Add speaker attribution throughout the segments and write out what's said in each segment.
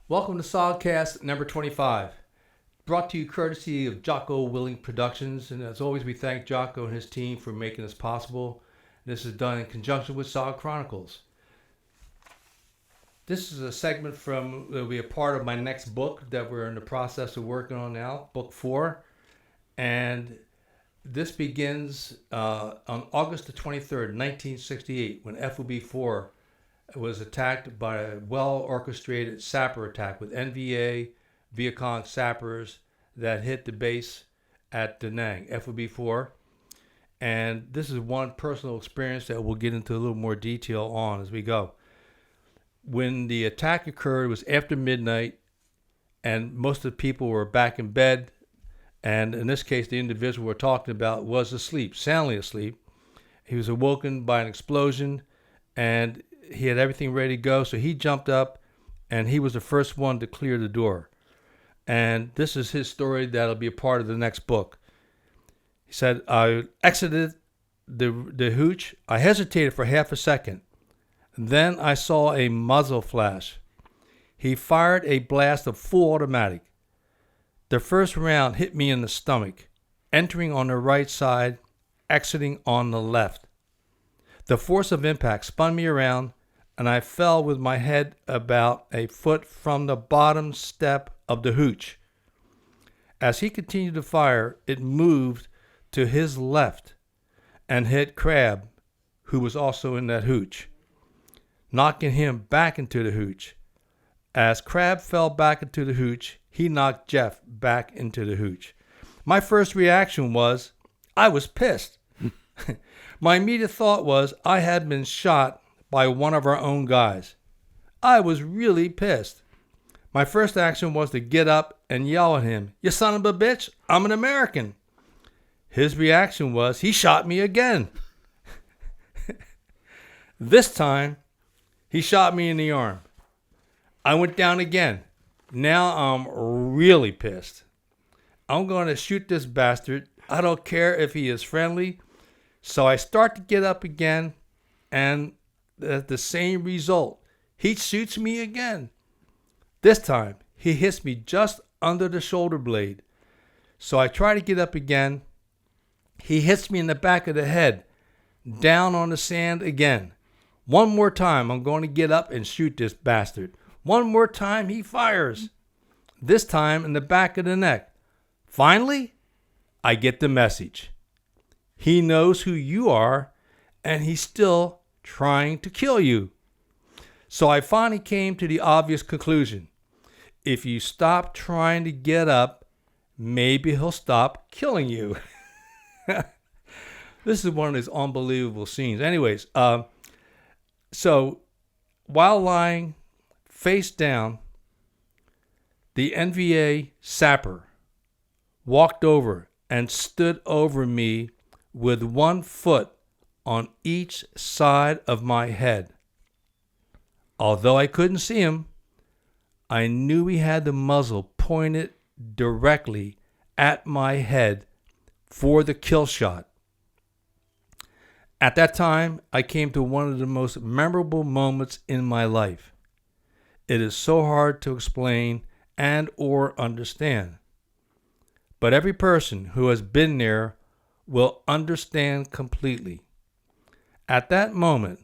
Speaker 1: Welcome to SOGCast number 25, brought to you courtesy of Jocko Willing Productions. And as always, we thank Jocko and his team for making this possible. This is done in conjunction with SOG Chronicles. This is a segment that'll be a part of my next book that we're in the process of working on now, book 4. And this begins on August the 23rd, 1968, when FOB 4 was attacked by a well-orchestrated sapper attack with NVA Vietcong sappers that hit the base at Da Nang, FOB 4. And this is one personal experience that we'll get into a little more detail on as we go. When the attack occurred, it was after midnight, and most of the people were back in bed. And in this case, the individual we're talking about was asleep, soundly asleep. He was awoken by an explosion, and he had everything ready to go. So he jumped up, and he was the first one to clear the door. And this is his story that'll be a part of the next book. He said, I exited the hooch. I hesitated for half a second. Then I saw a muzzle flash. He fired a blast of full automatic. The first round hit me in the stomach, entering on the right side, exiting on the left. The force of impact spun me around, and I fell with my head about a foot from the bottom step of the hooch. As he continued to fire, it moved to his left and hit Crab, who was also in that hooch, knocking him back into the hooch. As Crab fell back into the hooch, he knocked Jeff back into the hooch. My first reaction was, I was pissed. My immediate thought was I had been shot by one of our own guys. I was really pissed. My first action was to get up and yell at him, "You son of a bitch, I'm an American." His reaction was, he shot me again. This time, he shot me in the arm. I went down again. Now I'm really pissed. I'm going to shoot this bastard. I don't care if he is friendly. So I start to get up again, and the same result. He shoots me again. This time, he hits me just under the shoulder blade. So I try to get up again. He hits me in the back of the head, down on the sand again. One more time, I'm going to get up and shoot this bastard. One more time, he fires. This time in the back of the neck. Finally, I get the message. He knows who you are, and he's still trying to kill you. So I finally came to the obvious conclusion. If you stop trying to get up, maybe he'll stop killing you. This is one of those unbelievable scenes. Anyways, so while lying face down, the NVA sapper walked over and stood over me with one foot on each side of my head. Although I couldn't see him, I knew he had the muzzle pointed directly at my head for the kill shot. At that time, I came to one of the most memorable moments in my life. It is so hard to explain and or understand. But every person who has been there will understand completely. At that moment,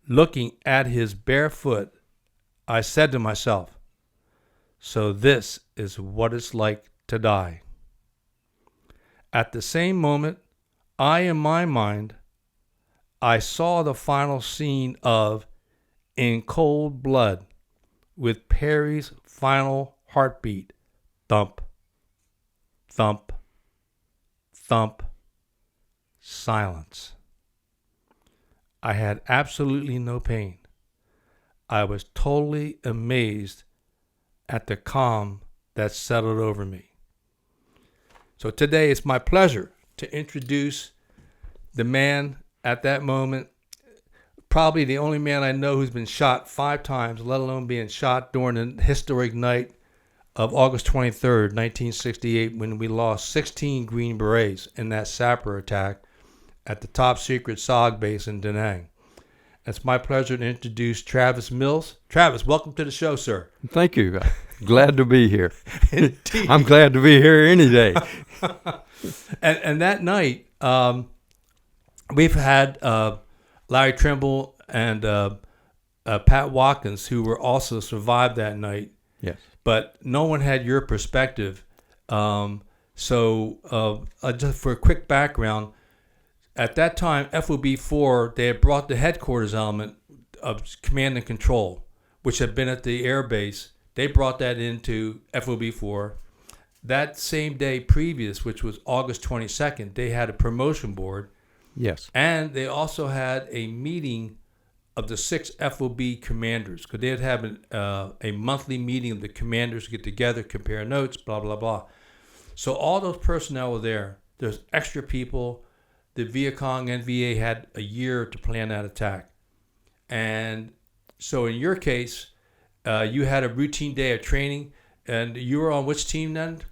Speaker 1: looking at his bare foot, I said to myself, so this is what it's like to die. At the same moment, in my mind, I saw the final scene of In Cold Blood with Perry's final heartbeat. Thump, thump, thump, silence. I had absolutely no pain. I was totally amazed at the calm that settled over me. So today it's my pleasure to introduce the man at that moment, probably the only man I know who's been shot 5 times, let alone being shot during the historic night of August 23rd, 1968, when we lost 16 Green Berets in that sapper attack at the top secret SOG base in Da Nang. It's my pleasure to introduce Travis Mills. Travis, welcome to the show, sir.
Speaker 2: Thank you. Glad to be here.
Speaker 1: Indeed.
Speaker 2: I'm glad to be here any day.
Speaker 1: And that night, we've had Larry Trimble and Pat Watkins, who were also survived that night.
Speaker 2: Yes.
Speaker 1: But no one had your perspective. So just for a quick background, at that time, FOB4, they had brought the headquarters element of command and control, which had been at the air base. They brought that into FOB4. That same day previous, which was August 22nd, they had a promotion board.
Speaker 2: Yes.
Speaker 1: And they also had a meeting of the 6 FOB commanders, because they'd have a monthly meeting of the commanders to get together, compare notes, blah, blah, blah. So all those personnel were there. There's extra people. The Vietcong NVA had a year to plan that attack. And so in your case, you had a routine day of training, and you were on which team then?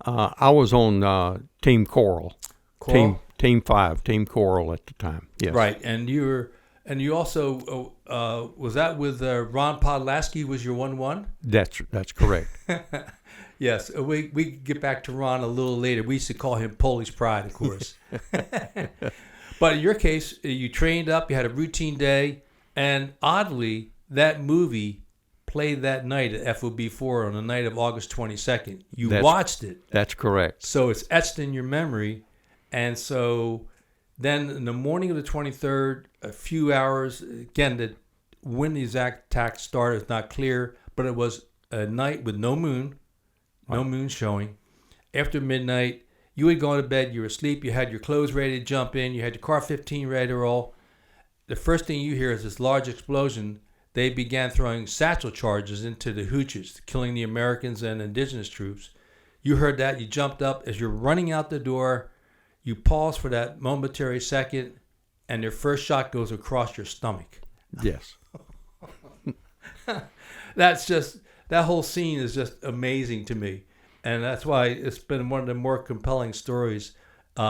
Speaker 2: I was on Team Coral.
Speaker 1: Coral?
Speaker 2: Team 5, Team Coral at the time. Yes.
Speaker 1: Right, and you also was that with Ron Podlasky was your 1-1?
Speaker 2: That's correct.
Speaker 1: Yes, we get back to Ron a little later. We used to call him Polish Pride, of course. But in your case, you trained up, you had a routine day, and oddly, that movie played that night at FOB4 on the night of August 22nd. You watched it.
Speaker 2: That's correct.
Speaker 1: So it's etched in your memory. And so then in the morning of the 23rd, a few hours, again, when the exact attack started is not clear, but it was a night with no moon showing. After midnight, you would go to bed, you were asleep, you had your clothes ready to jump in, you had your car 15 ready to roll. The first thing you hear is this large explosion. They began throwing satchel charges into the hooches, killing the Americans and indigenous troops. You heard that, you jumped up. As you're running out the door, you pause for that momentary second, and their first shot goes across your stomach.
Speaker 2: Yes.
Speaker 1: That whole scene is just amazing to me. And that's why it's been one of the more compelling stories.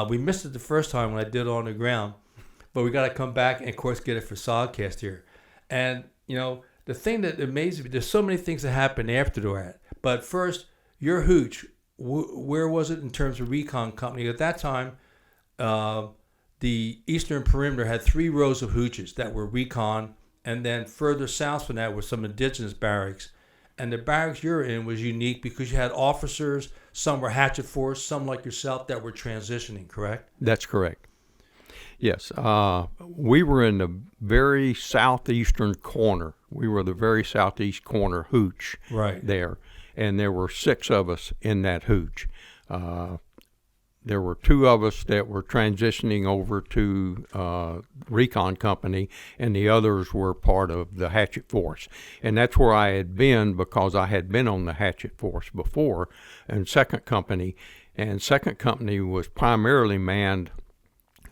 Speaker 1: We missed it the first time when I did it on the ground, but we got to come back and, of course, get it for SOGCast here. And, the thing that amazes me, there's so many things that happen after that. But first, your hooch, where was it in terms of recon company? At that time, the eastern perimeter had 3 rows of hooches that were recon, and then further south from that were some indigenous barracks. And the barracks you're in was unique because you had officers, some were hatchet force, some like yourself that were transitioning, correct?
Speaker 2: That's correct. Yes. We were in the very southeastern corner. We were the very southeast corner hooch there. And there were 6 of us in that hooch. There were 2 of us that were transitioning over to recon company, and the others were part of the hatchet force. And that's where I had been because I had been on the hatchet force before in second company. And second company was primarily manned,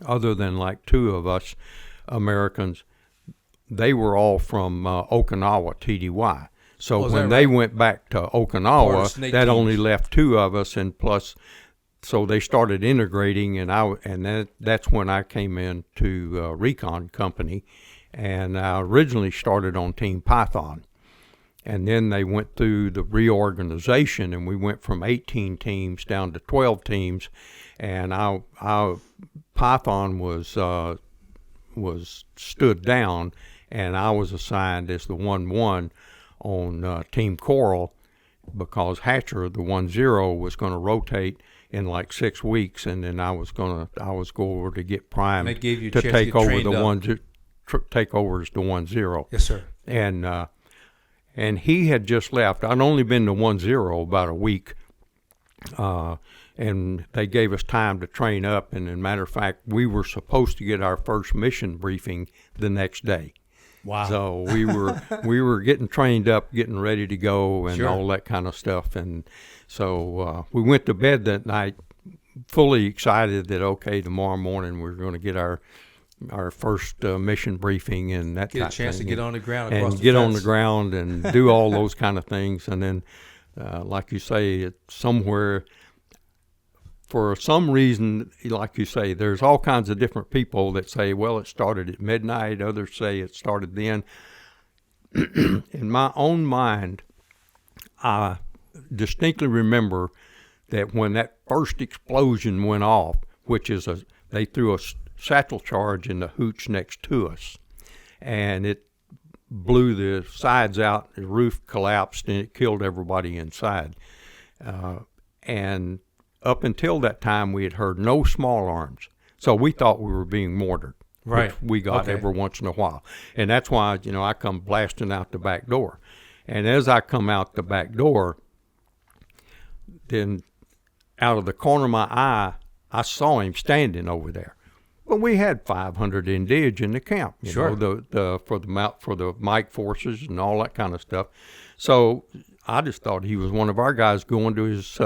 Speaker 2: other than like 2 of us Americans, they were all from Okinawa, TDY. So when they went back to Okinawa, that only left 2 of us, and plus, so they started integrating, and that's when I came into Recon Company, and I originally started on Team Python, and then they went through the reorganization, and we went from 18 teams down to 12 teams, and Python was stood down, and I was assigned as the 1-1 on Team Coral because Hatcher, the 1-0, was going to rotate in like 6 weeks, and then I was go over to get primed
Speaker 1: to
Speaker 2: take over take over as the 1-0.
Speaker 1: Yes, sir.
Speaker 2: And he had just left. I'd only been the 1-0 about a week, and they gave us time to train up. And as a matter of fact, we were supposed to get our first mission briefing the next day.
Speaker 1: Wow.
Speaker 2: So we were getting trained up, getting ready to go, and all that kind of stuff. And so we went to bed that night fully excited that, okay, tomorrow morning we're going to get our first mission briefing and that
Speaker 1: get a chance to get on the ground
Speaker 2: and get on the ground and do all those kind of things. And then, like you say, it's somewhere for some reason, like you say, there's all kinds of different people that say, well, it started at midnight. Others say it started then. In my own mind, I distinctly remember that when that first explosion went off, which is they threw a satchel charge in the hooch next to us, and it blew the sides out, the roof collapsed, and it killed everybody inside. And up until that time, we had heard no small arms, so we thought we were being mortared.
Speaker 1: Right.
Speaker 2: Which we got every once in a while. And that's why, I come blasting out the back door. And as I come out the back door, then out of the corner of my eye, I saw him standing over there. But we had 500 Indians in the camp,
Speaker 1: Sure.
Speaker 2: For the Mike forces and all that kind of stuff. So I just thought he was one of our guys going to his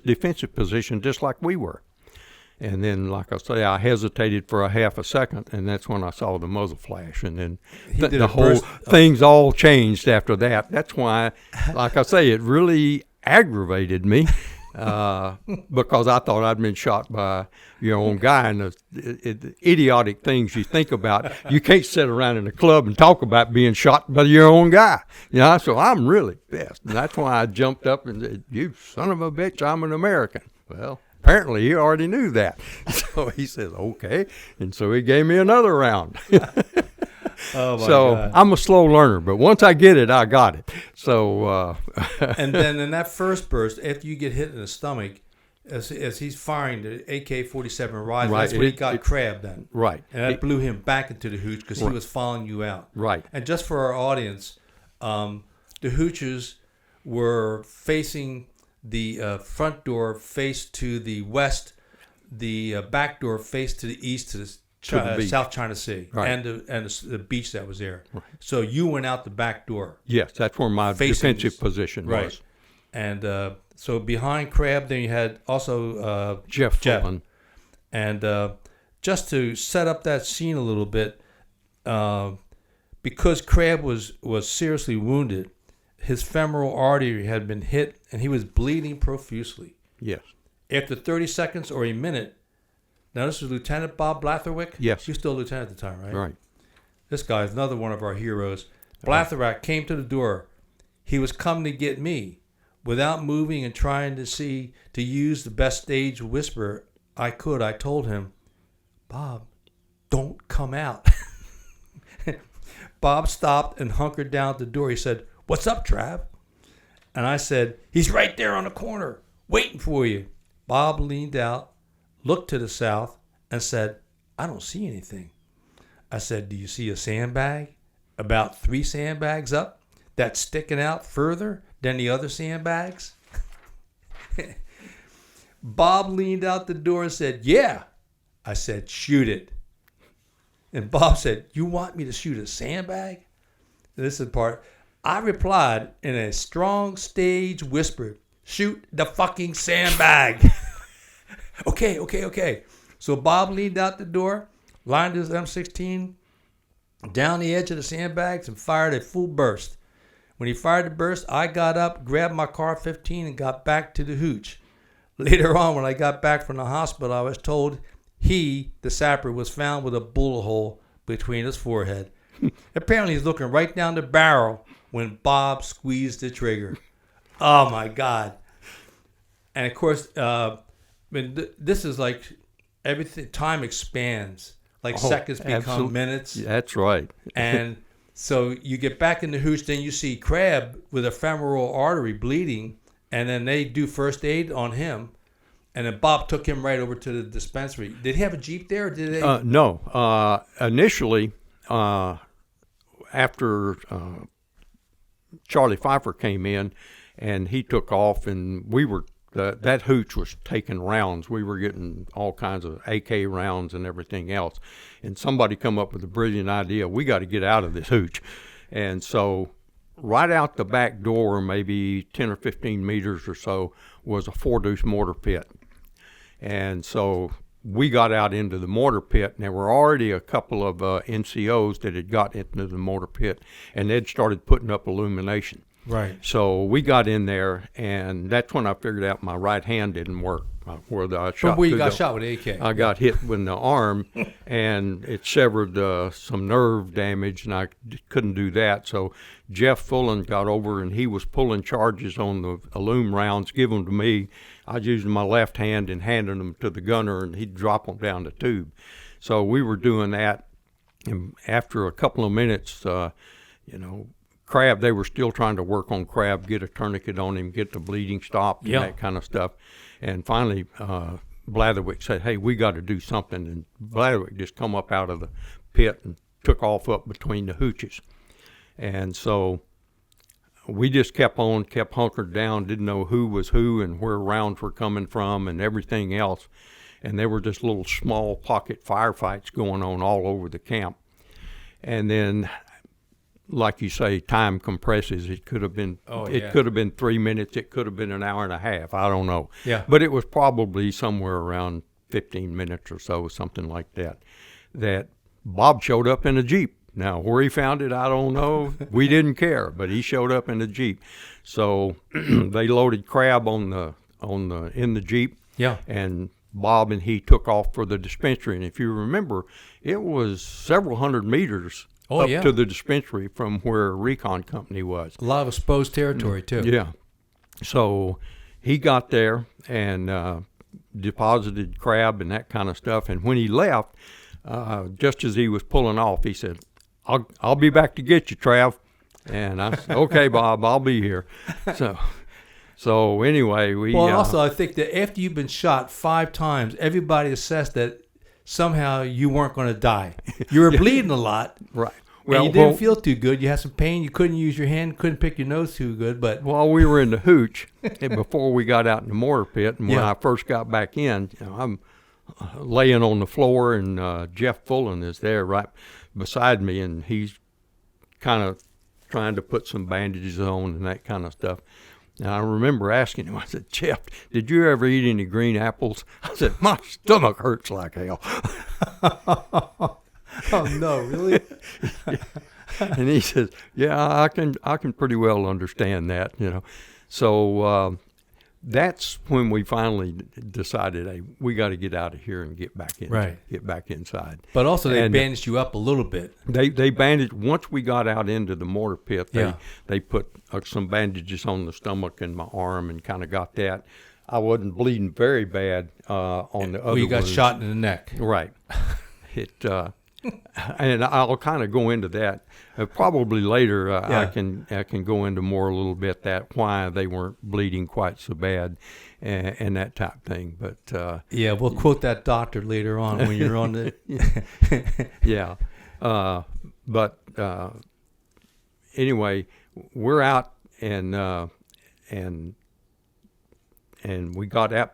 Speaker 2: defensive position just like we were. And then, like I say, I hesitated for a half a second, and that's when I saw the muzzle flash. And then the whole things all changed after that. That's why, like I say, it really aggravated me because I thought I'd been shot by your own guy. And the idiotic things you think about, you can't sit around in a club and talk about being shot by your own guy. So I'm really pissed. And that's why I jumped up and said, you son of a bitch, I'm an American. Well, apparently he already knew that. So he says, okay. And so he gave me another round.
Speaker 1: Oh my
Speaker 2: God. I'm a slow learner, but once I get it, I got it. So
Speaker 1: and then in that first burst, after you get hit in the stomach, as he's firing the AK-47 rifle, that's when he got Crab then.
Speaker 2: Right.
Speaker 1: And that blew him back into the hooch because he was following you out.
Speaker 2: Right.
Speaker 1: And just for our audience, the hooches were facing the front door faced to the west, the back door faced to the east to the South China Sea,
Speaker 2: right.
Speaker 1: and the beach that was there. Right. So you went out the back door.
Speaker 2: Yes, that's where my defensive position was.
Speaker 1: And so behind Crab, then you had also
Speaker 2: Jeff.
Speaker 1: And just to set up that scene a little bit, because Crab was seriously wounded, his femoral artery had been hit, and he was bleeding profusely.
Speaker 2: Yes.
Speaker 1: After 30 seconds or a minute, now this was Lieutenant Bob Blatherwick?
Speaker 2: Yes.
Speaker 1: He was still a lieutenant at the time, right?
Speaker 2: Right.
Speaker 1: This guy is another one of our heroes. Blatherwick came to the door. He was coming to get me. Without moving and trying to use the best stage whisper I could, I told him, Bob, don't come out. Bob stopped and hunkered down at the door. He said, what's up, Trav? And I said, he's right there on the corner, waiting for you. Bob leaned out, looked to the south, and said, I don't see anything. I said, do you see a sandbag? About 3 sandbags up? That's sticking out further than the other sandbags? Bob leaned out the door and said, yeah. I said, shoot it. And Bob said, you want me to shoot a sandbag? And this is the part. I replied in a strong stage whisper, shoot the fucking sandbag. Okay. So Bob leaned out the door, lined his M16 down the edge of the sandbags, and fired a full burst. When he fired the burst, I got up, grabbed my car-15, and got back to the hooch. Later on, when I got back from the hospital, I was told the sapper, was found with a bullet hole between his forehead. Apparently, he's looking right down the barrel when Bob squeezed the trigger. Oh, my God. And, of course, this is like everything. Time expands. Like seconds become minutes.
Speaker 2: That's right.
Speaker 1: And so you get back in the hooch, then you see Crab with a femoral artery bleeding, and then they do first aid on him. And then Bob took him right over to the dispensary. Did he have a Jeep there? Or did they?
Speaker 2: No. Initially, after Charlie Pfeiffer came in, and he took off, and we were that hooch was taking rounds. We were getting all kinds of AK rounds and everything else. And somebody come up with a brilliant idea. We got to get out of this hooch. And so right out the back door, maybe 10 or 15 meters or so, was a 4-deuce mortar pit. And so we got out into the mortar pit, and there were already a couple of NCOs that had got into the mortar pit, and they'd started putting up illumination.
Speaker 1: Right.
Speaker 2: So we got in there, and that's when I figured out my right hand didn't work. where I shot.
Speaker 1: From where you
Speaker 2: through
Speaker 1: got
Speaker 2: the-
Speaker 1: shot with AK.
Speaker 2: I got hit with the arm, and it severed some nerve damage, and I couldn't do that. So Jeff Fullen got over, and he was pulling charges on the aluminum rounds, give them to me. I was using my left hand and handing them to the gunner, and he'd drop them down the tube. So we were doing that, and after a couple of minutes, Crab, they were still trying to work on Crab, get a tourniquet on him, get the bleeding stopped, and that kind of stuff. And finally, Blatherwick said, "Hey, we got to do something." And Blatherwick just come up out of the pit and took off up between the hooches. And so we just kept hunkered down, didn't know who was who and where rounds were coming from and everything else. And there were just little small pocket firefights going on all over the camp. And then, like you say, time compresses. It could have been could have been 3 minutes. It could have been an hour and a half. I don't know.
Speaker 1: Yeah.
Speaker 2: But it was probably somewhere around 15 minutes or so, something like that, that Bob showed up in a Jeep. Now, where he found it, I don't know. We didn't care, but he showed up in a Jeep. So they loaded Crab in the Jeep.
Speaker 1: Yeah.
Speaker 2: And Bob and he took off for the dispensary. And if you remember, it was several hundred meters to the dispensary from where Recon Company was.
Speaker 1: A lot of exposed territory, too.
Speaker 2: Yeah. So he got there and deposited Crab and that kind of stuff. And when he left, just as he was pulling off, he said, I'll be back to get you, Trav. And I said, okay, Bob, I'll be here. So anyway,
Speaker 1: also, I think that after you've been shot 5 times, everybody assessed that somehow you weren't going to die. You were bleeding a lot.
Speaker 2: Right.
Speaker 1: Well, and you didn't feel too good. You had some pain. You couldn't use your hand, couldn't pick your nose too good. But
Speaker 2: while we were in the hooch, and before we got out in the mortar pit, and when I first got back in, I'm laying on the floor, and Jeff Fullen is there right beside me, and he's kind of trying to put some bandages on and that kind of stuff. And I remember asking him, I said, "Jeff, did you ever eat any green apples?" I said, "My stomach hurts like hell."
Speaker 1: Oh, no, really?
Speaker 2: And he says, "Yeah, I can pretty well understand that, So that's when we finally decided, hey, we got to get out of here and get back in, get back inside.
Speaker 1: But also they bandaged you up a little bit.
Speaker 2: They bandaged, once we got out into the mortar pit, they put some bandages on the stomach and my arm and kind of got that. I wasn't bleeding very bad on the other
Speaker 1: you got
Speaker 2: wounds.
Speaker 1: Shot in the neck.
Speaker 2: Right. And I'll kind of go into that probably later. I can go into more a little bit that why they weren't bleeding quite so bad and that type thing. But
Speaker 1: we'll quote that doctor later on when you're on the.
Speaker 2: Anyway, we're out and we got out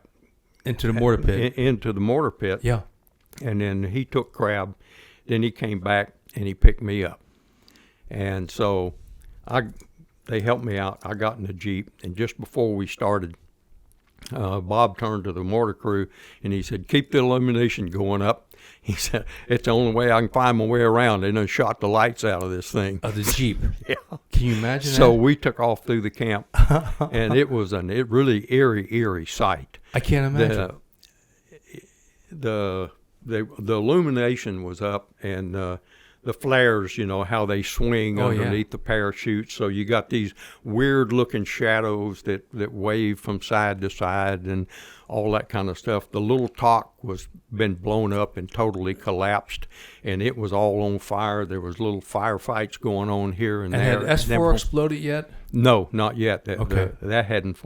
Speaker 1: into the mortar pit.
Speaker 2: Yeah. And then he took Crab. Then he came back and he picked me up. And so they helped me out. I got in the Jeep, and just before we started, Bob turned to the mortar crew and he said, "Keep the illumination going up." He said, "It's the only way I can find my way around." They done shot the lights out of this thing.
Speaker 1: Of the Jeep.
Speaker 2: Yeah.
Speaker 1: Can you imagine that?
Speaker 2: So we took off through the camp, and it was a really eerie sight.
Speaker 1: I can't imagine.
Speaker 2: The illumination was up, and the flares, how they swing underneath the parachute. So you got these weird-looking shadows that wave from side to side and all that kind of stuff. The little talk was been blown up and totally collapsed, and it was all on fire. There was little firefights going on here and there.
Speaker 1: And had S4 exploded yet?
Speaker 2: No, not yet.
Speaker 1: Okay.
Speaker 2: That hadn't.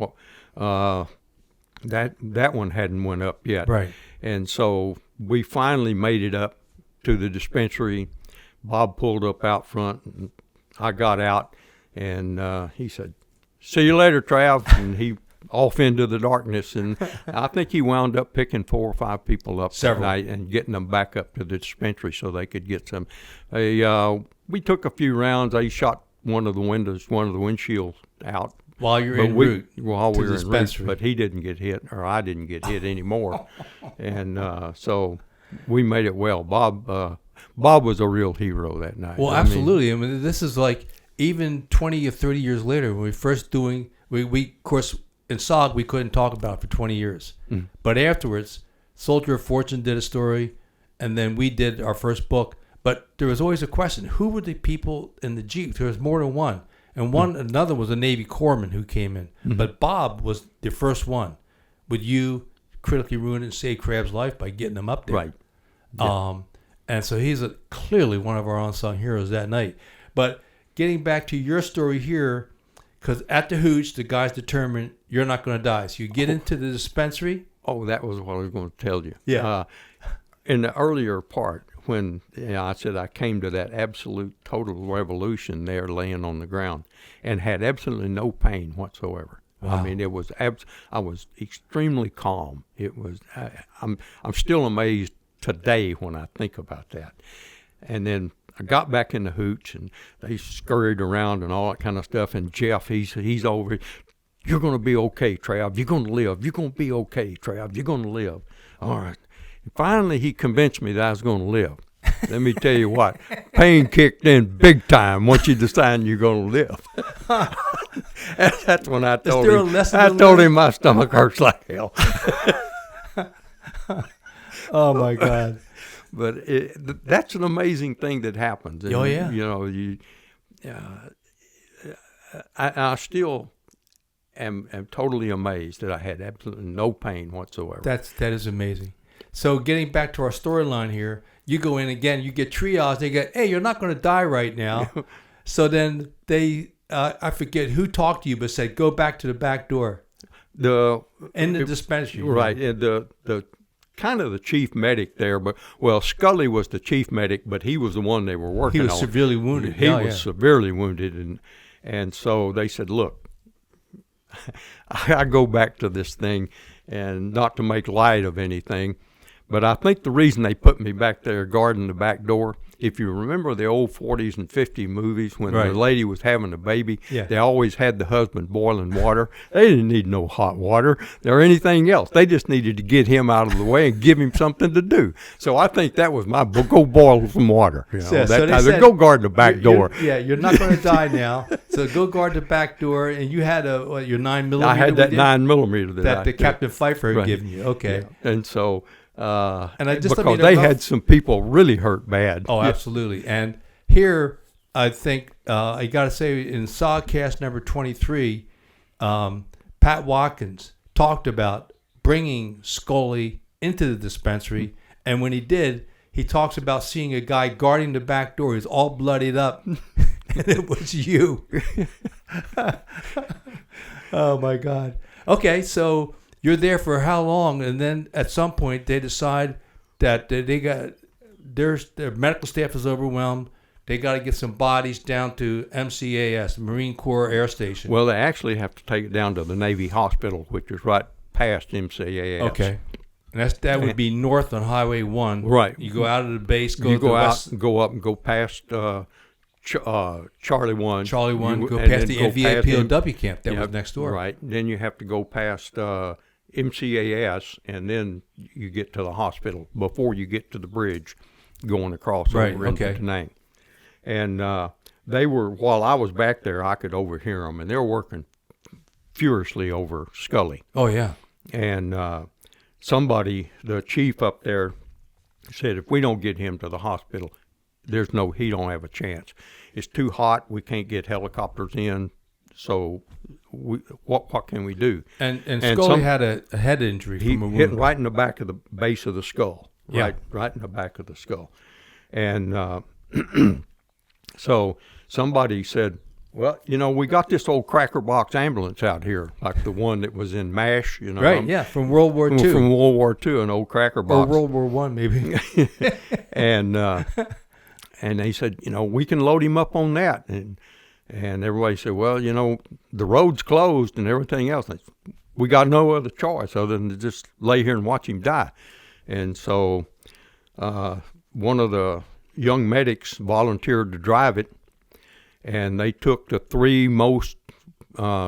Speaker 2: That one hadn't went up yet.
Speaker 1: Right.
Speaker 2: And so we finally made it up to the dispensary. Bob pulled up out front, and I got out, and he said, "See you later, Trav." And he off into the darkness, and I think he wound up picking 4 or 5 people up that night and getting them back up to the dispensary so they could get some. We took a few rounds. They shot one of the windshields out.
Speaker 1: While you're en route.
Speaker 2: While we were en route, but he didn't get hit, or I didn't get hit anymore. And so we made it well. Bob was a real hero that night.
Speaker 1: Well, absolutely. I mean, this is like even 20 or 30 years later when we first we of course, in SOG, we couldn't talk about it for 20 years. But afterwards, Soldier of Fortune did a story, and then we did our first book. But there was always a question: who were the people in the Jeep? There was more than one, and another was a Navy corpsman who came in. But Bob was the first one. Would you critically ruin and save Crab's life by getting him up there?
Speaker 2: Right. Yeah.
Speaker 1: And so he's clearly one of our unsung heroes that night. But getting back to your story here, because at the hooch, the guys determined you're not going to die. So you get into the dispensary.
Speaker 2: Oh, that was what I was going to tell you.
Speaker 1: Yeah.
Speaker 2: In the earlier part, when I said I came to that absolute total revolution there laying on the ground and had absolutely no pain whatsoever. Wow. I mean, it was I was extremely calm. It was I'm still amazed today when I think about that. And then I got back in the hooch, and they scurried around and all that kind of stuff. And Jeff, he's over. You're going to be okay, Trav. You're going to live. You're going to be okay, Trav. You're going to live. All right. And finally, he convinced me that I was going to live. Let me tell you what, pain kicked in big time once you decide you're going to live. That's when I told him my stomach hurts like hell.
Speaker 1: Oh, my God.
Speaker 2: But that's an amazing thing that happens. And,
Speaker 1: oh, yeah.
Speaker 2: You know, I still am totally amazed that I had absolutely no pain whatsoever.
Speaker 1: That is amazing. So getting back to our storyline here, you go in again, you get triage. They get, hey, you're not going to die right now. So then they, I forget who talked to you, but said, go back to the back door. In the dispensary.
Speaker 2: Right. And the kind of the chief medic there, but Scully was the chief medic, but he was the one they were working on.
Speaker 1: He was severely wounded.
Speaker 2: He was severely wounded, and so they said, look, I go back to this thing, and not to make light of anything, but I think the reason they put me back there guarding the back door, if you remember the old 40s and 50s movies when the lady was having a baby, they always had the husband boiling water. They didn't need no hot water or anything else. They just needed to get him out of the way and give him something to do. So I think that was my go boil some water. You know,
Speaker 1: so they said,
Speaker 2: go guard the back door.
Speaker 1: You're not going to die now. So go guard the back door. And you had your 9mm.
Speaker 2: I had that 9mm
Speaker 1: that the Captain Pfeiffer had given you. Okay.
Speaker 2: Yeah. And so.
Speaker 1: And I just
Speaker 2: because they had some people really hurt bad.
Speaker 1: Oh, absolutely. And here, I think I got to say, in SOGCast number 23, Pat Watkins talked about bringing Scully into the dispensary, and when he did, he talks about seeing a guy guarding the back door. He's all bloodied up, and it was you. Oh my God. Okay, so. You're there for how long? And then at some point they decide that they got their medical staff is overwhelmed. They got to get some bodies down to MCAS, Marine Corps Air Station.
Speaker 2: Well, they actually have to take it down to the Navy Hospital, which is right past MCAS.
Speaker 1: Okay, and that would be north on Highway 1.
Speaker 2: Right.
Speaker 1: You go out of the base,
Speaker 2: go out, go up, and go past Charlie 1.
Speaker 1: Charlie 1, go past the NVA POW camp that was next door.
Speaker 2: Right. Then you have to go past MCAS, and then you get to the hospital before you get to the bridge going across over into Penang. And they were, while I was back there, I could overhear them, and they were working furiously over Scully.
Speaker 1: Oh, yeah.
Speaker 2: And somebody, the chief up there, said, if we don't get him to the hospital, he don't have a chance. It's too hot. We can't get helicopters in. So what can we do?
Speaker 1: And Scully had a head injury from a wound.
Speaker 2: Hit right in the back of the base of the skull. Right in the back of the skull. And so somebody said, well, we got this old cracker box ambulance out here, like the one that was in MASH,
Speaker 1: Right, from World War II.
Speaker 2: From World War II, an old cracker box.
Speaker 1: Or World War I, maybe.
Speaker 2: And they said, we can load him up on that. And everybody said, well, the road's closed and everything else. We got no other choice other than to just lay here and watch him die. And so one of the young medics volunteered to drive it, and they took the 3 most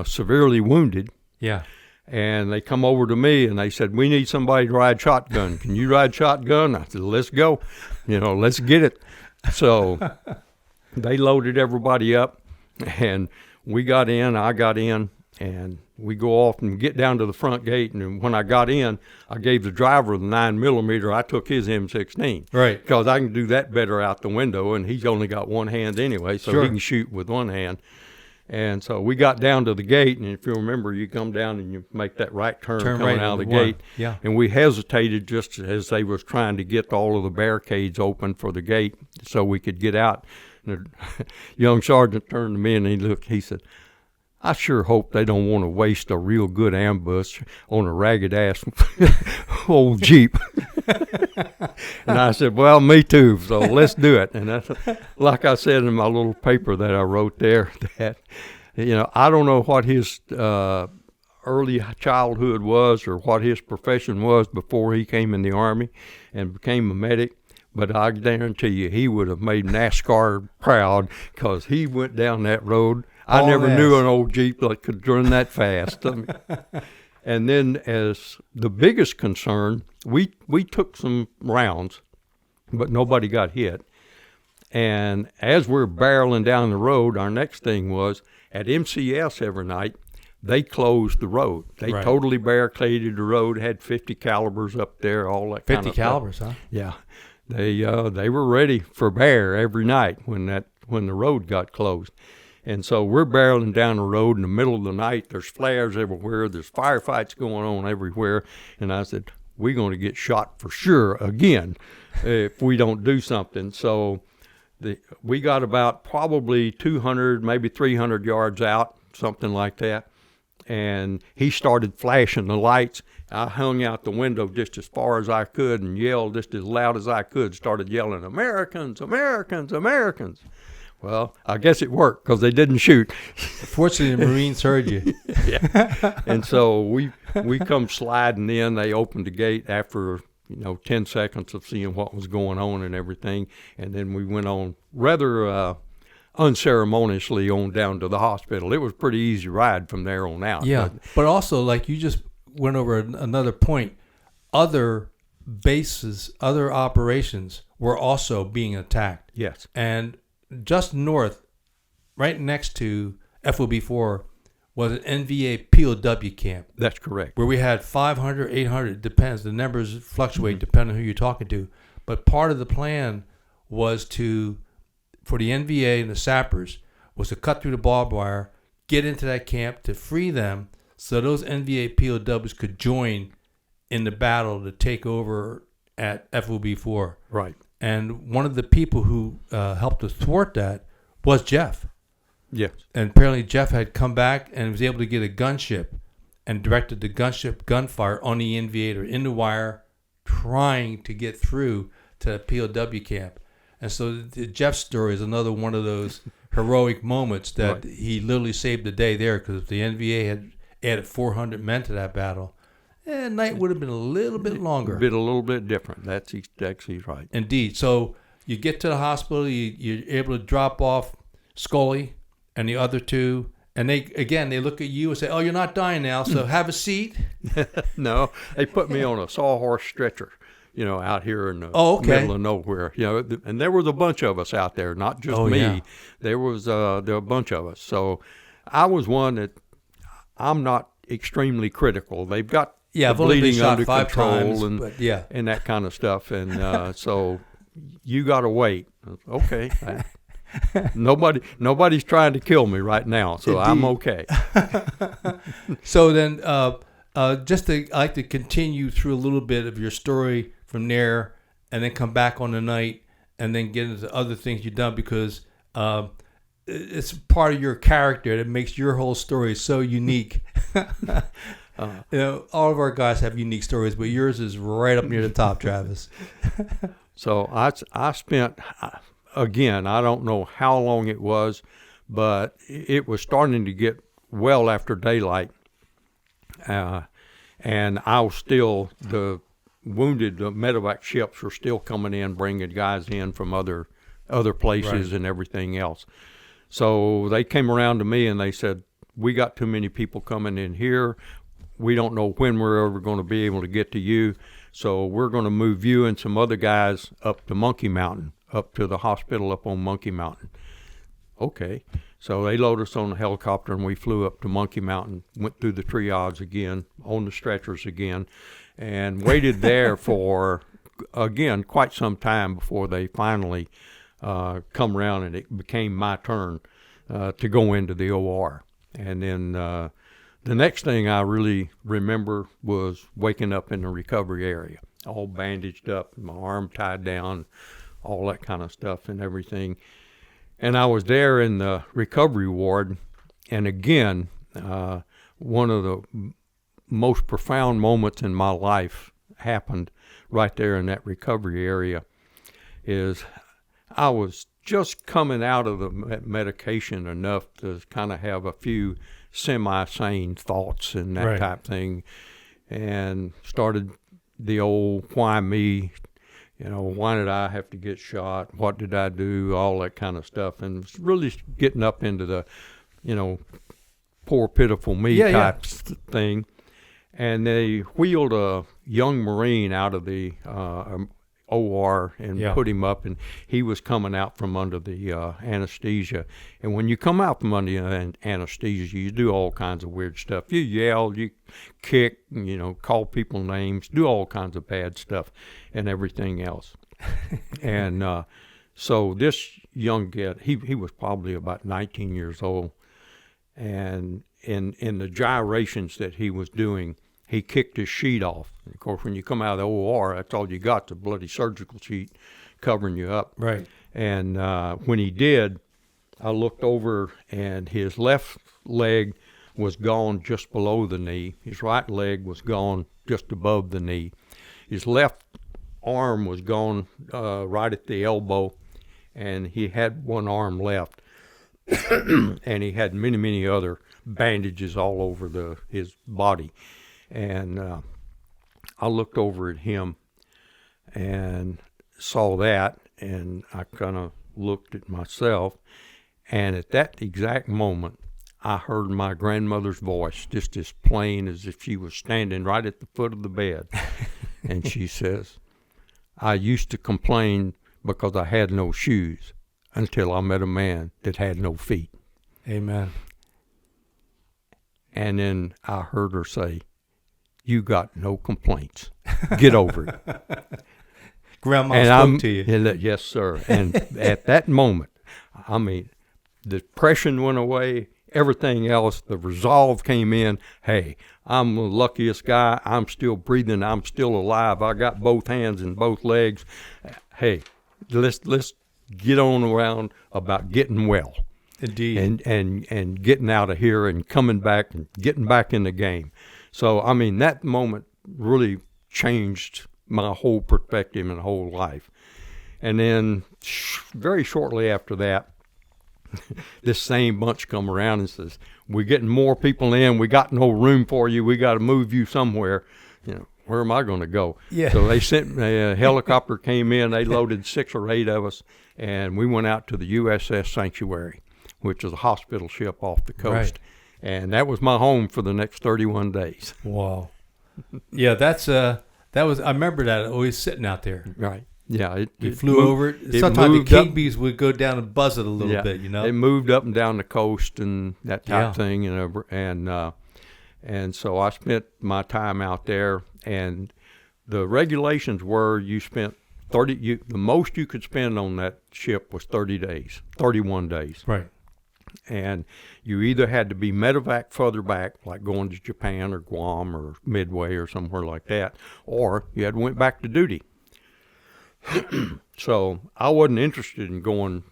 Speaker 2: severely wounded. Yeah. And they come over to me, and they said, we need somebody to ride shotgun. Can you ride shotgun? I said, let's go. Let's get it. So they loaded everybody up. And I got in, And we go off and get down to the front gate, and when I got in, I gave the driver the 9mm. I took his M16.
Speaker 1: Right.
Speaker 2: Because I can do that better out the window, and he's only got one hand anyway, so
Speaker 1: Sure.
Speaker 2: he can shoot with one hand. And so we got down to the gate, and if you remember, you come down and you make that right turn coming
Speaker 1: right
Speaker 2: out of the
Speaker 1: one.
Speaker 2: gate.
Speaker 1: Yeah.
Speaker 2: And we hesitated just as they was trying to get all of the barricades open for the gate so we could get out. And the young sergeant turned to me and he said, I sure hope they don't want to waste a real good ambush on a ragged-ass old Jeep. And I said, well, me too, so let's do it. And that's, like I said in my little paper that I wrote there, that, I don't know what his early childhood was or what his profession was before he came in the Army and became a medic. But I guarantee you, he would have made NASCAR proud because he went down that road. I never knew an old Jeep that could run that fast. And then as the biggest concern, we took some rounds, but nobody got hit. And as we're barreling down the road, our next thing was at MCS every night, they closed the road. They totally barricaded the road, had 50 calibers up there, all that kind of stuff.
Speaker 1: 50 calibers, huh?
Speaker 2: Yeah. They were ready for bear every night when the road got closed. And so we're barreling down the road in the middle of the night. There's flares everywhere. There's firefights going on everywhere. And I said, we're going to get shot for sure again if we don't do something. So we got about probably 200, maybe 300 yards out, something like that. And he started flashing the lights. I hung out the window just as far as I could and yelled just as loud as I could, started yelling, Americans, Americans, Americans. Well, I guess it worked because they didn't shoot.
Speaker 1: Fortunately, the Marines heard you.
Speaker 2: Yeah. And so we come sliding in. They opened the gate after 10 seconds of seeing what was going on and everything. And then we went on rather unceremoniously on down to the hospital. It was a pretty easy ride from there on out.
Speaker 1: Yeah, but also, like you just went over another point, other bases, other operations were also being attacked.
Speaker 2: Yes. And
Speaker 1: just north, right next to FOB4, was an NVA POW camp.
Speaker 2: That's correct.
Speaker 1: Where we had 500, 800, depends. The numbers fluctuate depending on who you're talking to. But part of the plan was for the NVA and the sappers, was to cut through the barbed wire, get into that camp to free them so those NVA POWs could join in the battle to take over at FOB4.
Speaker 2: Right.
Speaker 1: And one of the people who helped us thwart that was Jeff.
Speaker 2: Yes.
Speaker 1: And apparently Jeff had come back and was able to get a gunship and directed the gunship gunfire on the NVA in the wire, trying to get through to the POW camp. And so Jeff's story is another one of those heroic moments that he literally saved the day there, because if the NVA had added 400 men to that battle, night would have been a little bit longer.
Speaker 2: Been a little bit different. That's actually right.
Speaker 1: Indeed. So you get to the hospital, you're able to drop off Scully and the other two, and they look at you and say, oh, you're not dying now, so have a seat.
Speaker 2: No, they put me on a sawhorse stretcher, out here in the middle of nowhere. And there was a bunch of us out there, not just me. Yeah. There were a bunch of us. So I was one that I'm not extremely critical. They've got
Speaker 1: I've only been
Speaker 2: bleeding
Speaker 1: shot
Speaker 2: under
Speaker 1: 5
Speaker 2: control
Speaker 1: times,
Speaker 2: and that kind of stuff. And so you got to wait. Okay. Nobody's trying to kill me right now, so indeed. I'm okay.
Speaker 1: So then, I'd like to continue through a little bit of your story from there, and then come back on the night, and then get into other things you've done, because it's part of your character that makes your whole story so unique. All of our guys have unique stories, but yours is right up near the top, Travis.
Speaker 2: So I spent, again, I don't know how long it was, but it was starting to get well after daylight. And I was still, the wounded, the medevac ships were still coming in, bringing guys in from other places and everything else. So they came around to me and they said, we got too many people coming in here. We don't know when we're ever going to be able to get to you. So we're going to move you and some other guys up to Monkey Mountain, up to the hospital up on Monkey Mountain. okay. So they loaded us on the helicopter, and we flew up to Monkey Mountain, went through the triage again, on the stretchers again, and waited there for, again, quite some time before they finally come around, and it became my turn to go into the OR. And then the next thing I really remember was waking up in the recovery area, all bandaged up, my arm tied down, all that kind of stuff and everything. And I was there in the recovery ward, and again, one of the most profound moments in my life happened right there in that recovery area. Is I was just coming out of the medication enough to kind of have a few semi-sane thoughts and that type thing, and started the old why me, why did I have to get shot? What did I do? All that kind of stuff. And it's really getting up into the, poor, pitiful me type thing. And they wheeled a young Marine out of the OR and put him up, and he was coming out from under the anesthesia. And when you come out from under anesthesia, you do all kinds of weird stuff. You yell, you kick, call people names, do all kinds of bad stuff and everything else. And so this young kid, he was probably about 19 years old, and in the gyrations that he was doing, he kicked his sheet off. Of course, when you come out of the OR, that's all you got, the bloody surgical sheet covering you up.
Speaker 1: Right.
Speaker 2: And when he did, I looked over, and his left leg was gone just below the knee. His right leg was gone just above the knee. His left arm was gone right at the elbow, and he had one arm left. And he had many, many other bandages all over his body. And I looked over at him and saw that, and I kind of looked at myself, and at that exact moment, I heard my grandmother's voice, just as plain as if she was standing right at the foot of the bed. And she says, I used to complain because I had no shoes until I met a man that had no feet.
Speaker 1: Amen.
Speaker 2: And then I heard her say, you got no complaints. Get over it.
Speaker 1: Grandma spoke to you.
Speaker 2: Yes, sir. And at that moment, I mean, the depression went away, everything else, the resolve came in. Hey, I'm the luckiest guy. I'm still breathing. I'm still alive. I got both hands and both legs. Hey, let's get on around about getting well.
Speaker 1: Indeed.
Speaker 2: And getting out of here and coming back and getting back in the game. So, I mean, that moment really changed my whole perspective and whole life. And then very shortly after that, this same bunch come around and says, we're getting more people in. We got no room for you. We got to move you somewhere. Where am I going to go? Yeah. So they sent a helicopter came in. They loaded 6 or 8 of us, and we went out to the USS Sanctuary, which is a hospital ship off the coast. Right. And that was my home for the next 31 days.
Speaker 1: Wow. Yeah, I remember that always sitting out there.
Speaker 2: Right. Yeah.
Speaker 1: You flew over it. Sometimes the KBs would go down and buzz it a little bit, It
Speaker 2: moved up and down the coast and that type of thing, and so I spent my time out there, and the regulations were you spent the most you could spend on that ship was 31 days.
Speaker 1: Right.
Speaker 2: And you either had to be medevac further back, like going to Japan or Guam or Midway or somewhere like that, or you had went back to duty. So I wasn't interested in going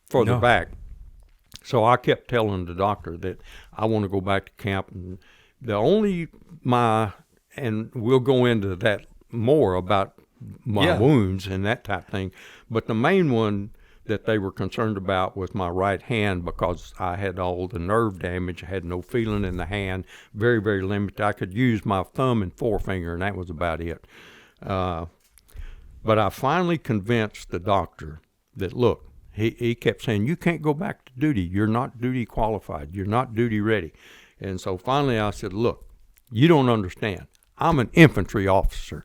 Speaker 2: further back. So I kept telling the doctor that I want to go back to camp. And and we'll go into that more about my wounds and that type of thing. But the main one that they were concerned about was my right hand, because I had all the nerve damage. I had no feeling in the hand, very, very limited. I could use my thumb and forefinger, and that was about it. But I finally convinced the doctor that, look, he kept saying, you can't go back to duty. You're not duty qualified. You're not duty ready. And so finally I said, look, you don't understand. I'm an infantry officer,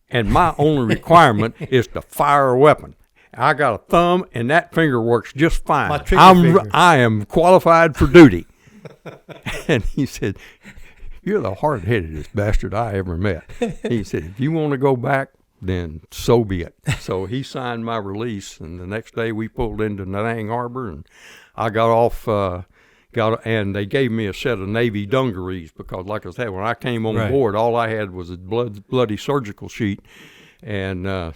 Speaker 2: and my only requirement is to fire a weapon. I got a thumb, and that finger works just fine.
Speaker 1: My trigger finger.
Speaker 2: I am qualified for duty. And he said, you're the hard-headedest bastard I ever met. He said, if you want to go back, then so be it. So he signed my release, and the next day we pulled into Nang Harbor, and I got off, and they gave me a set of Navy dungarees because, like I said, when I came on board, all I had was a bloody surgical sheet. And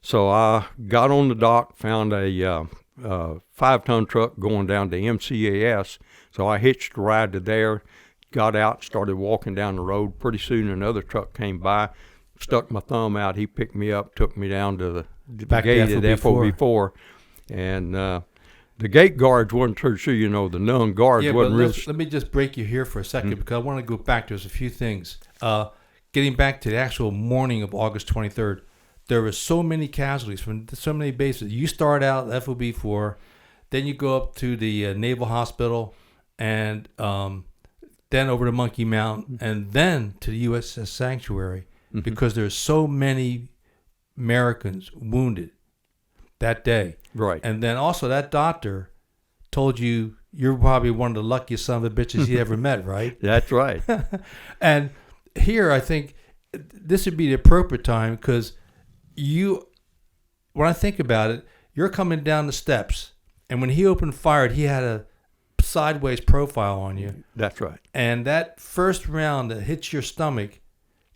Speaker 2: so I got on the dock, found a 5-ton truck going down to MCAS. So I hitched a ride to there, got out, started walking down the road. Pretty soon another truck came by, stuck my thumb out. He picked me up, took me down to the gate at FOB4. And the gate guards wasn't too sure, the nun guards wasn't real.
Speaker 1: Let me just break you here for a second because I want to go back. There's a few things. Getting back to the actual morning of August 23rd, there were so many casualties from so many bases. You start out at FOB4, then you go up to the Naval Hospital, and then over to Monkey Mountain, and then to the USS Sanctuary, because there's so many Americans wounded that day.
Speaker 2: Right.
Speaker 1: And then also that doctor told you you're probably one of the luckiest son of a bitches he ever met, right?
Speaker 2: That's right.
Speaker 1: And here I think this would be the appropriate time because when I think about it, you're coming down the steps, and when he opened fire, he had a sideways profile on you.
Speaker 2: That's right.
Speaker 1: And that first round that hits your stomach,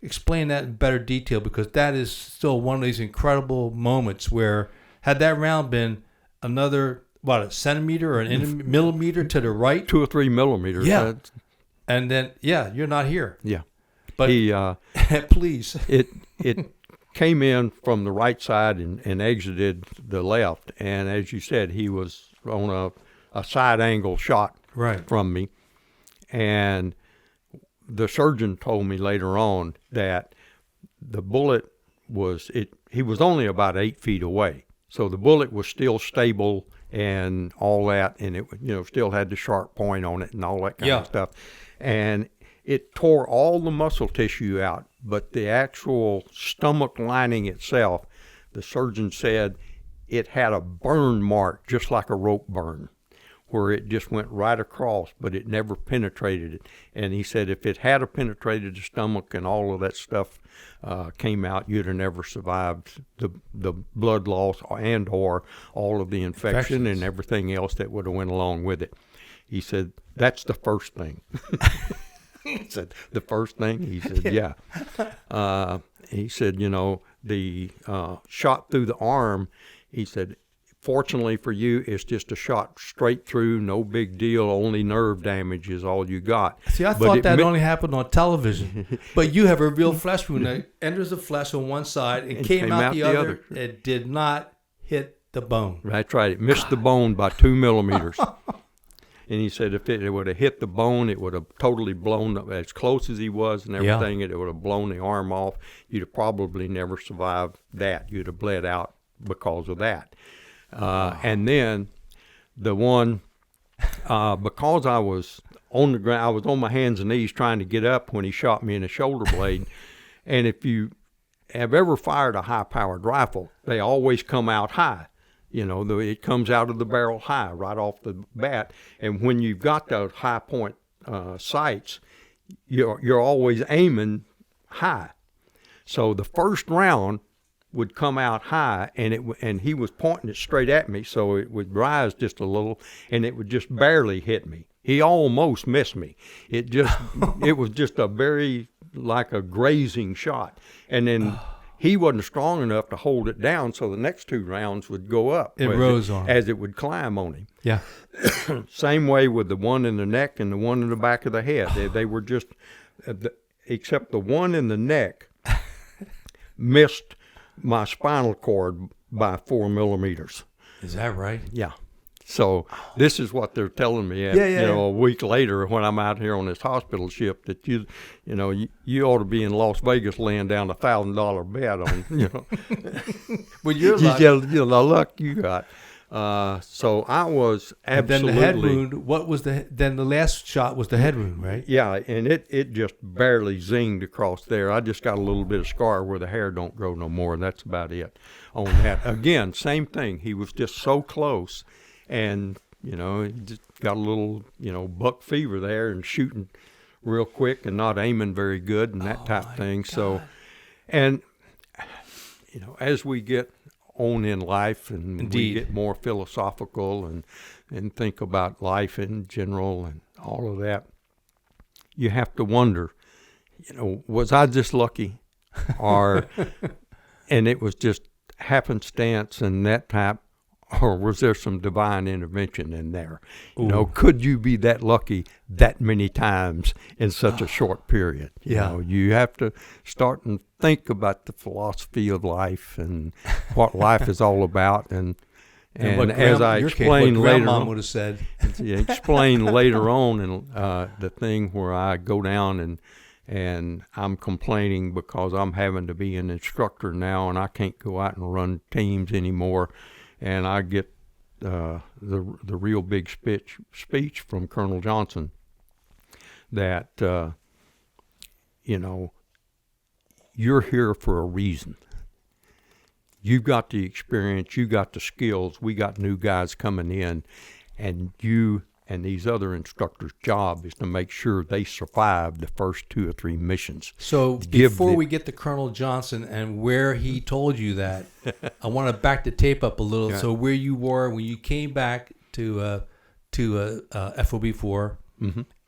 Speaker 1: explain that in better detail, because that is still one of these incredible moments where had that round been another, a centimeter or an millimeter to the right?
Speaker 2: 2 or 3 millimeters.
Speaker 1: Yeah. And then, you're not here.
Speaker 2: Yeah.
Speaker 1: But please.
Speaker 2: It came in from the right side and exited the left. And as you said, he was on a side angle shot from me. And the surgeon told me later on that the bullet he was only about 8 feet away. So the bullet was still stable and all that, and it still had the sharp point on it and all that kind of stuff. And it tore all the muscle tissue out, but the actual stomach lining itself, the surgeon said it had a burn mark just like a rope burn, where it just went right across, but it never penetrated it. And he said if it had penetrated the stomach and all of that stuff came out, you'd have never survived the blood loss and or all of the infection and everything else that would have went along with it. He said, that's the first thing. He said, the first thing? He said, yeah. He said, the shot through the arm, he said, fortunately for you, it's just a shot straight through, no big deal, only nerve damage is all you got.
Speaker 1: See, I thought that only happened on television. But you have a real flesh wound that enters the flesh on one side and came out the other. It did not hit the bone.
Speaker 2: That's right. It missed the bone by 2 millimeters. And he said if it would have hit the bone, it would have totally blown up as close as he was and everything. It would have blown the arm off. You'd have probably never survived that. You'd have bled out because of that. And then the one, because I was on the ground, I was on my hands and knees trying to get up when he shot me in the shoulder blade. And if you have ever fired a high-powered rifle, they always come out high. It comes out of the barrel high right off the bat. And when you've got those high point sights, you're always aiming high. So the first round would come out high, and he was pointing it straight at me, so it would rise just a little, and it would just barely hit me. He almost missed me. It was just a very like a grazing shot, and then he wasn't strong enough to hold it down, so the next 2 rounds would go up.
Speaker 1: It rose on him.
Speaker 2: As it would climb on him.
Speaker 1: Yeah.
Speaker 2: Same way with the one in the neck and the one in the back of the head. They were just, except the one in the neck missed my spinal cord by 4 millimeters.
Speaker 1: Is that right?
Speaker 2: Yeah. So this is what they're telling me. A week later, when I'm out here on this hospital ship, that you ought to be in Las Vegas laying down $1,000 bet on.
Speaker 1: Well, you're
Speaker 2: the luck you got. So I was absolutely.
Speaker 1: And then the head wound. What was then the last shot was the head wound, right?
Speaker 2: Yeah, and it just barely zinged across there. I just got a little bit of scar where the hair don't grow no more. That's about it on that. Again, same thing. He was just so close, and just got a little buck fever there and shooting real quick and not aiming very good and that type of thing. God. So, and as we get on in life and
Speaker 1: Indeed.
Speaker 2: we get more philosophical and think about life in general and all of that, you have to wonder, was I just lucky, or and it was just happenstance and that type, or was there some divine intervention in there? Could you be that lucky that many times in such a short period? You have to start and think about the philosophy of life and what life is all about. And as I explained later on,
Speaker 1: would have said.
Speaker 2: Explain later on in the thing where I go down and I'm complaining because I'm having to be an instructor now and I can't go out and run teams anymore. And I get the real big speech from Colonel Johnson that, you're here for a reason. You got the experience, you got the skills, we got new guys coming in, and you and these other instructors' job is to make sure they survive the first 2 or 3 missions.
Speaker 1: So before we get to Colonel Johnson and where he told you that, I want to back the tape up a little. Yeah. So where you were when you came back to FOB4,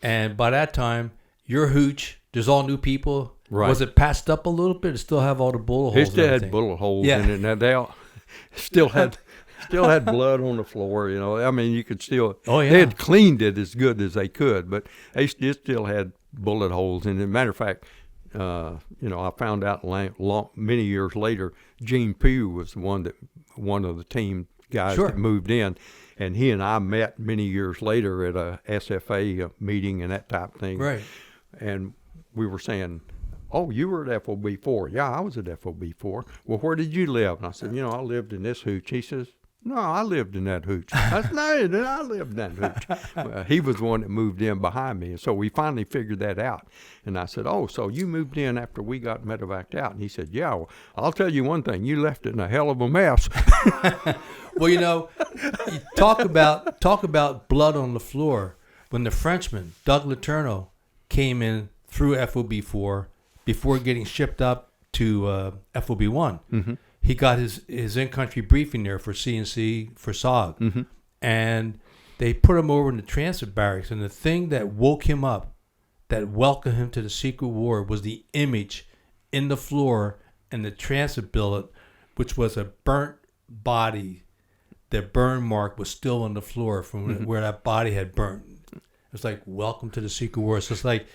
Speaker 1: and by that time, your hooch, there's all new people. Right. Was it patched up a little bit? It still have all the bullet holes?
Speaker 2: It still had bullet holes in it. Now they all still had blood on the floor. I mean, you could still. Oh yeah. They had cleaned it as good as they could, but they still had bullet holes in it. As a matter of fact, I found out many years later, Gene Pugh was one of the team guys that moved in, and he and I met many years later at a SFA meeting and that type of thing.
Speaker 1: Right.
Speaker 2: And we were saying, "Oh, you were at FOB4." "Yeah, I was at FOB4. "Well, where did you live?" And I said, "I lived in this hooch." He says, "No, I lived in that hooch." I said, "No, I lived in that hooch." He was the one that moved in behind me. And so we finally figured that out. And I said, "Oh, so you moved in after we got medevaced out?" And he said, "Yeah, well, I'll tell you one thing. You left it in a hell of a mess."
Speaker 1: Well, you talk about blood on the floor. When the Frenchman, Doug Letourneau, came in through FOB4 before getting shipped up to FOB1, he got his in-country briefing there for CNC for SOG. And they put him over in the transit barracks. And the thing that woke him up, that welcomed him to the secret war, was the image in the floor and the transit billet, which was a burnt body. The burn mark was still on the floor from where that body had burnt. It's like, welcome to the secret war. So it's like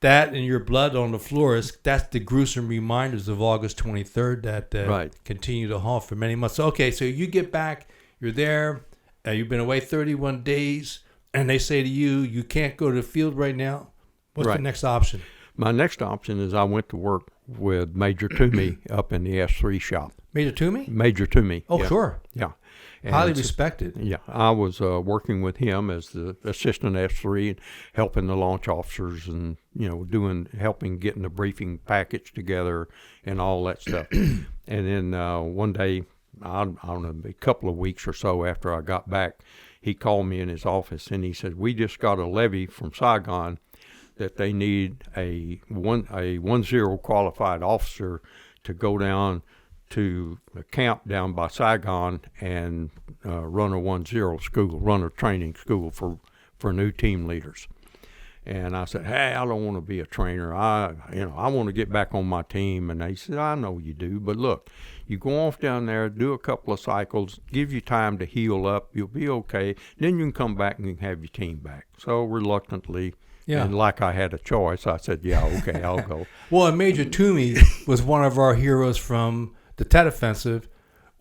Speaker 1: that and your blood on the floor, that's the gruesome reminders of August 23rd that continue to haunt for many months. So, okay, so you get back, you're there, you've been away 31 days, and they say to you, you can't go to the field right now. What's the next option?
Speaker 2: My next option is I went to work with Major Tumi up in the S3 shop.
Speaker 1: Major Tumi?
Speaker 2: Major Tumi.
Speaker 1: Oh, sure.
Speaker 2: Yeah.
Speaker 1: And highly respected.
Speaker 2: Yeah, I was working with him as the assistant S3 and helping the launch officers and helping getting the briefing package together and all that stuff. And then one day, I don't know, a couple of weeks or so after I got back, he called me in his office and he said, "We just got a levy from Saigon that they need a 1-0 qualified officer to go down to a camp down by Saigon and run a 1-0 school, run a training school for new team leaders." And I said, "Hey, I don't want to be a trainer. I want to get back on my team." And they said, "I know you do, but look, you go off down there, do a couple of cycles, give you time to heal up, you'll be okay. Then you can come back and you can have your team back." So reluctantly, and like I had a choice, I said, "Yeah, okay, I'll go."
Speaker 1: Well, and Major Tumi was one of our heroes from the Tet Offensive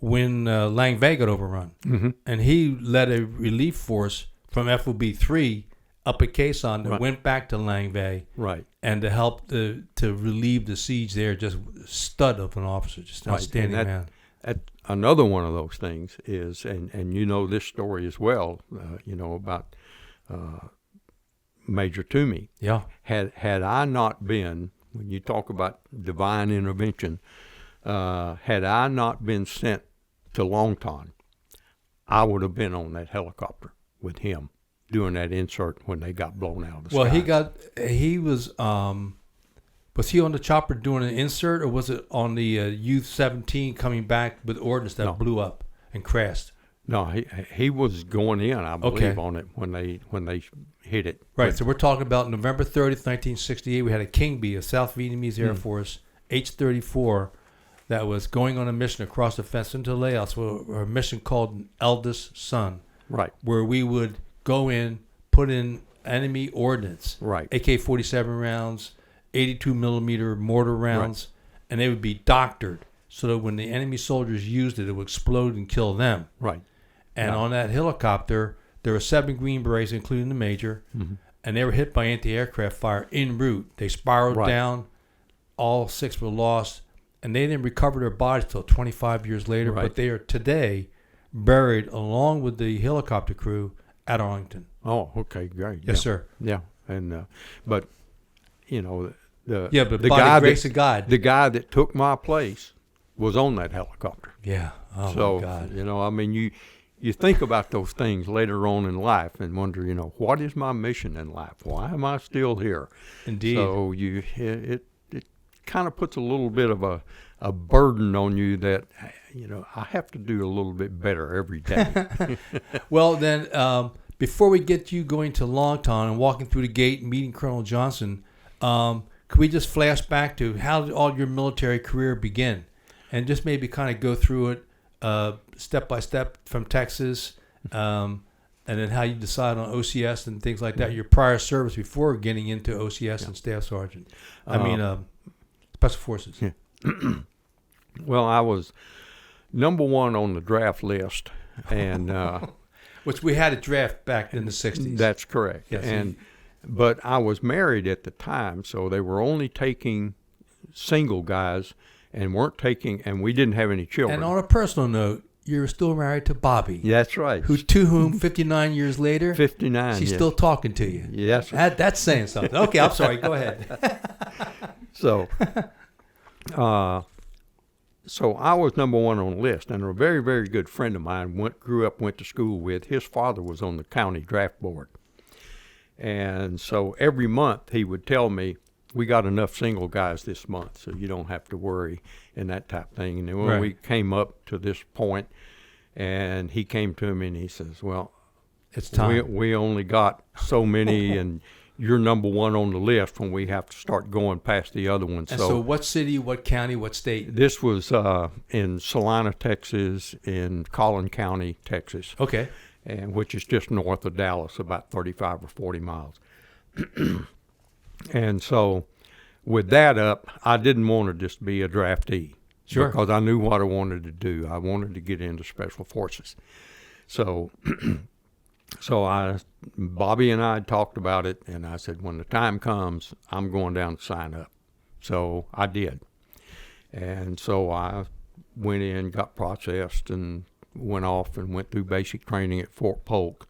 Speaker 1: when Lang Vei got overrun. And he led a relief force from FOB3 up at Quezon that went back to Lang Vei and to help to relieve the siege there. Just stud of an officer, just an outstanding man.
Speaker 2: another one of those things is, and you know this story as well, about Major Tumi.
Speaker 1: Yeah.
Speaker 2: Had I not been, when you talk about divine intervention, had I not been sent to Longton, I would have been on that helicopter with him doing that insert when they got blown out of the sky.
Speaker 1: Was he on the chopper doing an insert, or was it on the U-17 coming back with ordnance that blew up and crashed?
Speaker 2: No, he was going in, I believe, on it when they hit it.
Speaker 1: Right, so we're talking about November 30th, 1968. We had a King Bee, a South Vietnamese Air Force, H-34, that was going on a mission across the fence into Laos, a mission called Eldest Son.
Speaker 2: Right.
Speaker 1: Where we would go in, put in enemy ordnance.
Speaker 2: Right.
Speaker 1: AK-47 rounds, 82 millimeter mortar rounds, and they would be doctored so that when the enemy soldiers used it, it would explode and kill them.
Speaker 2: Right.
Speaker 1: And on that helicopter, there were 7 Green Berets, including the Major, and they were hit by anti-aircraft fire en route. They spiraled down. All 6 were lost, and they didn't recover their bodies until 25 years later. But they are today buried along with the helicopter crew at Arlington.
Speaker 2: Oh, okay, great.
Speaker 1: Yes, sir.
Speaker 2: Yeah, and but the
Speaker 1: grace of God,
Speaker 2: the guy that took my place was on that helicopter.
Speaker 1: Yeah. Oh,
Speaker 2: so,
Speaker 1: my God.
Speaker 2: You think about those things later on in life and wonder, what is my mission in life? Why am I still here?
Speaker 1: Indeed.
Speaker 2: So it kind of puts a little bit of a burden on you that, I have to do a little bit better every day.
Speaker 1: Well, then, before we get you going to Longton and walking through the gate and meeting Colonel Johnson, could we just flash back to how did all your military career begin? And just maybe kind of go through it step by step from Texas, and then how you decide on OCS and things like that, your prior service before getting into OCS and Staff Sergeant. Special Forces.
Speaker 2: Yeah. Well, I was number 1 on the draft list, and
Speaker 1: which we had a draft back in the 60s.
Speaker 2: That's correct.
Speaker 1: Yes,
Speaker 2: but I was married at the time, so they were only taking single guys and we didn't have any children.
Speaker 1: And on a personal note, you're still married to Bobby.
Speaker 2: That's right.
Speaker 1: To whom 59 years later,
Speaker 2: 59,
Speaker 1: she's still talking to you.
Speaker 2: Yes.
Speaker 1: That's saying something. Okay, I'm sorry. Go ahead.
Speaker 2: So I was number 1 on the list, and a very, very good friend of mine went to school with. His father was on the county draft board. And so every month he would tell me, we got enough single guys this month, so you don't have to worry, and that type of thing. And then when we came up to this point, and he came to me and he says, well,
Speaker 1: it's time.
Speaker 2: We only got so many, and you're number 1 on the list when we have to start going past the other ones.
Speaker 1: And so what city, what county, what state?
Speaker 2: This was in Salina, Texas, in Collin County, Texas.
Speaker 1: Okay.
Speaker 2: And which is just north of Dallas, about 35 or 40 miles. And so with that up, I didn't want to just be a draftee.
Speaker 1: Sure.
Speaker 2: Because I knew what I wanted to do. I wanted to get into Special Forces. So Bobby and I talked about it, and I said, when the time comes, I'm going down to sign up. So I did. And so I went in, got processed, and went off and went through basic training at Fort Polk.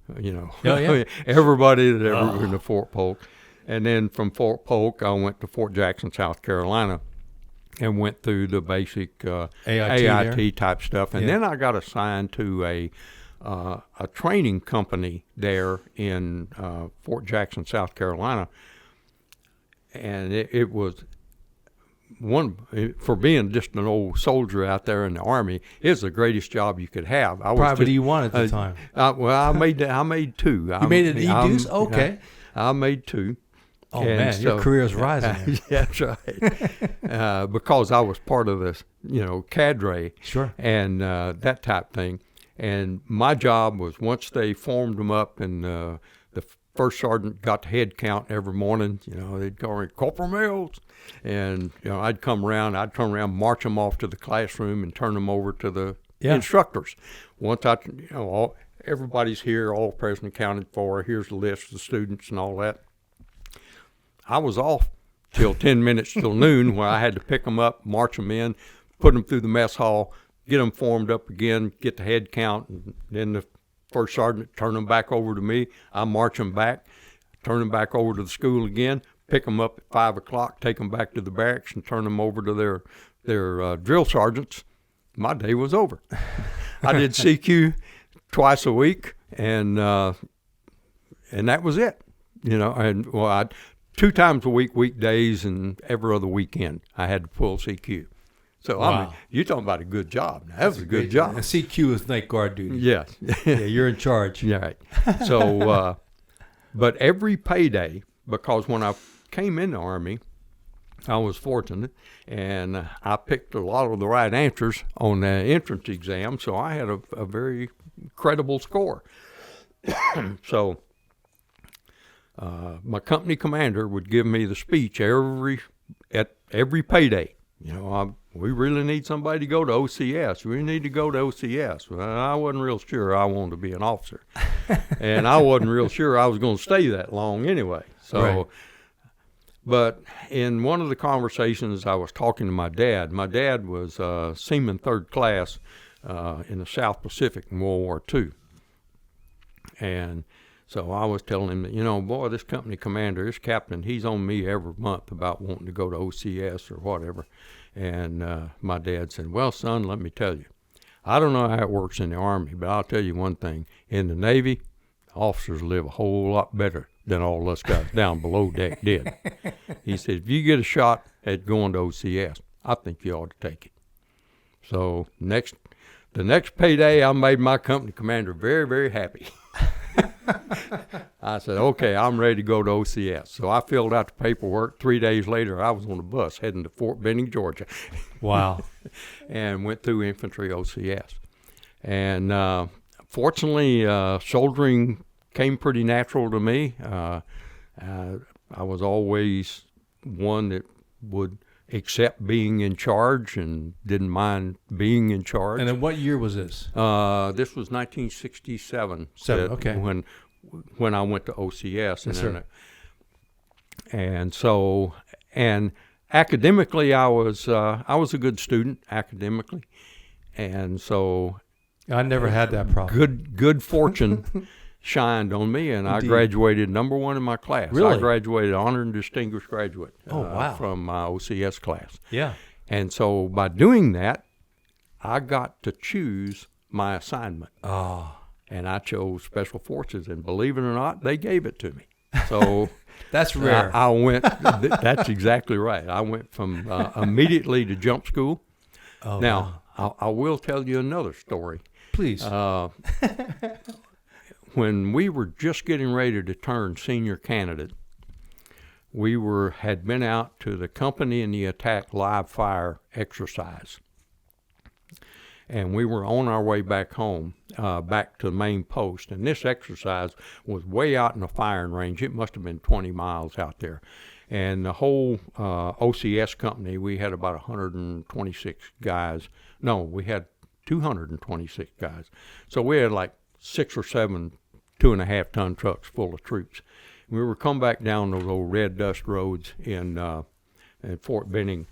Speaker 2: Everybody that ever been to Fort Polk. And then from Fort Polk, I went to Fort Jackson, South Carolina, and went through the basic AIT type stuff. And then I got assigned to a training company there in Fort Jackson, South Carolina. And it was for being just an old soldier out there in the Army, it's the greatest job you could have.
Speaker 1: Private E1 at the time.
Speaker 2: I made 2.
Speaker 1: You made it E-Deuce? Okay.
Speaker 2: I made 2.
Speaker 1: Oh, man, your career's rising.
Speaker 2: That's right. Because I was part of this, cadre.
Speaker 1: Sure.
Speaker 2: And that type thing. And my job was, once they formed them up, and the first sergeant got the head count every morning, they'd call me Corporal Mills. And, I'd come around, turn around, march them off to the classroom and turn them over to the instructors. Once everybody's here, all present accounted for, here's the list of the students and all that. I was off till 10 minutes till noon, where I had to pick them up, march them in, put them through the mess hall, get them formed up again, get the head count, and then the first sergeant turn them back over to me. I march them back, turn them back over to the school again, pick them up at 5 o'clock, take them back to the barracks, and turn them over to their drill sergeants. My day was over. I did CQ twice a week, and that was it. And 2 times a week, weekdays, and every other weekend, I had to pull CQ. So,
Speaker 1: wow.
Speaker 2: I mean, you're talking about a good job. Now, that was a good job.
Speaker 1: And CQ is night guard duty.
Speaker 2: Yes.
Speaker 1: Yeah, you're in charge.
Speaker 2: Yeah, right. So, but every payday, because when I came in the Army, I was fortunate, and I picked a lot of the right answers on the entrance exam, so I had a very credible score. So my company commander would give me the speech at every payday. We really need somebody to go to OCS. We need to go to OCS. Well, I wasn't real sure I wanted to be an officer, and I wasn't real sure I was going to stay that long anyway. So, right. But in one of the conversations, I was talking to my dad. My dad was Seaman Third Class in the South Pacific in World War II. And so I was telling him that, boy, this company commander, this captain, he's on me every month about wanting to go to OCS or whatever. And my dad said, well, son, let me tell you, I don't know how it works in the Army, but I'll tell you one thing. In the Navy, officers live a whole lot better than all us guys down below deck did. He said, if you get a shot at going to OCS, I think you ought to take it. So the next payday, I made my company commander very, very happy. I said, okay, I'm ready to go to OCS. So I filled out the paperwork. 3 days later, I was on a bus heading to Fort Benning, Georgia.
Speaker 1: Wow.
Speaker 2: And went through infantry OCS. And fortunately, soldiering came pretty natural to me. I was always one that would accept being in charge and didn't mind being in charge.
Speaker 1: And then what year was this?
Speaker 2: This was 1967.
Speaker 1: Okay.
Speaker 2: When I went to OCS.
Speaker 1: Yes, sir.
Speaker 2: And academically, I was a good student academically, and so
Speaker 1: I never had that problem.
Speaker 2: Good fortune shined on me, and
Speaker 1: Indeed.
Speaker 2: I graduated number 1 in my class.
Speaker 1: Really?
Speaker 2: I graduated honor and distinguished graduate.
Speaker 1: Wow.
Speaker 2: From my OCS class.
Speaker 1: Yeah.
Speaker 2: And so by doing that, I got to choose my assignment.
Speaker 1: Oh.
Speaker 2: And I chose Special Forces, and believe it or not, they gave it to me. So
Speaker 1: that's rare.
Speaker 2: I went. That's exactly right. I went from immediately to jump school.
Speaker 1: Oh,
Speaker 2: now
Speaker 1: wow.
Speaker 2: I will tell you another story.
Speaker 1: Please.
Speaker 2: When we were just getting ready to turn senior candidate, we had been out to the Company in the Attack live fire exercise. And we were on our way back home, back to the main post. And this exercise was way out in the firing range. It must have been 20 miles out there. And the whole OCS company, we had about 126 guys. No, we had 226 guys. So we had like 6 or 7 2.5-ton trucks full of troops. We were come back down those old red dust roads in Fort Benning.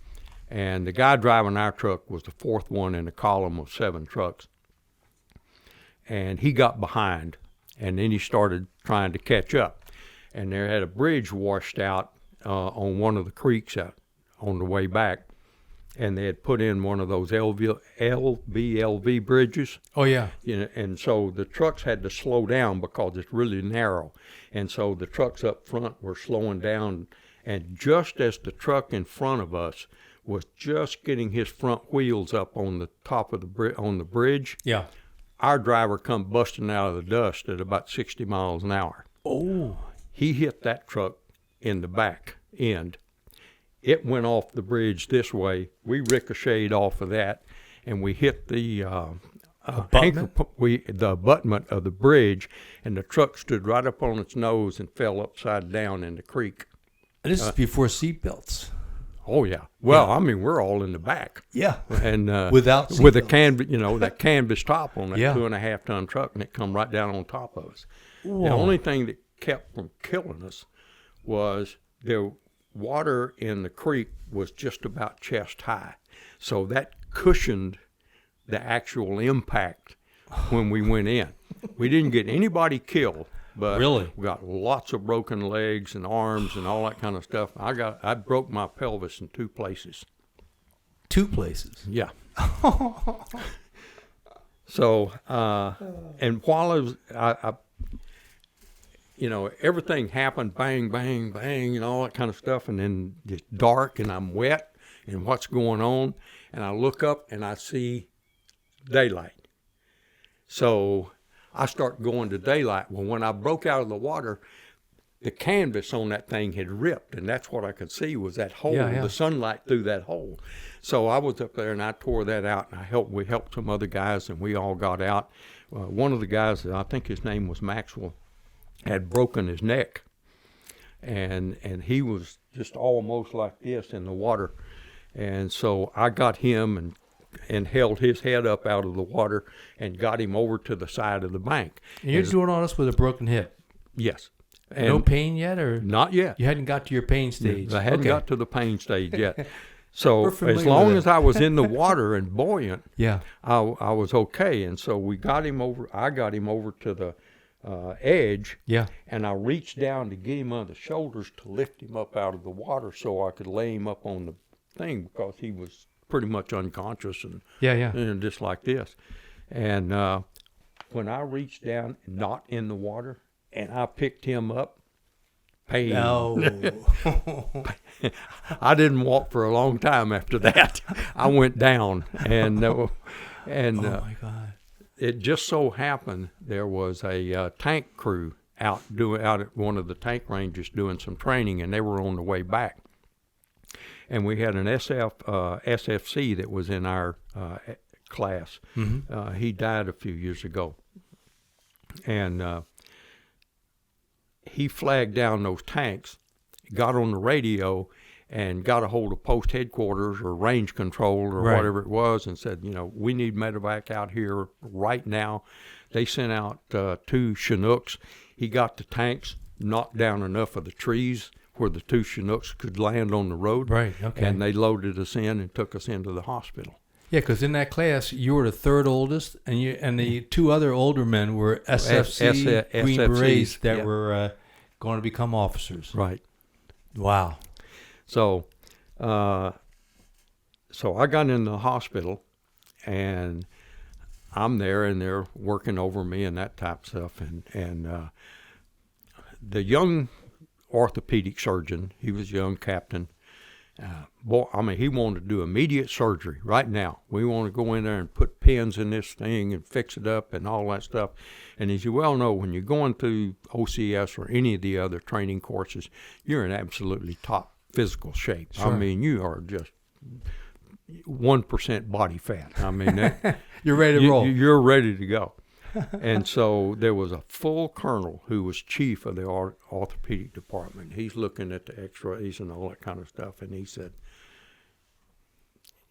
Speaker 2: And the guy driving our truck was the 4th one in a column of 7 trucks. And he got behind, and then he started trying to catch up. And there had a bridge washed out on one of the creeks out on the way back. And they had put in one of those LVLV bridges.
Speaker 1: Oh, yeah.
Speaker 2: And so the trucks had to slow down because it's really narrow. And so the trucks up front were slowing down. And just as the truck in front of us was just getting his front wheels up on the top of the bridge,
Speaker 1: yeah,
Speaker 2: our driver come busting out of the dust at about 60 miles an hour.
Speaker 1: Oh.
Speaker 2: He hit that truck in the back end. It went off the bridge this way. We ricocheted off of that, and we hit the abutment of the bridge, and the truck stood right up on its nose and fell upside down in the creek.
Speaker 1: And this is before seatbelts.
Speaker 2: Oh yeah. Well, yeah. I mean, we're all in the back.
Speaker 1: Yeah.
Speaker 2: And
Speaker 1: without seat
Speaker 2: with
Speaker 1: belts.
Speaker 2: a canvas, that canvas top on that
Speaker 1: yeah.
Speaker 2: 2.5-ton truck, and it come right down on top of us.
Speaker 1: Whoa.
Speaker 2: The only thing that kept from killing us was the water in the creek was just about chest high, so that cushioned the actual impact when we went in. We didn't get anybody killed, but
Speaker 1: really?
Speaker 2: We got lots of broken legs and arms and all that kind of stuff. I broke my pelvis in 2 places.
Speaker 1: 2 places?
Speaker 2: Yeah. So, and while I everything happened, bang, bang, bang, and all that kind of stuff, and then it's dark, and I'm wet, and what's going on, and I look up, and I see daylight. So I start going to daylight. Well, when I broke out of the water, the canvas on that thing had ripped, and that's what I could see was that hole, the sunlight through that hole. So I was up there, and I tore that out, and we helped some other guys, and we all got out. One of the guys, I think his name was Maxwell, had broken his neck, and he was just almost like this in the water. And so I got him and held his head up out of the water and got him over to the side of the bank.
Speaker 1: And you're doing all this with a broken hip?
Speaker 2: Yes. And
Speaker 1: no pain yet, or?
Speaker 2: Not yet.
Speaker 1: You hadn't got to your pain stage?
Speaker 2: I hadn't got to the pain stage yet. So as long as I was in the water and buoyant, I was okay. And so we got him over. I got him over to the edge. Yeah. And I reached down to get him on the shoulders to lift him up out of the water so I could lay him up on the thing because he was pretty much unconscious and just like this. And when I reached down, not in the water, and I picked him up, pain. No. I didn't walk for a long time after that. I went down, and oh my God! It just so happened there was a tank crew out at one of the tank ranges doing some training, and they were on the way back. And we had an SFC that was in our class. Mm-hmm. He died a few years ago. And he flagged down those tanks, got on the radio, and got a hold of post headquarters or range control or whatever it was and said, we need medevac out here right now. They sent out 2 Chinooks. He got the tanks, knocked down enough of the trees where the 2 Chinooks could land on the road. Right, okay. And they loaded us in and took us into the hospital. Yeah,
Speaker 1: because in that class, you were the 3rd oldest, and the 2 other older men were SFC Green Berets that were going to become officers.
Speaker 2: Right.
Speaker 1: Wow.
Speaker 2: So I got in the hospital, and I'm there, and they're working over me and that type of stuff. And the young orthopedic surgeon, he was a young captain. He wanted to do immediate surgery right now. We want to go in there and put pins in this thing and fix it up and all that stuff. And as you well know, when you're going through OCS or any of the other training courses, you're in absolutely top physical shape. Sure. I mean, you are just 1% body fat. I mean,
Speaker 1: you're ready to roll.
Speaker 2: You're ready to go. And so there was a full colonel who was chief of the orthopedic department. He's looking at the x-rays and all that kind of stuff, and he said,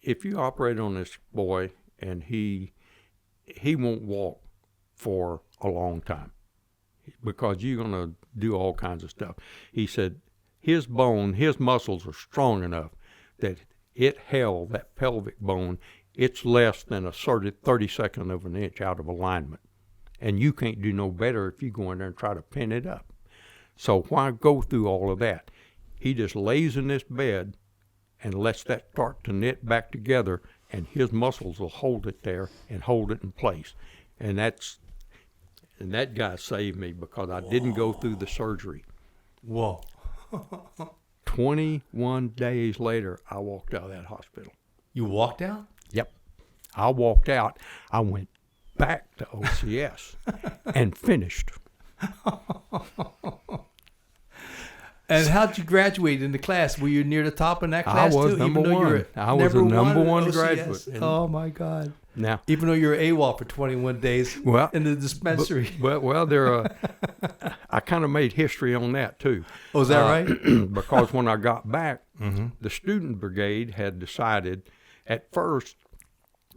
Speaker 2: if you operate on this boy and he won't walk for a long time because you're going to do all kinds of stuff. He said his muscles are strong enough that it held that pelvic bone, it's less than a 32nd of an inch out of alignment. And you can't do no better if you go in there and try to pin it up. So why go through all of that? He just lays in this bed and lets that start to knit back together, and his muscles will hold it there and hold it in place. And that guy saved me because I didn't go through the surgery.
Speaker 1: Whoa.
Speaker 2: 21 days later, I walked out of that hospital.
Speaker 1: You walked out?
Speaker 2: Yep. I walked out. I went back to OCS and finished.
Speaker 1: And how'd you graduate in the class? Were you near the top in that class
Speaker 2: too? I was number one. I was a number one graduate.
Speaker 1: Oh my God!
Speaker 2: Now,
Speaker 1: even though you were AWOL for 21 days in the dispensary.
Speaker 2: I kind of made history on that too.
Speaker 1: Oh, is that right?
Speaker 2: Because when I got back, the student brigade had decided. At first,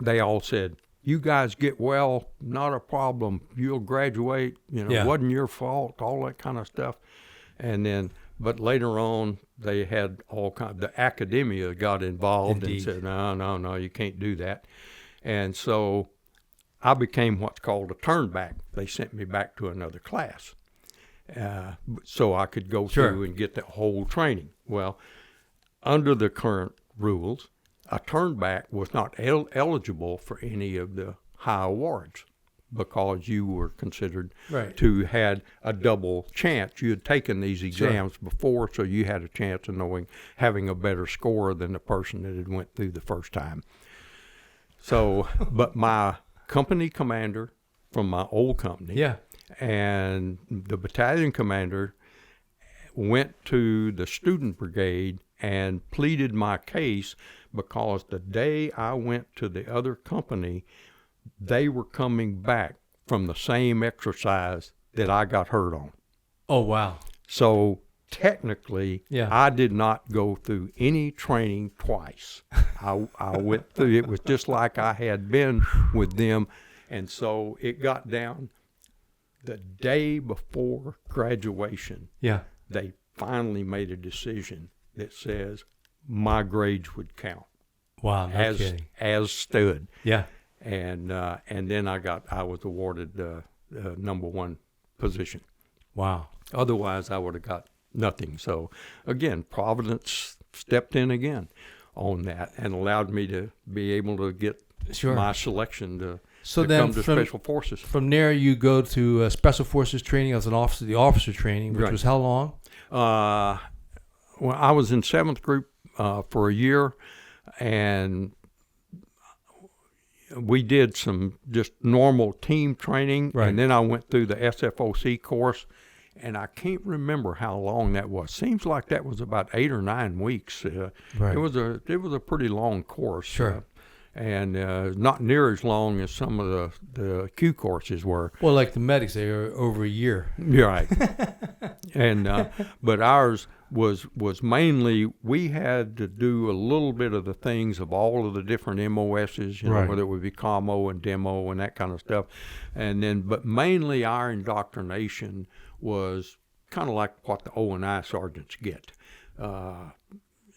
Speaker 2: they all said, "You guys get well, not a problem. You'll graduate. It wasn't your fault." All that kind of stuff, and then. But later on, they had all kinds. The academia got involved and said, "No, you can't do that." And so I became what's called a turnback. They sent me back to another class so I could go through and get the whole training. Well, under the current rules, a turnback was not eligible for any of the high awards because you were considered to had a double chance. You had taken these exams before, so you had a chance of having a better score than the person that had went through the first time. So, but my company commander from my old company and the battalion commander went to the student brigade and pleaded my case because the day I went to the other company, they were coming back from the same exercise that I got hurt on.
Speaker 1: Oh, wow.
Speaker 2: So technically, I did not go through any training twice. I went through, it was just like I had been with them. And so it got down the day before graduation. They finally made a decision that says my grades would count.
Speaker 1: Wow, no kidding.
Speaker 2: As stood.
Speaker 1: And
Speaker 2: then I was awarded the number one position.
Speaker 1: Wow.
Speaker 2: Otherwise, I would have got nothing. So again, Providence stepped in again on that and allowed me to be able to get my selection to come to Special Forces.
Speaker 1: From there, you go to Special Forces training as an officer, the officer training, which was how long?
Speaker 2: Well, I was in 7th Group for a year, and we did some just normal team training, and then I went through the SFOC course, and I can't remember how long that was. Seems like that was about 8 or 9 weeks. It was a pretty long course. And not near as long as some of the Q courses were.
Speaker 1: Well, like the medics, they were over a year.
Speaker 2: Right. And but ours was mainly, we had to do a little bit of the things of all of the different MOSs, you know, whether it would be commo and demo and that kind of stuff. And then, but mainly our indoctrination was kind of like what the O&I sergeants get,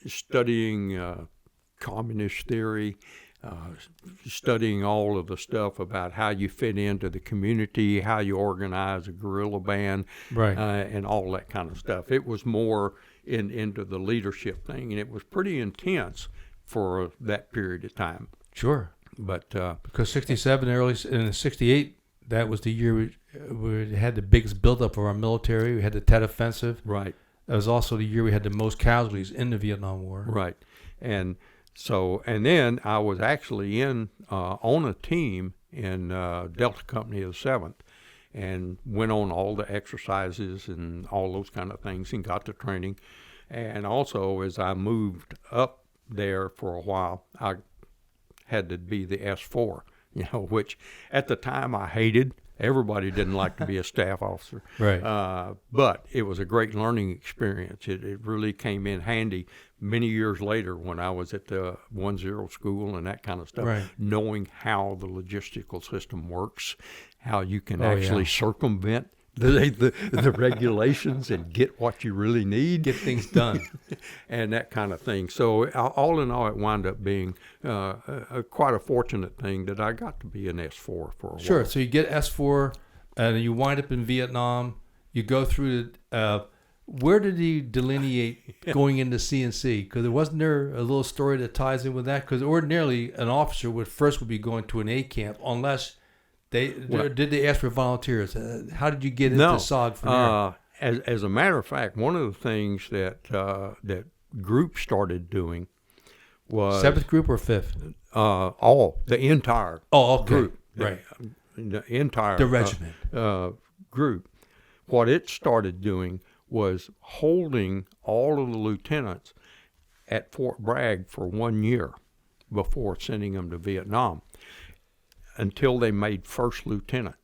Speaker 2: studying communist theory, studying all of the stuff about how you fit into the community, how you organize a guerrilla band, and all that kind of stuff. It was more into the leadership thing, and it was pretty intense for that period of time. But
Speaker 1: because 67, early in 68, that was the year we had the biggest buildup of our military. We had the Tet Offensive. That was also the year we had the most casualties in the Vietnam War.
Speaker 2: And so, and then I was actually on a team in Delta Company of the 7th and went on all the exercises and all those kind of things and got the training. And also, as I moved up there for a while, I had to be the S4, you know, which at the time I hated. Everybody didn't like to be a staff officer. But it was a great learning experience. It really came in handy many years later when I was at the 1-0 school and that kind of stuff, knowing how the logistical system works, how you can actually circumvent the regulations and get what you really need.
Speaker 1: Get things done.
Speaker 2: And that kind of thing. So all in all, it wound up being quite a fortunate thing that I got to be an S4 for a while.
Speaker 1: So you get S4 and you wind up in Vietnam. You go through where did he delineate going into CNC? Because wasn't there a little story that ties in with that? Because ordinarily an officer would be going to an A camp unless did they ask for volunteers? How did you get into SOG from there?
Speaker 2: As a matter of fact, one of the things that group started doing was
Speaker 1: 7th Group or 5th?
Speaker 2: The entire group, the entire
Speaker 1: regiment
Speaker 2: group. What it started doing was holding all of the lieutenants at Fort Bragg for 1 year before sending them to Vietnam, until they made first lieutenant.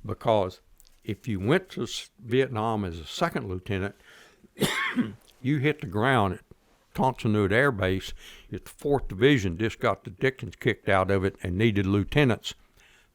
Speaker 2: Because if you went to Vietnam as a second lieutenant, you hit the ground at Tonsanut Air Base. If the 4th Division just got the dickens kicked out of it and needed lieutenants,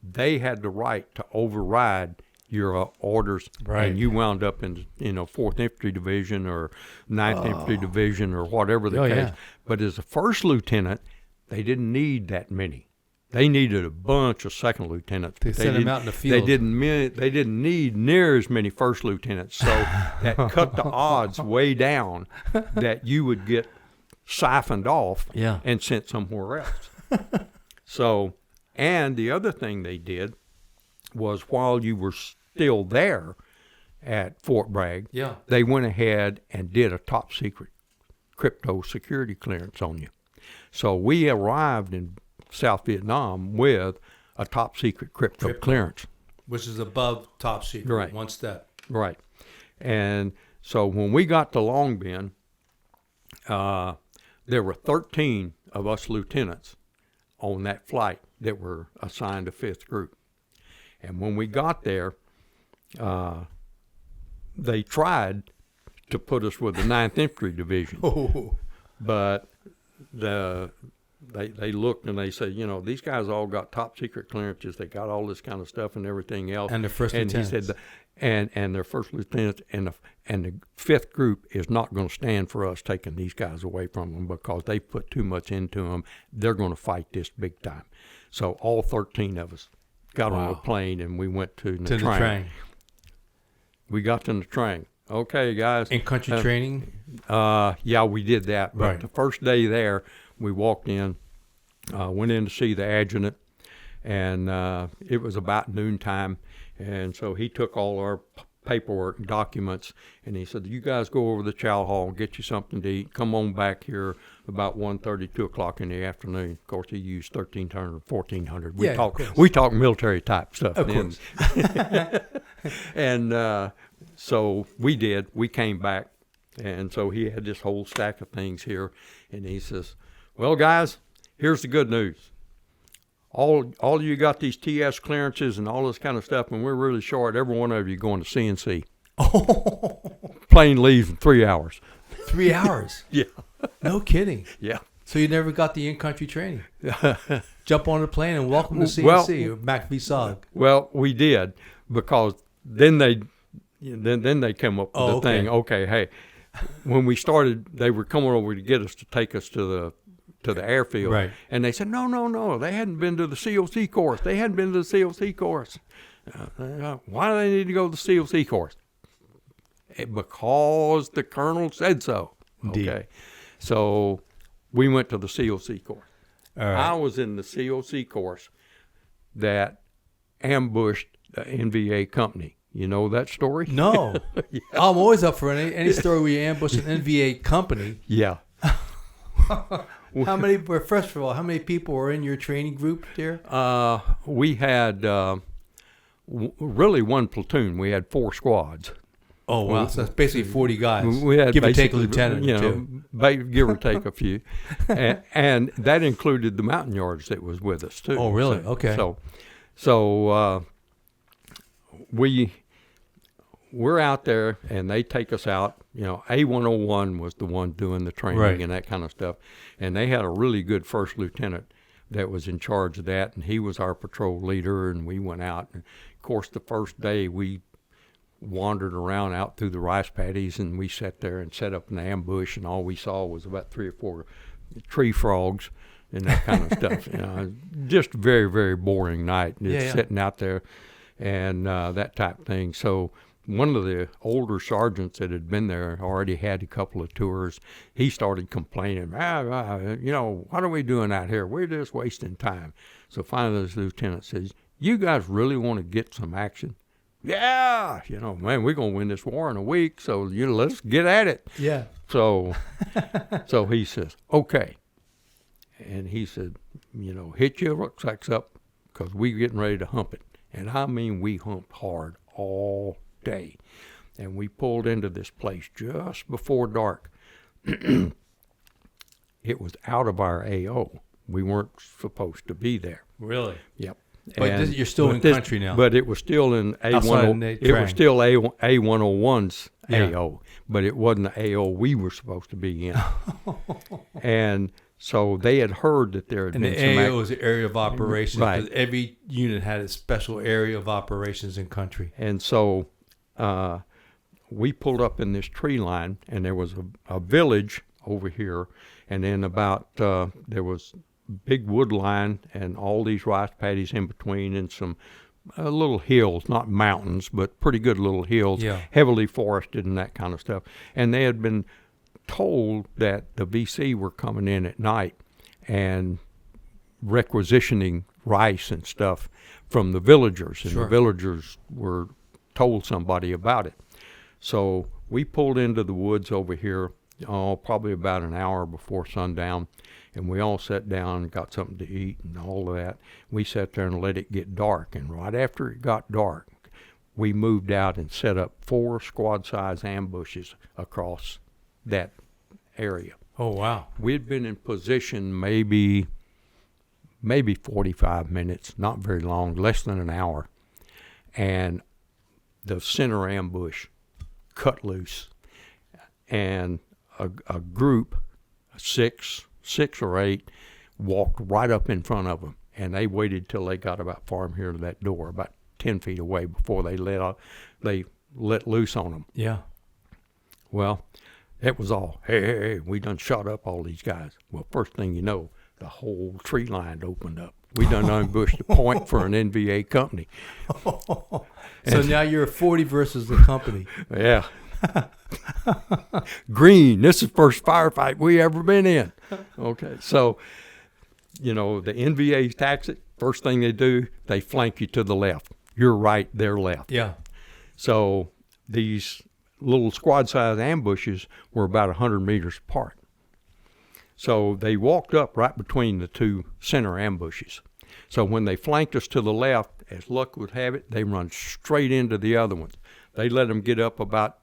Speaker 2: they had the right to override your orders, and you wound up in 4th Infantry Division or 9th Infantry Division or whatever the case. But as a first lieutenant, they didn't need that many. They needed a bunch of second lieutenants.
Speaker 1: They sent them out in the field.
Speaker 2: They didn't need near as many first lieutenants, so that cut the odds way down that you would get siphoned off and sent somewhere else. So, and the other thing they did was while you were still there at Fort Bragg, they went ahead and did a top secret crypto security clearance on you. So we arrived in South Vietnam with a top secret crypto clearance,
Speaker 1: which is above top secret,
Speaker 2: right?
Speaker 1: One step,
Speaker 2: right? And so when we got to Long Binh, there were 13 of us lieutenants on that flight that were assigned a 5th group. And when we got there, they tried to put us with the 9th Infantry Division, but they looked and they said, these guys all got top secret clearances. They got all this kind of stuff and everything else.
Speaker 1: And their first lieutenants.
Speaker 2: He said, and their first lieutenants and the 5th group is not going to stand for us taking these guys away from them because they put too much into them. They're going to fight this big time. So all 13 of us got on a plane and we went to Nha Trang. We got to Nha Trang. Okay, guys.
Speaker 1: In country training?
Speaker 2: Yeah, we did that. But the first day there, we walked in, went in to see the adjutant, and it was about noontime. And so he took all our paperwork and documents, and he said, you guys go over to the chow hall and get you something to eat. Come on back here about 1:30, 2 o'clock in the afternoon. Of course, he used 1,300, 1,400. We talk military type stuff.
Speaker 1: Of course.
Speaker 2: And so we did. We came back, and so he had this whole stack of things here, and he says, well, guys, here's the good news. All of you got these TS clearances and all this kind of stuff, and we're really short. Every one of you going to CNC. Plane leaves in 3 hours.
Speaker 1: 3 hours?
Speaker 2: Yeah.
Speaker 1: No kidding.
Speaker 2: Yeah.
Speaker 1: So you never got the in-country training? Jump on the plane and welcome to CNC or Mac VSOG.
Speaker 2: Well, we did, because then they came up with the thing. Okay, hey, when we started, they were coming over to get us to take us to the airfield.
Speaker 1: Right.
Speaker 2: And they said, no, they hadn't been to the COC course. Why do they need to go to the COC course? Because the colonel said so.
Speaker 1: Indeed.
Speaker 2: Okay. So we went to the COC course.
Speaker 1: All right.
Speaker 2: I was in the COC course that ambushed the NVA company. You know that story?
Speaker 1: No. Yeah. I'm always up for any story where you ambush an NVA company.
Speaker 2: Yeah.
Speaker 1: First of all, how many people were in your training group there?
Speaker 2: We had really one platoon. We had 4 squads.
Speaker 1: Oh, wow. So that's basically 40 guys.
Speaker 2: We had
Speaker 1: give or take a lieutenant,
Speaker 2: give or take a few. And that included the mountain yards that was with us, too.
Speaker 1: Oh, really? Okay.
Speaker 2: So we're out there, and they take us out. A101 was the one doing the training and that kind of stuff. And they had a really good first lieutenant that was in charge of that, and he was our patrol leader, and we went out. And, of course, the first day we wandered around out through the rice paddies, and we sat there and set up an ambush, and all we saw was about 3 or 4 tree frogs and that kind of stuff. Just a very, very boring night, sitting out there and that type of thing. So one of the older sergeants that had been there already had a couple of tours. He started complaining, what are we doing out here? We're just wasting time. So finally this lieutenant says, you guys really want to get some action? Yeah, man, we're going to win this war in a week, so let's get at it.
Speaker 1: Yeah.
Speaker 2: So he says, okay. And he said, hit your rucksacks up, because we're getting ready to hump it. And I mean, we humped hard all day. And we pulled into this place just before dark. It was out of our AO. We weren't supposed to be there.
Speaker 1: Really?
Speaker 2: Yep.
Speaker 1: But you're still in country now.
Speaker 2: But it was still in A101. It was still A101's AO, but it wasn't the AO we were supposed to be in. And so they had heard that there had been some...
Speaker 1: And the AO is the area of operations.
Speaker 2: Right.
Speaker 1: Because every unit had a special area of operations in country.
Speaker 2: And so we pulled up in this tree line, and there was a village over here, and then about there was big wood line and all these rice paddies in between and some little hills, not mountains, but pretty good little hills, heavily forested and that kind of stuff. And they had been told that the VC were coming in at night and requisitioning rice and stuff from the villagers, and the villagers were told somebody about it. So we pulled into the woods over here, probably about an hour before sundown, and we all sat down and got something to eat and all of that. We sat there and let it get dark, and right after it got dark, we moved out and set up 4 squad-size ambushes across that area.
Speaker 1: Oh, wow.
Speaker 2: We'd been in position maybe 45 minutes, not very long, less than an hour, and the center ambush cut loose, and a group, six or 8, walked right up in front of them, and they waited till they got about far here to that door, about 10 feet away, before they let loose on them.
Speaker 1: Yeah.
Speaker 2: Well, it was all, hey, we done shot up all these guys. Well, first thing you know, the whole tree line opened up. We done ambushed the point for an NVA company.
Speaker 1: So now you're 40 versus the company.
Speaker 2: Yeah. Green, this is the first firefight we ever been in. Okay, so, the NVA tactic, first thing they do, they flank you to the left. You're right, they're left.
Speaker 1: Yeah.
Speaker 2: So these little squad-sized ambushes were about 100 meters apart. So they walked up right between the 2 center ambushes. So when they flanked us to the left, as luck would have it, they run straight into the other ones. They let them get up about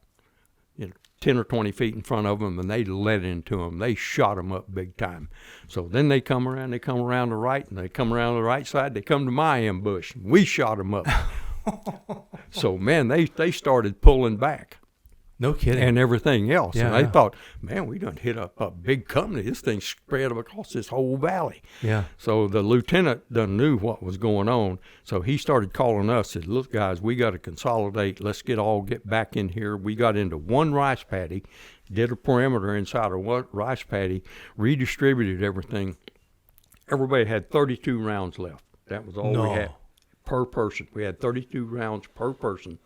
Speaker 2: 10 or 20 feet in front of them, and they let into them. They shot them up big time. So then they come around the right, and they come around the right side. They come to my ambush, and we shot them up. So, man, they started pulling back.
Speaker 1: No kidding.
Speaker 2: And everything else.
Speaker 1: Yeah,
Speaker 2: and they thought, man, we done hit a big company. This thing spread across this whole valley.
Speaker 1: Yeah.
Speaker 2: So the lieutenant done knew what was going on. So he started calling us, said, look, guys, we got to consolidate. Let's get back in here. We got into one rice paddy, did a perimeter inside of one rice paddy, redistributed everything. Everybody had 32 rounds left. That was all we had per person. We had 32 rounds per person.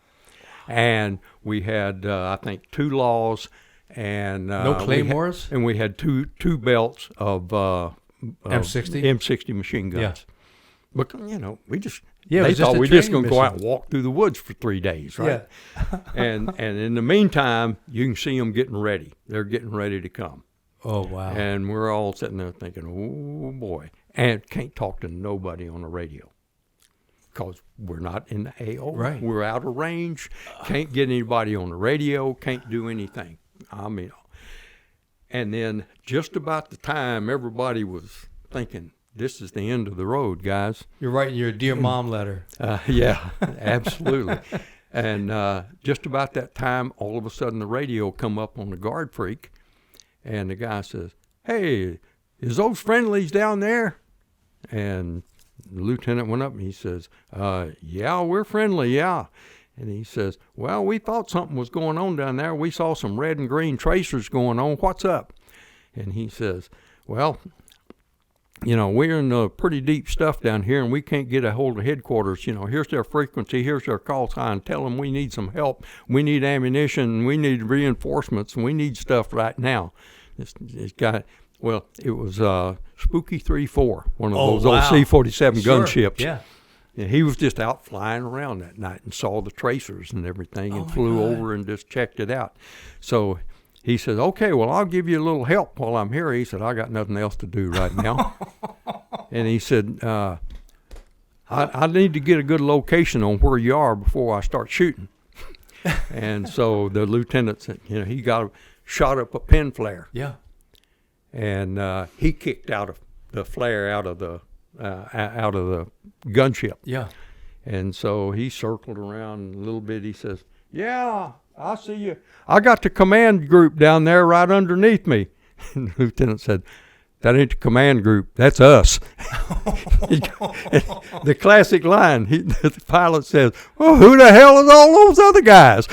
Speaker 2: And we had, I think, 2 laws and
Speaker 1: no claymores,
Speaker 2: and we had two belts of M60 machine guns.
Speaker 1: Yeah.
Speaker 2: But we just
Speaker 1: they
Speaker 2: thought we were just going to go out and walk through the woods for 3 days, right?
Speaker 1: Yeah.
Speaker 2: and in the meantime, you can see them getting ready. They're getting ready to come.
Speaker 1: Oh wow!
Speaker 2: And we're all sitting there thinking, oh boy, and can't talk to nobody on the radio. Because we're not in the AO.
Speaker 1: Right.
Speaker 2: We're out of range. Can't get anybody on the radio. Can't do anything. And then just about the time everybody was thinking, this is the end of the road, guys.
Speaker 1: You're writing your Dear Mom letter.
Speaker 2: Yeah, absolutely. And just about that time, all of a sudden the radio come up on the guard freak, and the guy says, hey, is those friendlies down there? And the lieutenant went up and he says, yeah, we're friendly, yeah. And he says, well, we thought something was going on down there. We saw some red and green tracers going on. What's up? And he says, well, we're in pretty deep stuff down here, and we can't get a hold of headquarters. Here's their frequency. Here's their call sign. Tell them we need some help. We need ammunition. We need reinforcements. And we need stuff right now. This guy... Well, it was Spooky 3-4, one of those old C-47 gunships.
Speaker 1: Yeah.
Speaker 2: And he was just out flying around that night and saw the tracers and everything and flew over and just checked it out. So he says, okay, well, I'll give you a little help while I'm here. He said, I got nothing else to do right now. And he said, I need to get a good location on where you are before I start shooting. And so the lieutenant said, he shot up a pin flare.
Speaker 1: Yeah.
Speaker 2: And he kicked out of the flare out of the gunship.
Speaker 1: Yeah.
Speaker 2: And so he circled around a little bit. He says, yeah, I see you. I got the command group down there right underneath me. And the lieutenant said, that ain't the command group. That's us. The classic line, the pilot says, well, who the hell is all those other guys?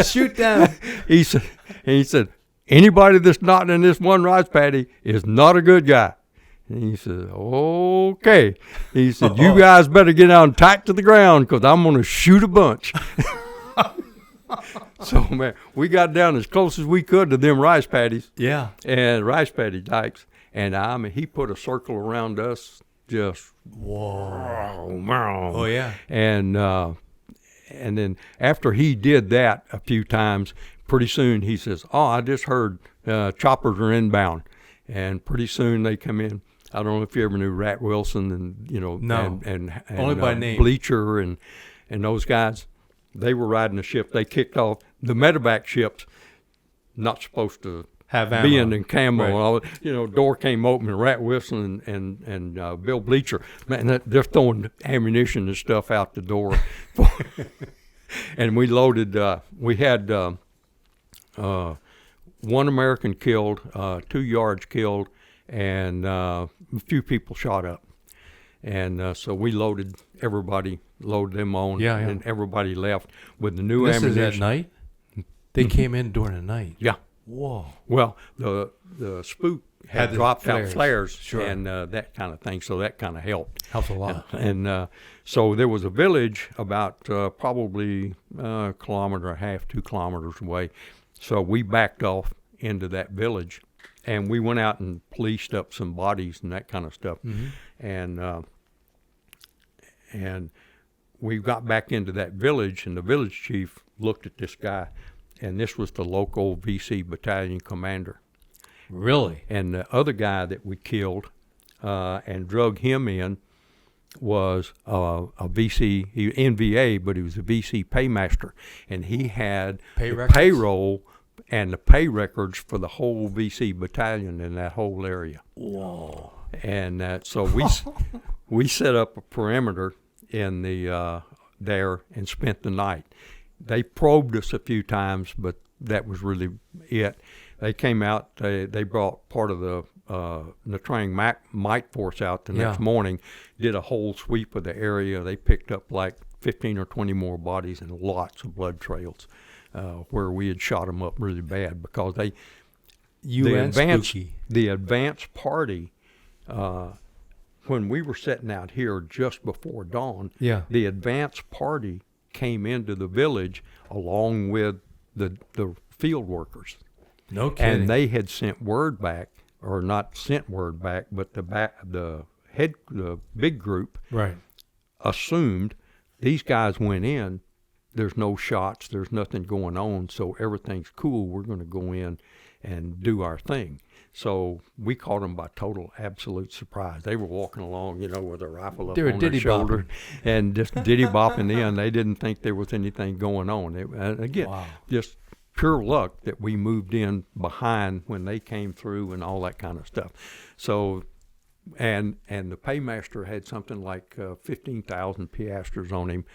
Speaker 1: Shoot down.
Speaker 2: He said, anybody that's not in this one rice paddy is not a good guy. And he said, okay. He said, you guys better get down tight to the ground because I'm going to shoot a bunch. So, man, we got down as close as we could to them rice paddies.
Speaker 1: Yeah.
Speaker 2: And rice paddy dikes. And I mean, he put a circle around us just, whoa.
Speaker 1: Oh, yeah.
Speaker 2: And then after he did that a few times, pretty soon he says, I just heard choppers are inbound. And pretty soon they come in. I don't know if you ever knew Rat Wilson and,
Speaker 1: no.
Speaker 2: and
Speaker 1: only by name.
Speaker 2: Bleacher and those guys. They were riding the ship. They kicked off the medevac ships, not supposed to
Speaker 1: have ammo.
Speaker 2: Be in camo.
Speaker 1: Right.
Speaker 2: And all, door came open and Rat Wilson and Bill Bleacher, man, they're throwing ammunition and stuff out the door. And we loaded, we had one American killed, 2 yards killed, and a few people shot up. And so we loaded them on, and everybody left with the new ammunition.
Speaker 1: This is at night? They came in during the night?
Speaker 2: Yeah.
Speaker 1: Whoa.
Speaker 2: Well, the spook had dropped out flares
Speaker 1: sure.
Speaker 2: and that kind of thing, so that kind of helped.
Speaker 1: Helps a lot.
Speaker 2: So there was a village about probably a kilometer and a half, 2 kilometers away. So we backed off into that village, and we went out and policed up some bodies and that kind of stuff. Mm-hmm. And we got back into that village, and the village chief looked at this guy, and this was the local VC battalion commander.
Speaker 1: Really?
Speaker 2: And the other guy that we killed and drug him in was a VC, NVA, but he was a VC paymaster, and he had payroll and the pay records for the whole VC battalion in that whole area.
Speaker 1: Whoa!
Speaker 2: And so we set up a perimeter in the there and spent the night. They probed us a few times, but that was really it. They came out. They brought part of the Natrang Mike Force out the next morning, did a whole sweep of the area. They picked up like 15 or 20 more bodies and lots of blood trails where we had shot them up really bad because the advance party, when we were setting out here just before dawn, the advance party came into the village along with the field workers.
Speaker 1: No kidding.
Speaker 2: And they had sent word back, or not sent word back, but the big group assumed these guys went in. There's no shots. There's nothing going on. So everything's cool. We're going to go in and do our thing. So we caught them by total, absolute surprise. They were walking along, with a rifle up on their shoulder and just diddy-bopping in. They didn't think there was anything going on. Just pure luck that we moved in behind when they came through and all that kind of stuff. So, and the paymaster had something like 15,000 piastres on him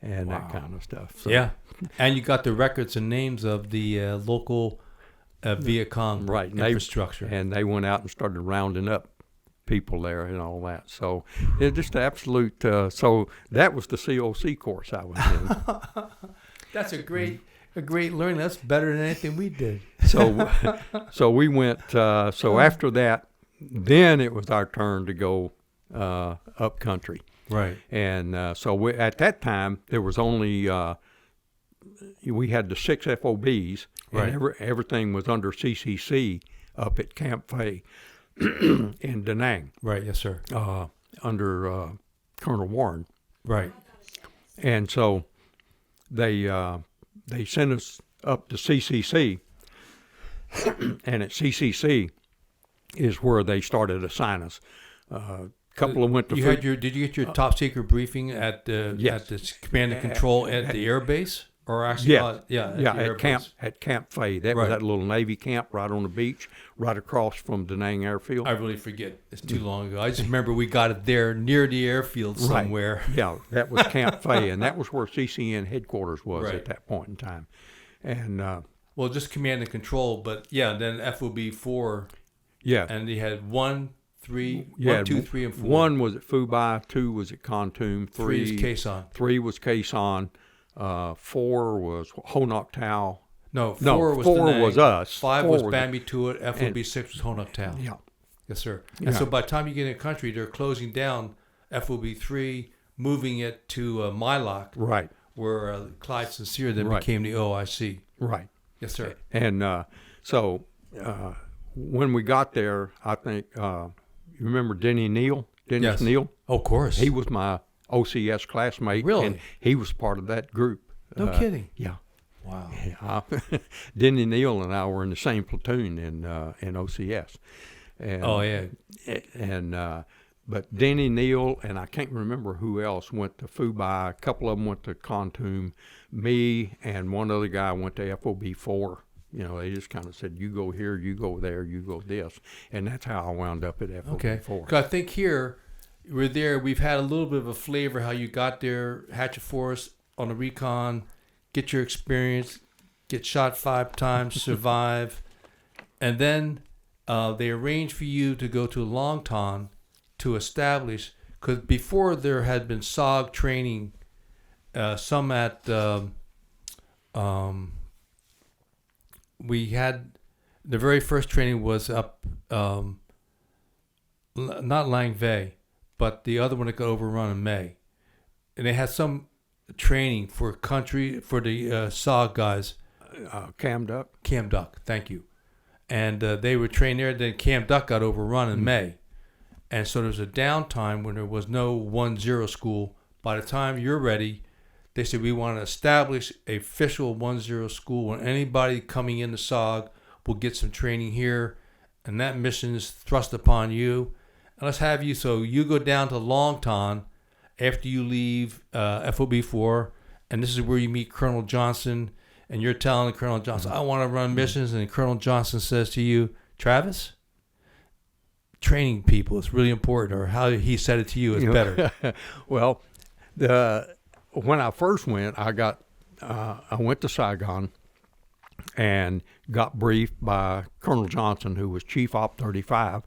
Speaker 2: and that kind of stuff. So,
Speaker 1: yeah. And you got the records and names of the local Vietcong infrastructure.
Speaker 2: And they went out and started rounding up people there and all that. So it's just absolute. So that was the COC course I was in.
Speaker 1: That's a great learning. That's better than anything we did.
Speaker 2: So we went. So after that, then it was our turn to go up country.
Speaker 1: Right.
Speaker 2: And so at that time there was only we had the 6 FOBs.
Speaker 1: Right.
Speaker 2: And everything was under CCC up at Camp Fay in Da Nang.
Speaker 1: Right. Yes, sir.
Speaker 2: Under Colonel Warren.
Speaker 1: Right.
Speaker 2: And so they sent us up to CCC, and at CCC is where they started assigning us. Couple of went to.
Speaker 1: Did you get your top secret briefing at the command and control at the air base? Or actually, at Camp
Speaker 2: Fay. That was that little Navy camp right on the beach, right across from Da Nang Airfield.
Speaker 1: I really forget. It's too long ago. I just remember we got it there near the airfield somewhere.
Speaker 2: Right. Yeah, that was Camp Fay, and that was where CCN headquarters was at that point in time. And
Speaker 1: just command and control, but then FOB 4.
Speaker 2: Yeah.
Speaker 1: And they had 1, 3, 2, 3, and 4.
Speaker 2: 1 was at Phu-Bai, 2 was at Kontum,
Speaker 1: 3 is Quezon.
Speaker 2: 3 was Quezon. 4 was Ho Nok Tao,
Speaker 1: No,
Speaker 2: No,
Speaker 1: 4 was
Speaker 2: four
Speaker 1: Da Nang,
Speaker 2: was us.
Speaker 1: 5
Speaker 2: Four
Speaker 1: was
Speaker 2: was-
Speaker 1: Bambi Tuot, FOB 6 was Honuk Town.
Speaker 2: Yeah.
Speaker 1: Yes, sir. And
Speaker 2: Yeah.
Speaker 1: so by the time you get in the country, they're closing down FOB 3, moving it to Mylock,
Speaker 2: Right.
Speaker 1: where Clyde Sincere then
Speaker 2: Right.
Speaker 1: became the OIC.
Speaker 2: Right.
Speaker 1: Yes, sir.
Speaker 2: And so when we got there, I think you remember Dennis
Speaker 1: Yes.
Speaker 2: Neal.
Speaker 1: Oh, of course.
Speaker 2: He was my OCS classmate.
Speaker 1: Really?
Speaker 2: And he was part of that group.
Speaker 1: No kidding.
Speaker 2: Yeah.
Speaker 1: Wow.
Speaker 2: Yeah. Denny Neal and I were in the same platoon in OCS. And,
Speaker 1: Oh, yeah.
Speaker 2: And but Denny Neal and I can't remember who else went to Fubai. A couple of them went to Khartoum. Me and one other guy went to FOB 4. You know, they just kind of said, you go here, you go there, you go this. And that's how I wound up at FOB
Speaker 1: Okay.
Speaker 2: 4.
Speaker 1: 'Cause I think here, we're there, we've had a little bit of a flavor how you got there, Hatchet Force on the recon, get your experience, get shot 5 times, survive. And then they arranged for you to go to Longtan to establish, because before there had been SOG training, some at, we had, the very first training was up, not Langvay, but the other one that got overrun in May. And they had some training for the SOG guys.
Speaker 2: Cam Duck.
Speaker 1: Cam Duck, thank you. And they were trained there. Then Cam Duck got overrun in May. And so there was a downtime when there was no 1-0 school. By the time you're ready, they said, we want to establish a official 1-0 school, and anybody coming into SOG will get some training here. And that mission is thrust upon you. And let's have you, so you go down to Longtan after you leave FOB 4, and this is where you meet Colonel Johnson, and you're telling Colonel Johnson, I want to run missions, and Colonel Johnson says to you, Travis, training people is really important, or how he said it to you is better.
Speaker 2: Well, when I first went, I went to Saigon and got briefed by Colonel Johnson, who was Chief Op 35,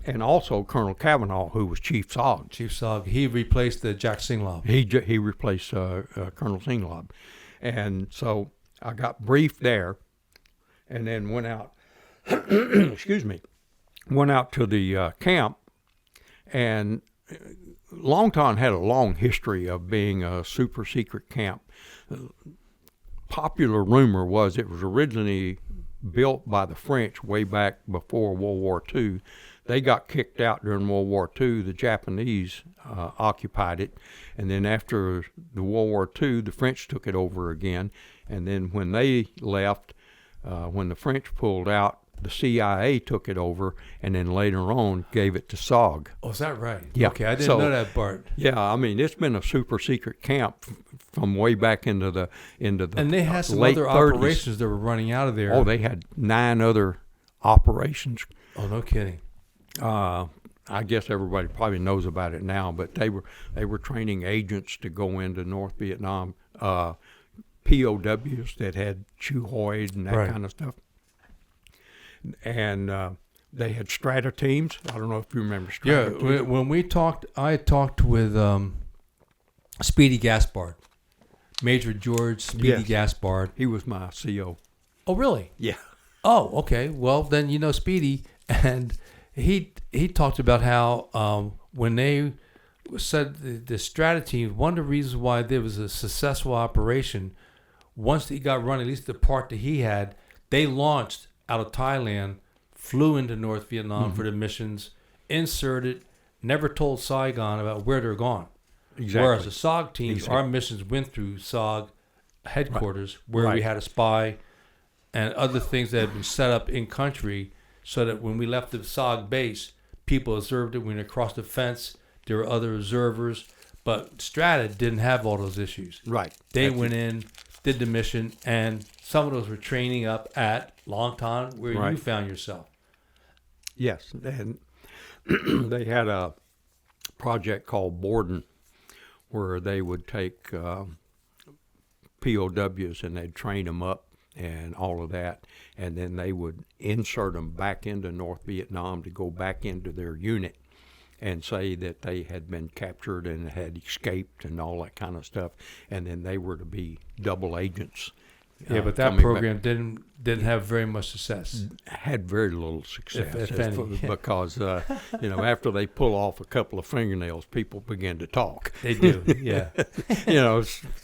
Speaker 2: and also Colonel Cavanaugh, who was Chief SOG.
Speaker 1: Chief SOG, he replaced Jack Singlob.
Speaker 2: He replaced Colonel Singlob. And so I got briefed there and then went out, went out to the camp. And Longtan had a long history of being a super secret camp. Popular rumor was it was originally built by the French way back before World War II. They got kicked out during World War II. The Japanese occupied it. And then after the World War II, the French took it over again. And then when they left, when the French pulled out, the CIA took it over, and then later on gave it to SOG.
Speaker 1: Oh, is that right?
Speaker 2: Yeah.
Speaker 1: Okay, I didn't know that part.
Speaker 2: Yeah, I mean, it's been a super secret camp from way back into the
Speaker 1: And they had some
Speaker 2: late
Speaker 1: other
Speaker 2: 30s.
Speaker 1: operations that were running out of there.
Speaker 2: Oh, they had 9 other operations.
Speaker 1: Oh, no kidding.
Speaker 2: I guess everybody probably knows about it now, but they were training agents to go into North Vietnam, POWs that had Chu Hoid and that kind of stuff. And they had strata teams. I don't know if you remember strata teams.
Speaker 1: Yeah, when we talked, I talked with Speedy Gaspard, Major George Speedy Gaspard.
Speaker 2: He was my CO.
Speaker 1: Oh, really?
Speaker 2: Yeah.
Speaker 1: Oh, okay. Well, then you know Speedy, and he talked about how when they said the strata team, one of the reasons why there was a successful operation, once he got run, at least the part that he had, they launched out of Thailand, flew into North Vietnam for the missions, inserted, never told Saigon about where they're gone.
Speaker 2: Exactly.
Speaker 1: Whereas the SOG teams, our missions went through SOG headquarters where we had a spy and other things that had been set up in country so that when we left the SOG base, people observed it. When we crossed the fence, there were other observers. But Strata didn't have all those issues.
Speaker 2: Right.
Speaker 1: They went in, did the mission, and some of those were training up at Longtan, where you found yourself.
Speaker 2: Yes, and they had a project called Borden, where they would take POWs and they'd train them up and all of that, and then they would insert them back into North Vietnam to go back into their unit and say that they had been captured and had escaped and all that kind of stuff, and then they were to be double agents
Speaker 1: Yeah, but that program didn't have very much success.
Speaker 2: Had very little success,
Speaker 1: if any.
Speaker 2: because after they pull off a couple of fingernails, people begin to talk.
Speaker 1: They do, yeah.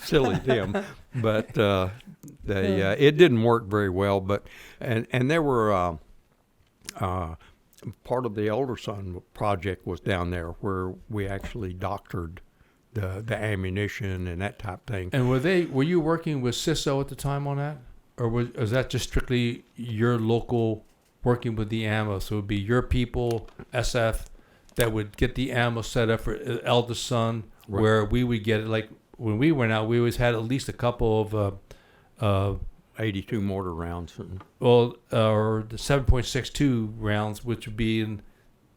Speaker 2: Silly them, but it didn't work very well. But and there were part of the older son project was down there where we actually doctored the ammunition and that type of thing.
Speaker 1: And were you working with CISO at the time on that? Or was that just strictly your local working with the ammo? So it would be your people, SF, that would get the ammo set up for eldest son, right, where we would get it. Like when we went out, we always had at least a couple of
Speaker 2: 82 mortar rounds.
Speaker 1: Or the 7.62 rounds, which would be in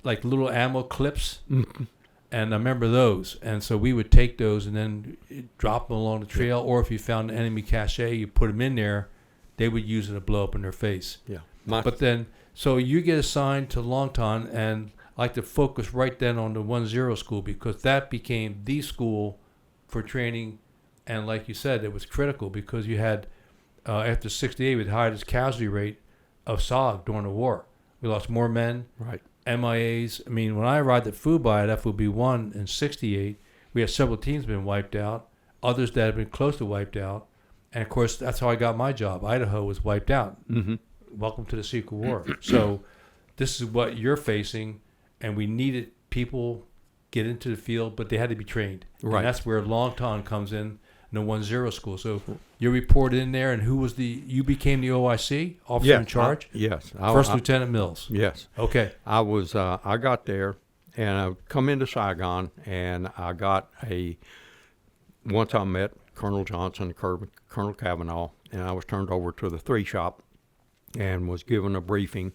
Speaker 1: like little ammo clips. Mm-hmm. And I remember those. And so we would take those and then drop them along the trail. Or if you found an enemy cache, you put them in there. They would use it to blow up in their face.
Speaker 2: Yeah.
Speaker 1: But then, so you get assigned to Longtan, and I like to focus right then on the 1-0 school, because that became the school for training. And like you said, it was critical because you had, after 68, we had the highest casualty rate of SOG during the war. We lost more men.
Speaker 2: Right.
Speaker 1: MIAs. I mean, when I arrived at Fubai at FOB1 in 68, we had several teams been wiped out, others that had been close to wiped out. And, of course, that's how I got my job. Idaho was wiped out. Mm-hmm. Welcome to the Secret War. So this is what you're facing, and we needed people get into the field, but they had to be trained.
Speaker 2: Right.
Speaker 1: And that's where Longtan comes in the 1-0 school. So you reported in there, and you became the OIC, officer in charge?
Speaker 2: Yes.
Speaker 1: First Lieutenant Mills.
Speaker 2: Yes.
Speaker 1: Okay.
Speaker 2: I got there, and I come into Saigon, and I got once I met Colonel Johnson, Colonel Cavanaugh, and I was turned over to the 3 shop and was given a briefing,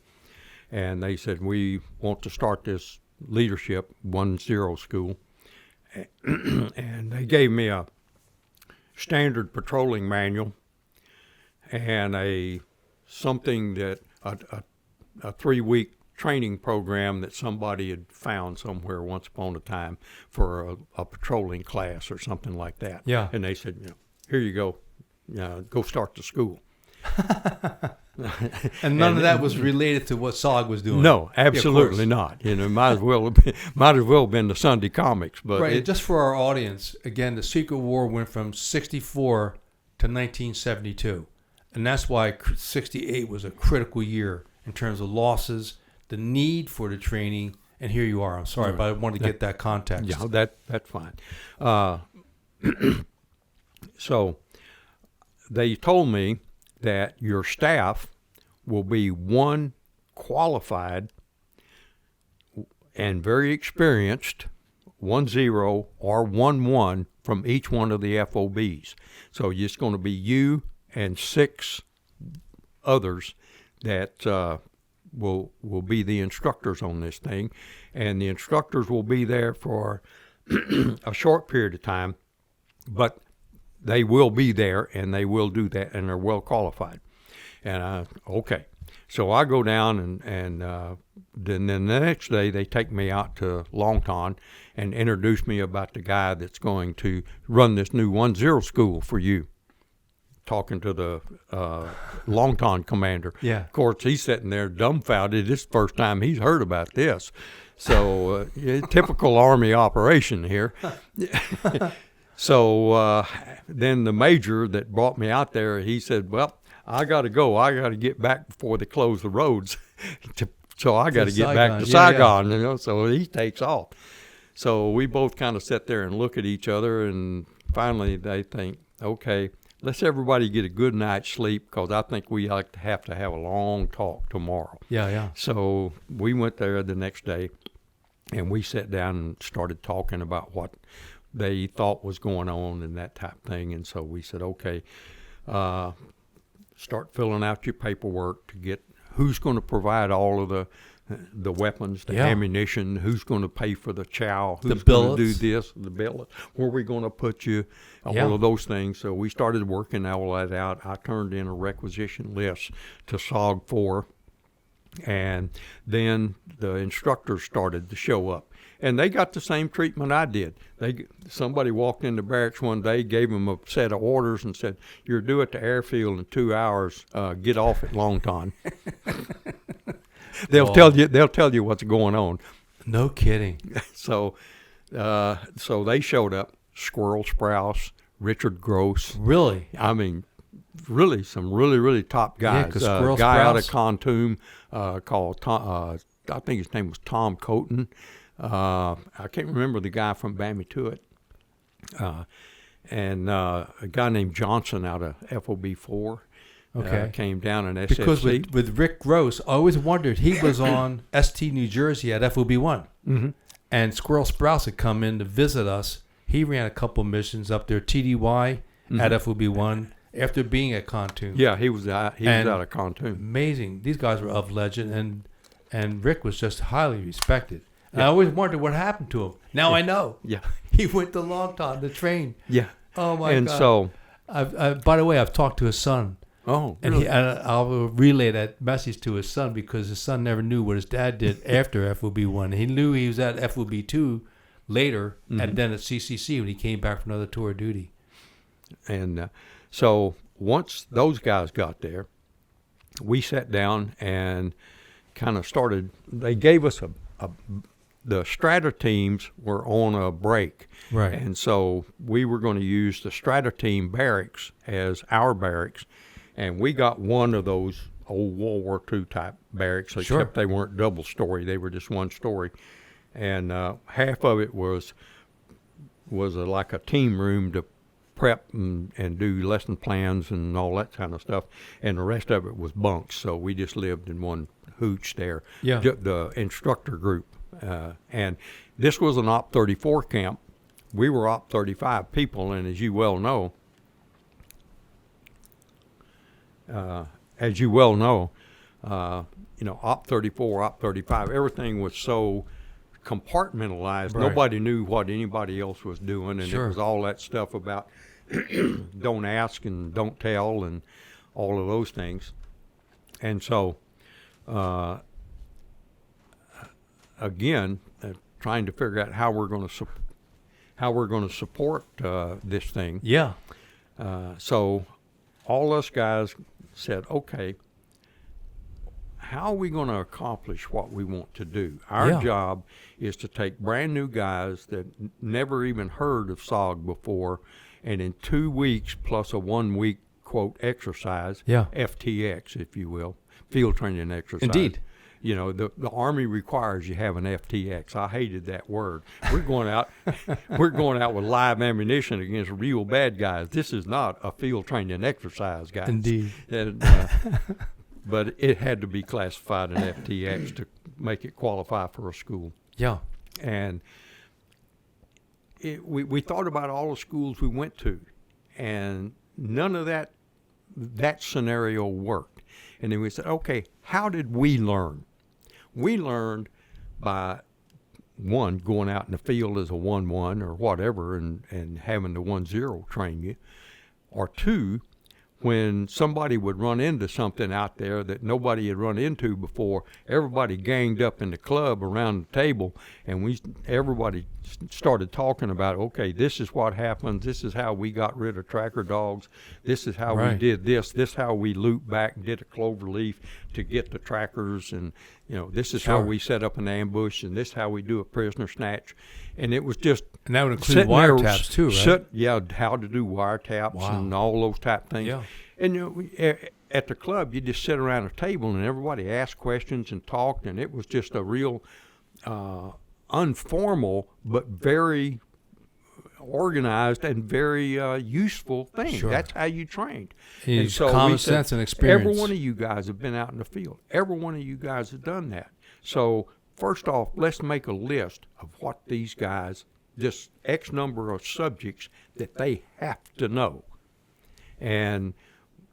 Speaker 2: and they said, we want to start this leadership 1-0 school, and they gave me a standard patrolling manual and a 3-week training program that somebody had found somewhere once upon a time for a patrolling class or something like that.
Speaker 1: Yeah.
Speaker 2: And they said, here you go, go start the school.
Speaker 1: And none of that was related to what SOG was doing.
Speaker 2: No, absolutely not. Might as well have been the Sunday comics. But
Speaker 1: right. Just for our audience, again, the Secret War went from 64 to 1972, and that's why 68 was a critical year in terms of losses, the need for the training, and here you are. I'm sorry, but I wanted to get that context.
Speaker 2: Yeah, that's fine. So they told me that your staff will be one qualified and very experienced 1-0 or 1-1 from each one of the FOBs. So it's going to be you and 6 others that will be the instructors on this thing, and the instructors will be there for a short period of time, but they will be there and they will do that, and they're well qualified. And okay, so I go down and then the next day they take me out to Longtan and introduce me about the guy that's going to run this new 1-0 school for you. Talking to the Longtan commander.
Speaker 1: Yeah.
Speaker 2: Of course, he's sitting there dumbfounded. This is the first time he's heard about this. So, typical Army operation here. So, then the major that brought me out there, he said, well, I got to go. I got to get back before they close the roads. So I got to get back to Saigon, yeah. So he takes off. So we both kind of sit there and look at each other, and finally they think, okay, let's everybody get a good night's sleep, because I think we have to have a long talk tomorrow.
Speaker 1: Yeah.
Speaker 2: So we went there the next day, and we sat down and started talking about what they thought was going on and that type of thing. And so we said, okay, start filling out your paperwork to get who's going to provide all of the weapons, the ammunition, who's going to pay for the chow, who's going to do this, the billet, where we're going to put you, all of those things. So we started working all that out. I turned in a requisition list to SOG 4, and then the instructors started to show up. And they got the same treatment I did. Somebody walked into barracks one day, gave them a set of orders, and said, "You're due at the airfield in 2 hours. Get off at Longton." They'll tell you what's going on.
Speaker 1: No kidding.
Speaker 2: So they showed up. Squirrel Sprouse, Richard Gross.
Speaker 1: Really?
Speaker 2: I mean, really some really top guys.
Speaker 1: Yeah, 'cause Squirrel
Speaker 2: guy out of
Speaker 1: Sprouse.
Speaker 2: Khartoum called Tom, I think his name was Tom Coton. I can't remember the guy from Bammy Tuitt. And a guy named Johnson out of FOB 4 came down in SFC.
Speaker 1: Because with Rick Gross, I always wondered, he was on ST New Jersey at FOB 1.
Speaker 2: Mm-hmm.
Speaker 1: And Squirrel Sprouse had come in to visit us. He ran a couple missions up there, TDY at FOB 1, after being at Khartoum.
Speaker 2: Yeah, he was out of Khartoum.
Speaker 1: Amazing. These guys were of legend, and Rick was just highly respected. And I always wondered what happened to him. Now I know.
Speaker 2: Yeah.
Speaker 1: He went to Longton to train.
Speaker 2: Yeah.
Speaker 1: Oh, my God.
Speaker 2: And so...
Speaker 1: by the way, I've talked to his son.
Speaker 2: Oh,
Speaker 1: And
Speaker 2: really?
Speaker 1: I'll relay that message to his son, because his son never knew what his dad did after FOB 1. He knew he was at FOB 2 later, and then at CCC when he came back from another tour of duty.
Speaker 2: And so once those guys got there, we sat down and kind of started. They gave us the strata teams were on a break.
Speaker 1: Right.
Speaker 2: And so we were going to use the strata team barracks as our barracks. And we got one of those old World War II type barracks, except they weren't double story. They were just one story. And half of it was like a team room to prep and do lesson plans and all that kind of stuff. And the rest of it was bunks. So we just lived in one hooch there.
Speaker 1: Yeah.
Speaker 2: The instructor group. And this was an Op 34 camp. We were Op 35 people, and as you well know, Op 34, Op 35, everything was so compartmentalized.
Speaker 1: Right.
Speaker 2: Nobody knew what anybody else was doing, and it was all that stuff about don't ask and don't tell and all of those things. And so, again, trying to figure out how we're going to support this thing.
Speaker 1: Yeah.
Speaker 2: So all us guys said, okay, how are we going to accomplish what we want to do? Our job is to take brand new guys that never even heard of SOG before, and in 2 weeks plus a 1 week, quote, exercise, FTX, if you will, field training exercise.
Speaker 1: Indeed.
Speaker 2: You know, the Army requires you have an FTX. I hated that word. We're going out with live ammunition against real bad guys. This is not a field training exercise, guys.
Speaker 1: Indeed.
Speaker 2: And, but it had to be classified an FTX to make it qualify for a school.
Speaker 1: Yeah.
Speaker 2: And we thought about all the schools we went to, and none of that scenario worked. And then we said, okay, how did we learn? We learned by, one, going out in the field as a 1-1 or whatever and having the 1-0 train you. Or two, when somebody would run into something out there that nobody had run into before, everybody ganged up in the club around the table, and everybody started talking about, okay, this is what happened, this is how we got rid of tracker dogs, this is how we did this is how we looped back and did a clover leaf to get the trackers, and this is how we set up an ambush, and this is how we do a prisoner snatch. And it was just...
Speaker 1: And that would include wiretaps too, right?
Speaker 2: How to do wiretaps and all those type things. Yeah. And at the club, you just sit around a table and everybody asked questions and talked, and it was just a real informal but very organized and very useful thing. Sure. That's how you trained.
Speaker 1: And so common sense and experience.
Speaker 2: Every one of you guys have been out in the field. Every one of you guys have done that. So first off, let's make a list of what these guys, just X number of subjects that they have to know. And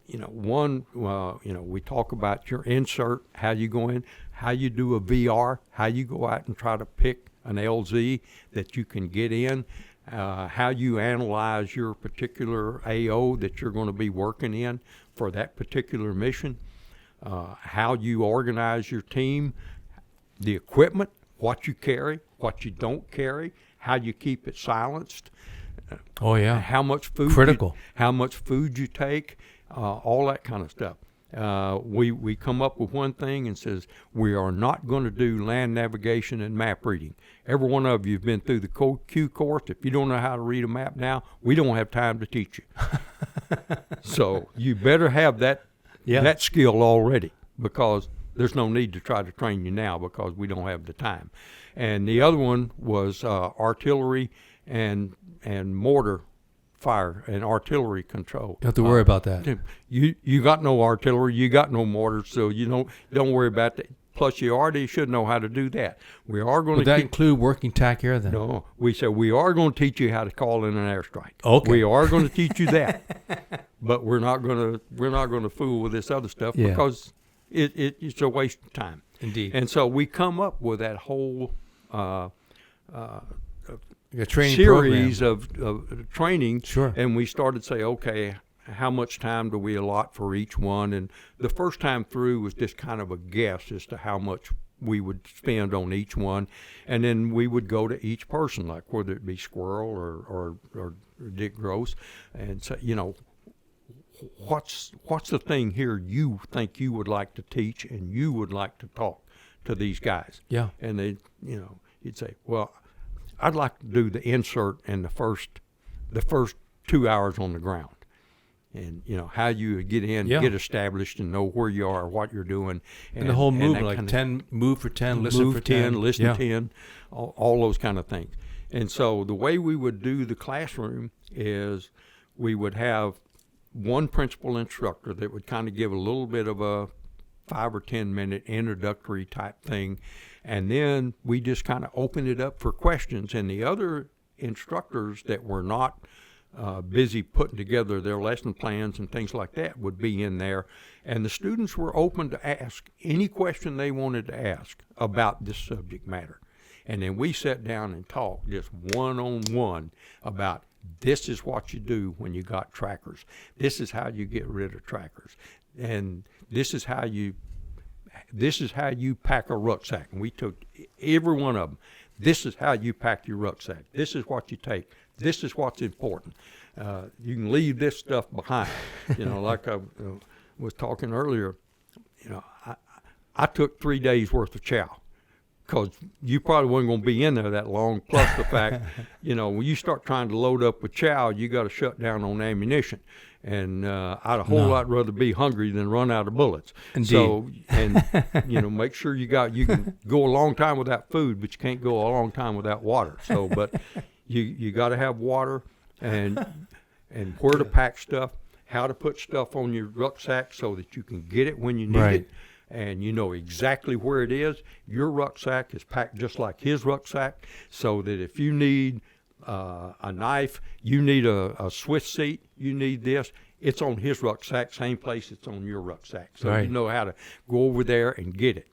Speaker 2: we talk about your insert, how you go in, how you do a VR, how you go out and try to pick an LZ that you can get in, how you analyze your particular AO that you're going to be working in for that particular mission, how you organize your team, the equipment, what you carry, what you don't carry, how you keep it silenced.
Speaker 1: Oh yeah.
Speaker 2: How much food?
Speaker 1: Critical.
Speaker 2: How much food you take, all that kind of stuff. We come up with one thing and says we are not going to do land navigation and map reading. Every one of you have been through the Q course. If you don't know how to read a map now, we don't have time to teach you. So you better have that skill already, because there's no need to try to train you now because we don't have the time. And the other one was artillery and mortar fire and artillery control.
Speaker 1: You have to worry about that.
Speaker 2: You got no artillery, you got no mortars, so you don't worry about that. Plus, you already should know how to do that. We are going
Speaker 1: Would that include working TAC air then?
Speaker 2: No, we said we are going to teach you how to call in an airstrike.
Speaker 1: Okay.
Speaker 2: We are going to teach you that, but we're not going to fool with this other stuff because it's a waste of time.
Speaker 1: Indeed.
Speaker 2: And so we come up with that whole
Speaker 1: A training
Speaker 2: series
Speaker 1: program.
Speaker 2: of training,
Speaker 1: Sure.
Speaker 2: And we started to say, okay, how much time do we allot for each one? And the first time through was just kind of a guess as to how much we would spend on each one, and then we would go to each person, like whether it be Squirrel or Dick Gross, and say, what's the thing here you think you would like to teach and you would like to talk to these guys?
Speaker 1: Yeah.
Speaker 2: And they, you'd say, well, I'd like to do the insert and the first 2 hours on the ground. And, how you get in, get established, and know where you are, what you're doing.
Speaker 1: And the whole movement, like 10, move for 10, listen for 10.
Speaker 2: Listen 10, all those kind of things. And so the way we would do the classroom is we would have one principal instructor that would kind of give a little bit of a 5 or 10 minute introductory type thing. And then we just kind of opened it up for questions. And the other instructors that were not busy putting together their lesson plans and things like that would be in there, and the students were open to ask any question they wanted to ask about this subject matter. And then we sat down and talked just one-on-one about this is what you do when you got trackers. This is how you get rid of trackers. And this is how you pack a rucksack. And we took every one of them. This is how you pack your rucksack. This is what you take. This is what's important. You can leave this stuff behind. Like I was talking earlier, I took 3 days worth of chow because you probably weren't going to be in there that long. Plus the fact, when you start trying to load up with chow, you got to shut down on ammunition. And I'd a whole lot rather be hungry than run out of bullets.
Speaker 1: Indeed.
Speaker 2: So, and make sure you can go a long time without food, but you can't go a long time without water. So, but you got to have water and where to pack stuff, how to put stuff on your rucksack so that you can get it when you need it. And you know exactly where it is. Your rucksack is packed just like his rucksack, so that if you need a knife, you need a Swiss seat, you need this, it's on his rucksack, same place it's on your rucksack. So you know how to go over there and get it.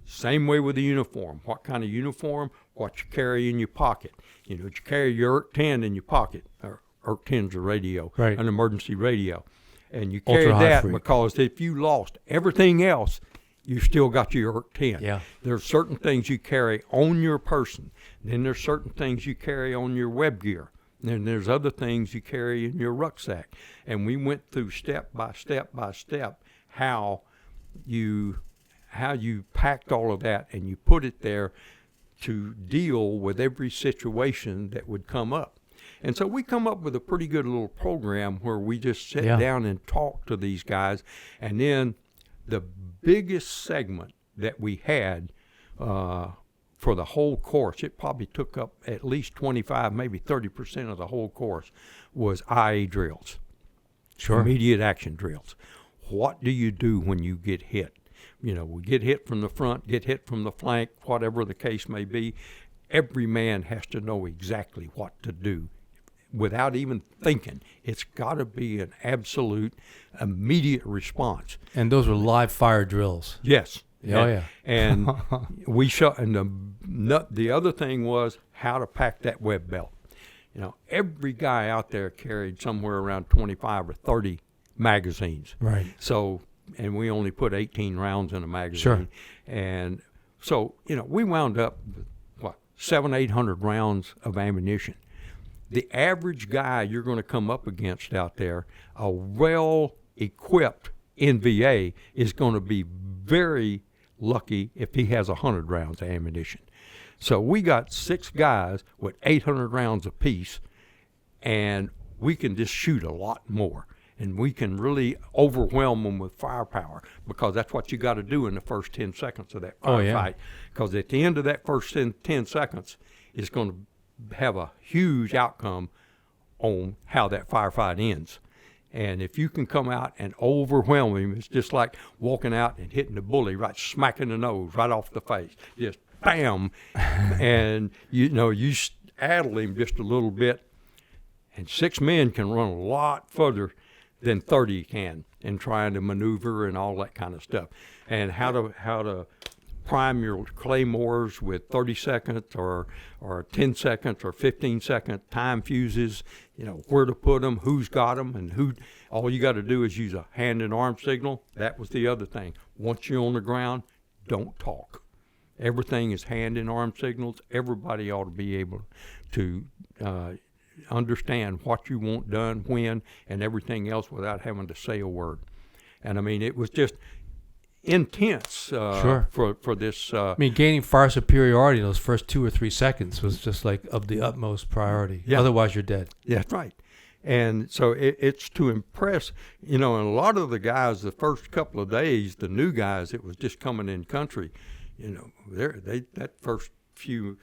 Speaker 2: Same way with the uniform. What kind of uniform? What you carry in your pocket. You carry your ERC-10 in your pocket. ERC-10's a radio, an emergency radio. And you carry that because if you lost everything else, you still got your ERC-10.
Speaker 1: Yeah.
Speaker 2: There's certain things you carry on your person. Then there's certain things you carry on your web gear. And there's other things you carry in your rucksack. And we went through step by step by step how you packed all of that and you put it there to deal with every situation that would come up. And so we come up with a pretty good little program where we just sit down and talk to these guys. And then the biggest segment that we had for the whole course, it probably took up at least 25, maybe 30% of the whole course, was IA drills.
Speaker 1: Sure.
Speaker 2: Immediate action drills. What do you do when you get hit? We get hit from the front, get hit from the flank, whatever the case may be. Every man has to know exactly what to do without even thinking. It's got to be an absolute immediate response.
Speaker 1: And those were live fire drills.
Speaker 2: Yes.
Speaker 1: Oh, yeah.
Speaker 2: And we shot, and the other thing was how to pack that web belt. Every guy out there carried somewhere around 25 or 30 magazines.
Speaker 1: Right.
Speaker 2: So, and we only put 18 rounds in a magazine.
Speaker 1: Sure.
Speaker 2: And so, we wound up with 800 rounds of ammunition. The average guy you're going to come up against out there, a well-equipped NVA, is going to be very lucky if he has 100 rounds of ammunition. So we got 6 guys with 800 rounds apiece, and we can just shoot a lot more. And we can really overwhelm them with firepower, because that's what you got to do in the first 10 seconds of that firefight. Because at the end of that first 10 seconds, it's going to have a huge outcome on how that firefight ends. And if you can come out and overwhelm him, it's just like walking out and hitting the bully right smack in the nose, right off the face. Just bam. And, you addle him just a little bit. And 6 men can run a lot further than 30 can in trying to maneuver and all that kind of stuff. And how to prime your claymores with 30 seconds or 10 seconds or 15 second time fuses, where to put them, who's got them, and who. All you got to do is use a hand and arm signal. That was the other thing. Once you're on the ground, don't talk. Everything is hand and arm signals. Everybody ought to be able to understand what you want done, when, and everything else without having to say a word. And I mean, it was just intense for this.
Speaker 1: Gaining fire superiority in those first 2 or 3 seconds was just like of the utmost priority. Yeah. Otherwise, you're dead.
Speaker 2: Yeah, that's right. And so it's to impress, and a lot of the guys, the first couple of days, the new guys that was just coming in country, that first few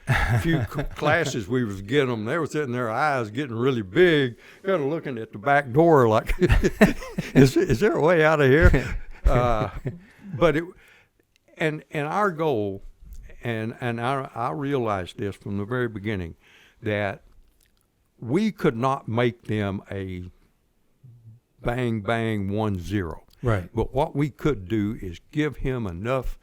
Speaker 2: classes we was getting them, they were sitting their eyes getting really big, kind of looking at the back door like, is there a way out of here? But our goal, and I realized this from the very beginning, that we could not make them a bang, bang, 1-0.
Speaker 1: Right.
Speaker 2: But what we could do is give him enough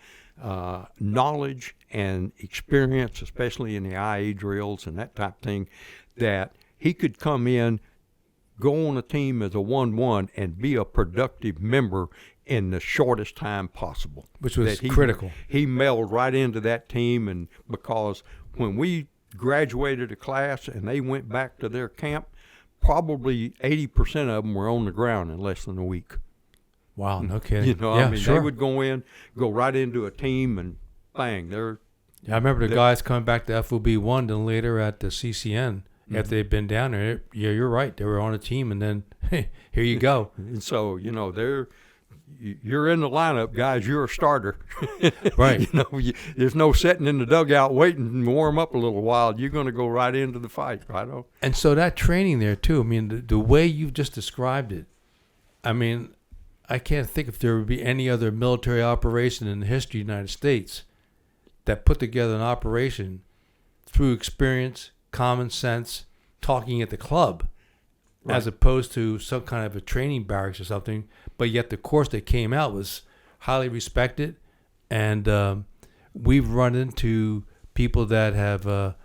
Speaker 2: knowledge and experience, especially in the IA drills and that type of thing, that he could come in, go on a team as a 1-1, and be a productive member in the shortest time possible.
Speaker 1: Which was critical. He
Speaker 2: melded right into that team, and because when we graduated a class and they went back to their camp, probably 80% of them were on the ground in less than a week.
Speaker 1: Wow, no kidding.
Speaker 2: They would go right into a team, and bang, they're.
Speaker 1: Yeah, I remember the guys coming back to FOB1, then later at the CCN, after they'd been down there. Yeah, you're right. They were on a team, and then here you go.
Speaker 2: And so, you're in the lineup, guys. You're a starter.
Speaker 1: Right.
Speaker 2: There's no sitting in the dugout waiting to warm up a little while. You're going to go right into the fight, right?
Speaker 1: And so that training there, too, the way you've just described it, I can't think if there would be any other military operation in the history of the United States that put together an operation through experience, common sense, talking at the club, right, as opposed to some kind of a training barracks or something. But yet the course that came out was highly respected. And we've run into people that have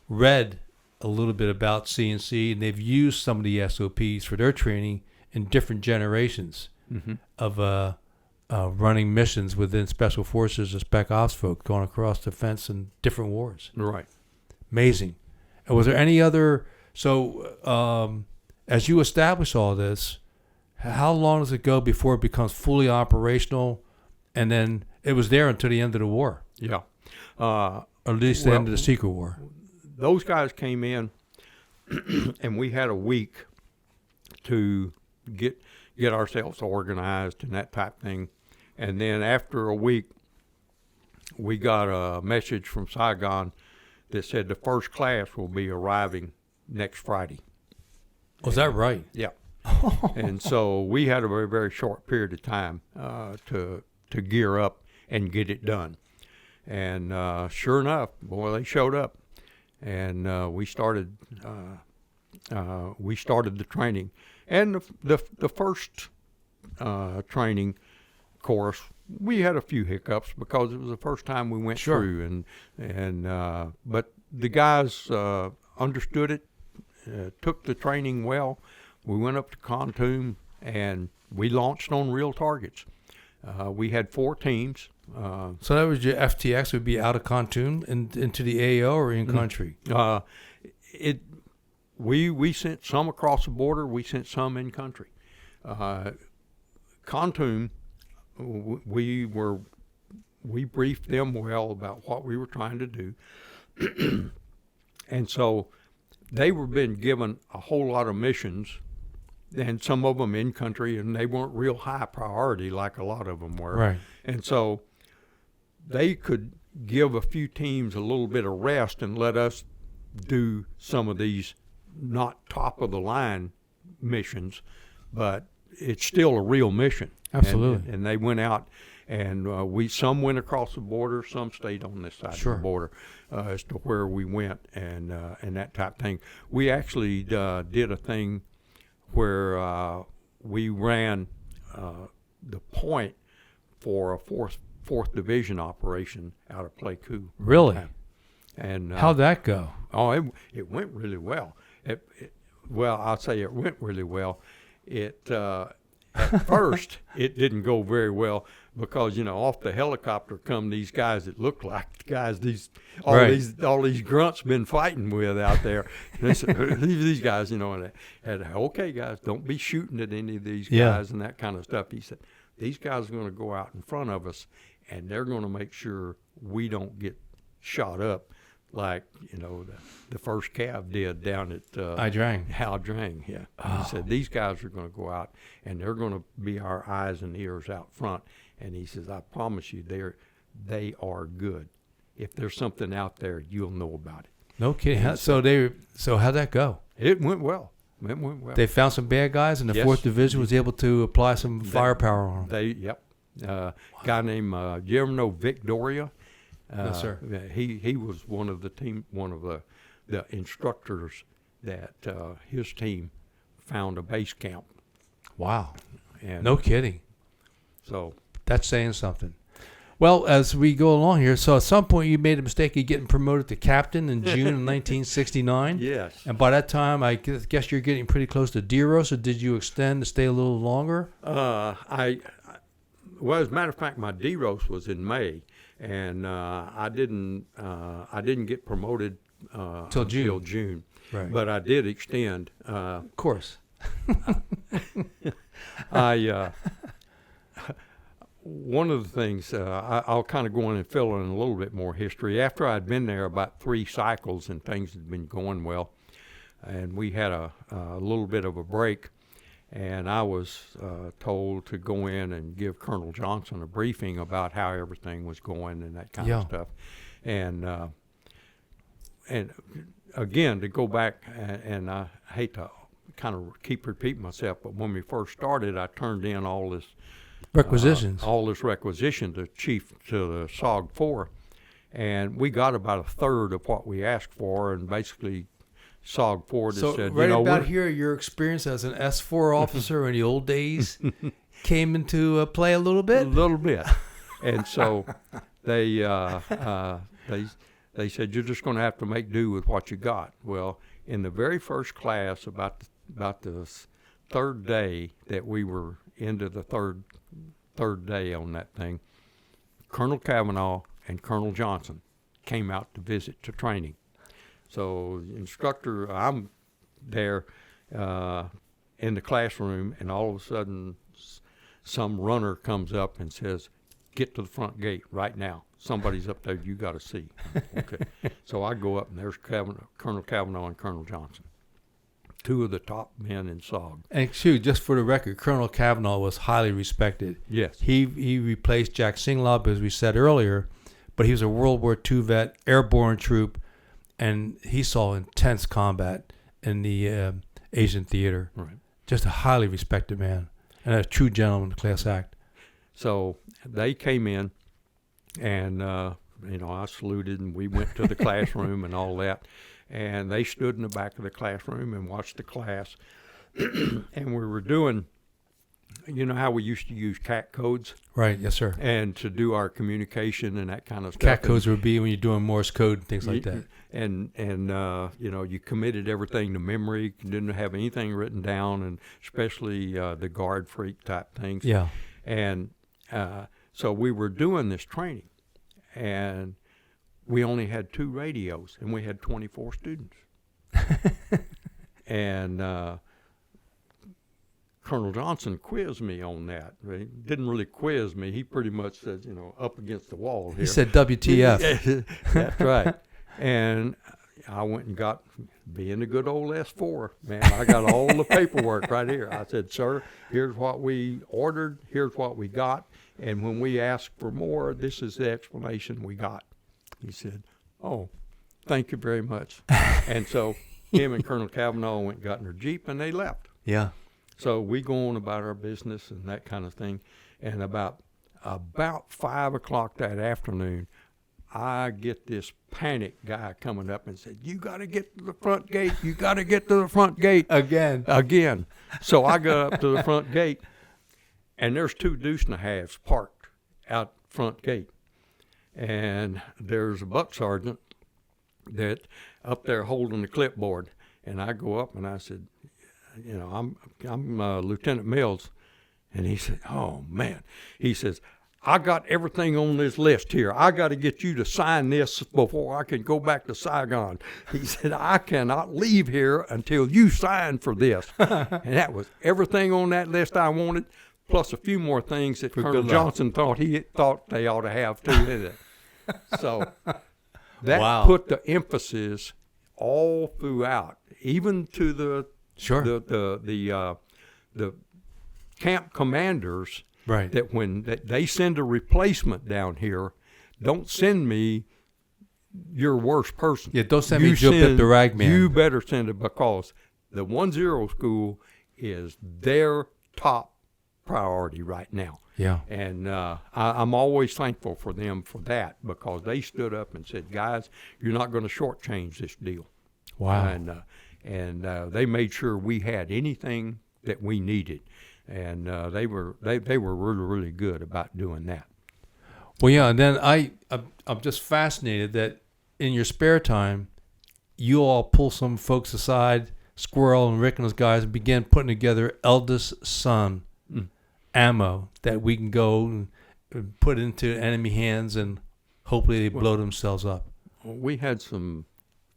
Speaker 1: read a little bit about CNC, and they've used some of the SOPs for their training in different generations. Mm-hmm. Of running missions within Special Forces or Spec Ops folk going across the fence in different wars.
Speaker 2: Right.
Speaker 1: Amazing. And was there any other... So as you establish all this, how long does it go before it becomes fully operational? And then it was there until the end of the war.
Speaker 2: Yeah.
Speaker 1: Or at least the end of the Secret War.
Speaker 2: Those guys came in, and we had a week to get ourselves organized and that type of thing. And then after a week, we got a message from Saigon that said the first class will be arriving next Friday.
Speaker 1: Was that right?
Speaker 2: Yeah. And so we had a very, very short period of time to gear up and get it done. And sure enough, boy, they showed up. And we started the training. And the first training course, we had a few hiccups because it was the first time we went through, but the guys understood it, took the training well. We went up to Khartoum and we launched on real targets. We had 4 teams,
Speaker 1: So that was your FTX would be out of Khartoum into the AO or in country?
Speaker 2: We sent some across the border. We sent some in country. Khartoum, we briefed them well about what we were trying to do, and so they were being given a whole lot of missions, and some of them in country, and they weren't real high priority like a lot of them were.
Speaker 1: Right.
Speaker 2: And so they could give a few teams a little bit of rest and let us do some of these not top of the line missions, but it's still a real mission.
Speaker 1: Absolutely.
Speaker 2: And they went out, and some went across the border, some stayed on this side of the border as to where we went and that type of thing. We actually did a thing where we ran the point for a fourth division operation out of Pleiku.
Speaker 1: Really?
Speaker 2: And
Speaker 1: how'd that go?
Speaker 2: Oh, it went really well. Well, I'll say it went really well. At first, it didn't go very well because, off the helicopter come these guys that look like guys all these grunts been fighting with out there. And they said, these guys, and they had, okay, guys, don't be shooting at any of these guys and that kind of stuff. He said, these guys are going to go out in front of us, and they're going to make sure we don't get shot up like, the first Cav did down at Hal Drang, yeah. Oh. He said, these guys are going to go out, and they're going to be our eyes and ears out front. And he says, I promise you, they are good. If there's something out there, you'll know about it.
Speaker 1: No kidding. So how'd that go?
Speaker 2: It went well. It went well.
Speaker 1: They found some bad guys, and the 4th Division was able to apply some firepower on them.
Speaker 2: Guy named, do you ever know Vic Doria?
Speaker 1: No, sir.
Speaker 2: He was one of the instructors that his team found a base camp.
Speaker 1: Wow.
Speaker 2: And
Speaker 1: no kidding.
Speaker 2: So
Speaker 1: that's saying something. Well, as we go along here, so at some point you made a mistake of getting promoted to captain in June of 1969.
Speaker 2: Yes.
Speaker 1: And by that time, I guess you're getting pretty close to DEROS, or did you extend to stay a little longer?
Speaker 2: Well, as a matter of fact, my DEROS was in May, and I didn't get promoted
Speaker 1: till June.
Speaker 2: June.
Speaker 1: Right.
Speaker 2: But I did extend.
Speaker 1: Of course.
Speaker 2: One of the things, I'll kind of go in and fill in a little bit more history. After I'd been there about 3 cycles and things had been going well, and we had a little bit of a break, and I was told to go in and give Colonel Johnson a briefing about how everything was going and that kind of stuff. And again, to go back, and I hate to kind of keep repeating myself, but when we first started, I turned in all this
Speaker 1: requisition
Speaker 2: to the SOG-4, and we got about a third of what we asked for, and basically SOG-4 just said,
Speaker 1: right about here, your experience as an S4 officer in the old days came into play a little bit?
Speaker 2: A little bit. And so they said, you're just going to have to make do with what you got. Well, in the very first class, about the third day that we were into the third day on that thing, Colonel Cavanaugh and Colonel Johnson came out to visit to training. So instructor, I'm there in the classroom, and all of a sudden some runner comes up and says, get to the front gate right now. Somebody's up there you got to see. Okay. So I go up, and there's Colonel Cavanaugh and Colonel Johnson, 2 of the top men in SOG.
Speaker 1: And shoot, just for the record, Colonel Cavanaugh was highly respected.
Speaker 2: Yes.
Speaker 1: He replaced Jack Singlaub, as we said earlier, but he was a World War II vet, airborne troop, and he saw intense combat in the Asian theater.
Speaker 2: Right.
Speaker 1: Just a highly respected man and a true gentleman, class act.
Speaker 2: So they came in, and I saluted, and we went to the classroom and all that. And they stood in the back of the classroom and watched the class. And we were doing, how we used to use CAT codes?
Speaker 1: Right, yes, sir.
Speaker 2: And to do our communication and that kind of stuff.
Speaker 1: CAT codes would be when you're doing Morse code and things like that.
Speaker 2: And you committed everything to memory. You didn't have anything written down, and especially the guard freak type things.
Speaker 1: Yeah.
Speaker 2: And So we were doing this training, and we only had 2 radios, and we had 24 students. And Colonel Johnson quizzed me on that. He didn't really quiz me. He pretty much said, up against the wall here.
Speaker 1: He said WTF.
Speaker 2: That's right. And I went and got, being a good old S4, man, I got all the paperwork right here. I said, sir, here's what we ordered, here's what we got, and when we ask for more, this is the explanation we got. He said, oh, thank you very much. And so him and Colonel Cavanaugh went and got in their Jeep, and they left.
Speaker 1: Yeah.
Speaker 2: So we go on about our business and that kind of thing. And about 5 o'clock that afternoon, I get this panic guy coming up and said, you got to get to the front gate. You got to get to the front gate. Again. So I got up to the front gate, and there's 2 deuce and a halves parked out front gate. And there's a buck sergeant that up there holding the clipboard. And I go up and I said, I'm Lieutenant Mills. And he said, oh, man. He says, I got everything on this list here. I got to get you to sign this before I can go back to Saigon. He said, I cannot leave here until you sign for this. And that was everything on that list I wanted, plus a few more things that Colonel Johnson thought they ought to have too. So that put the emphasis all throughout, even to the camp commanders.
Speaker 1: Right.
Speaker 2: That when they send a replacement down here, don't send me your worst person.
Speaker 1: Yeah, don't send me Joe Pip the Ragman.
Speaker 2: You better send it, because the 1-0 school is their top priority right now.
Speaker 1: Yeah.
Speaker 2: And I'm always thankful for them for that, because they stood up and said, guys, you're not going to shortchange this deal.
Speaker 1: Wow.
Speaker 2: And they made sure we had anything that we needed. And they were really, really good about doing that.
Speaker 1: Well, yeah, and then I'm just fascinated that in your spare time, you all pull some folks aside, Squirrel and Rick and those guys, and begin putting together eldest son ammo that we can go and put into enemy hands, and hopefully they blow themselves up.
Speaker 2: We had some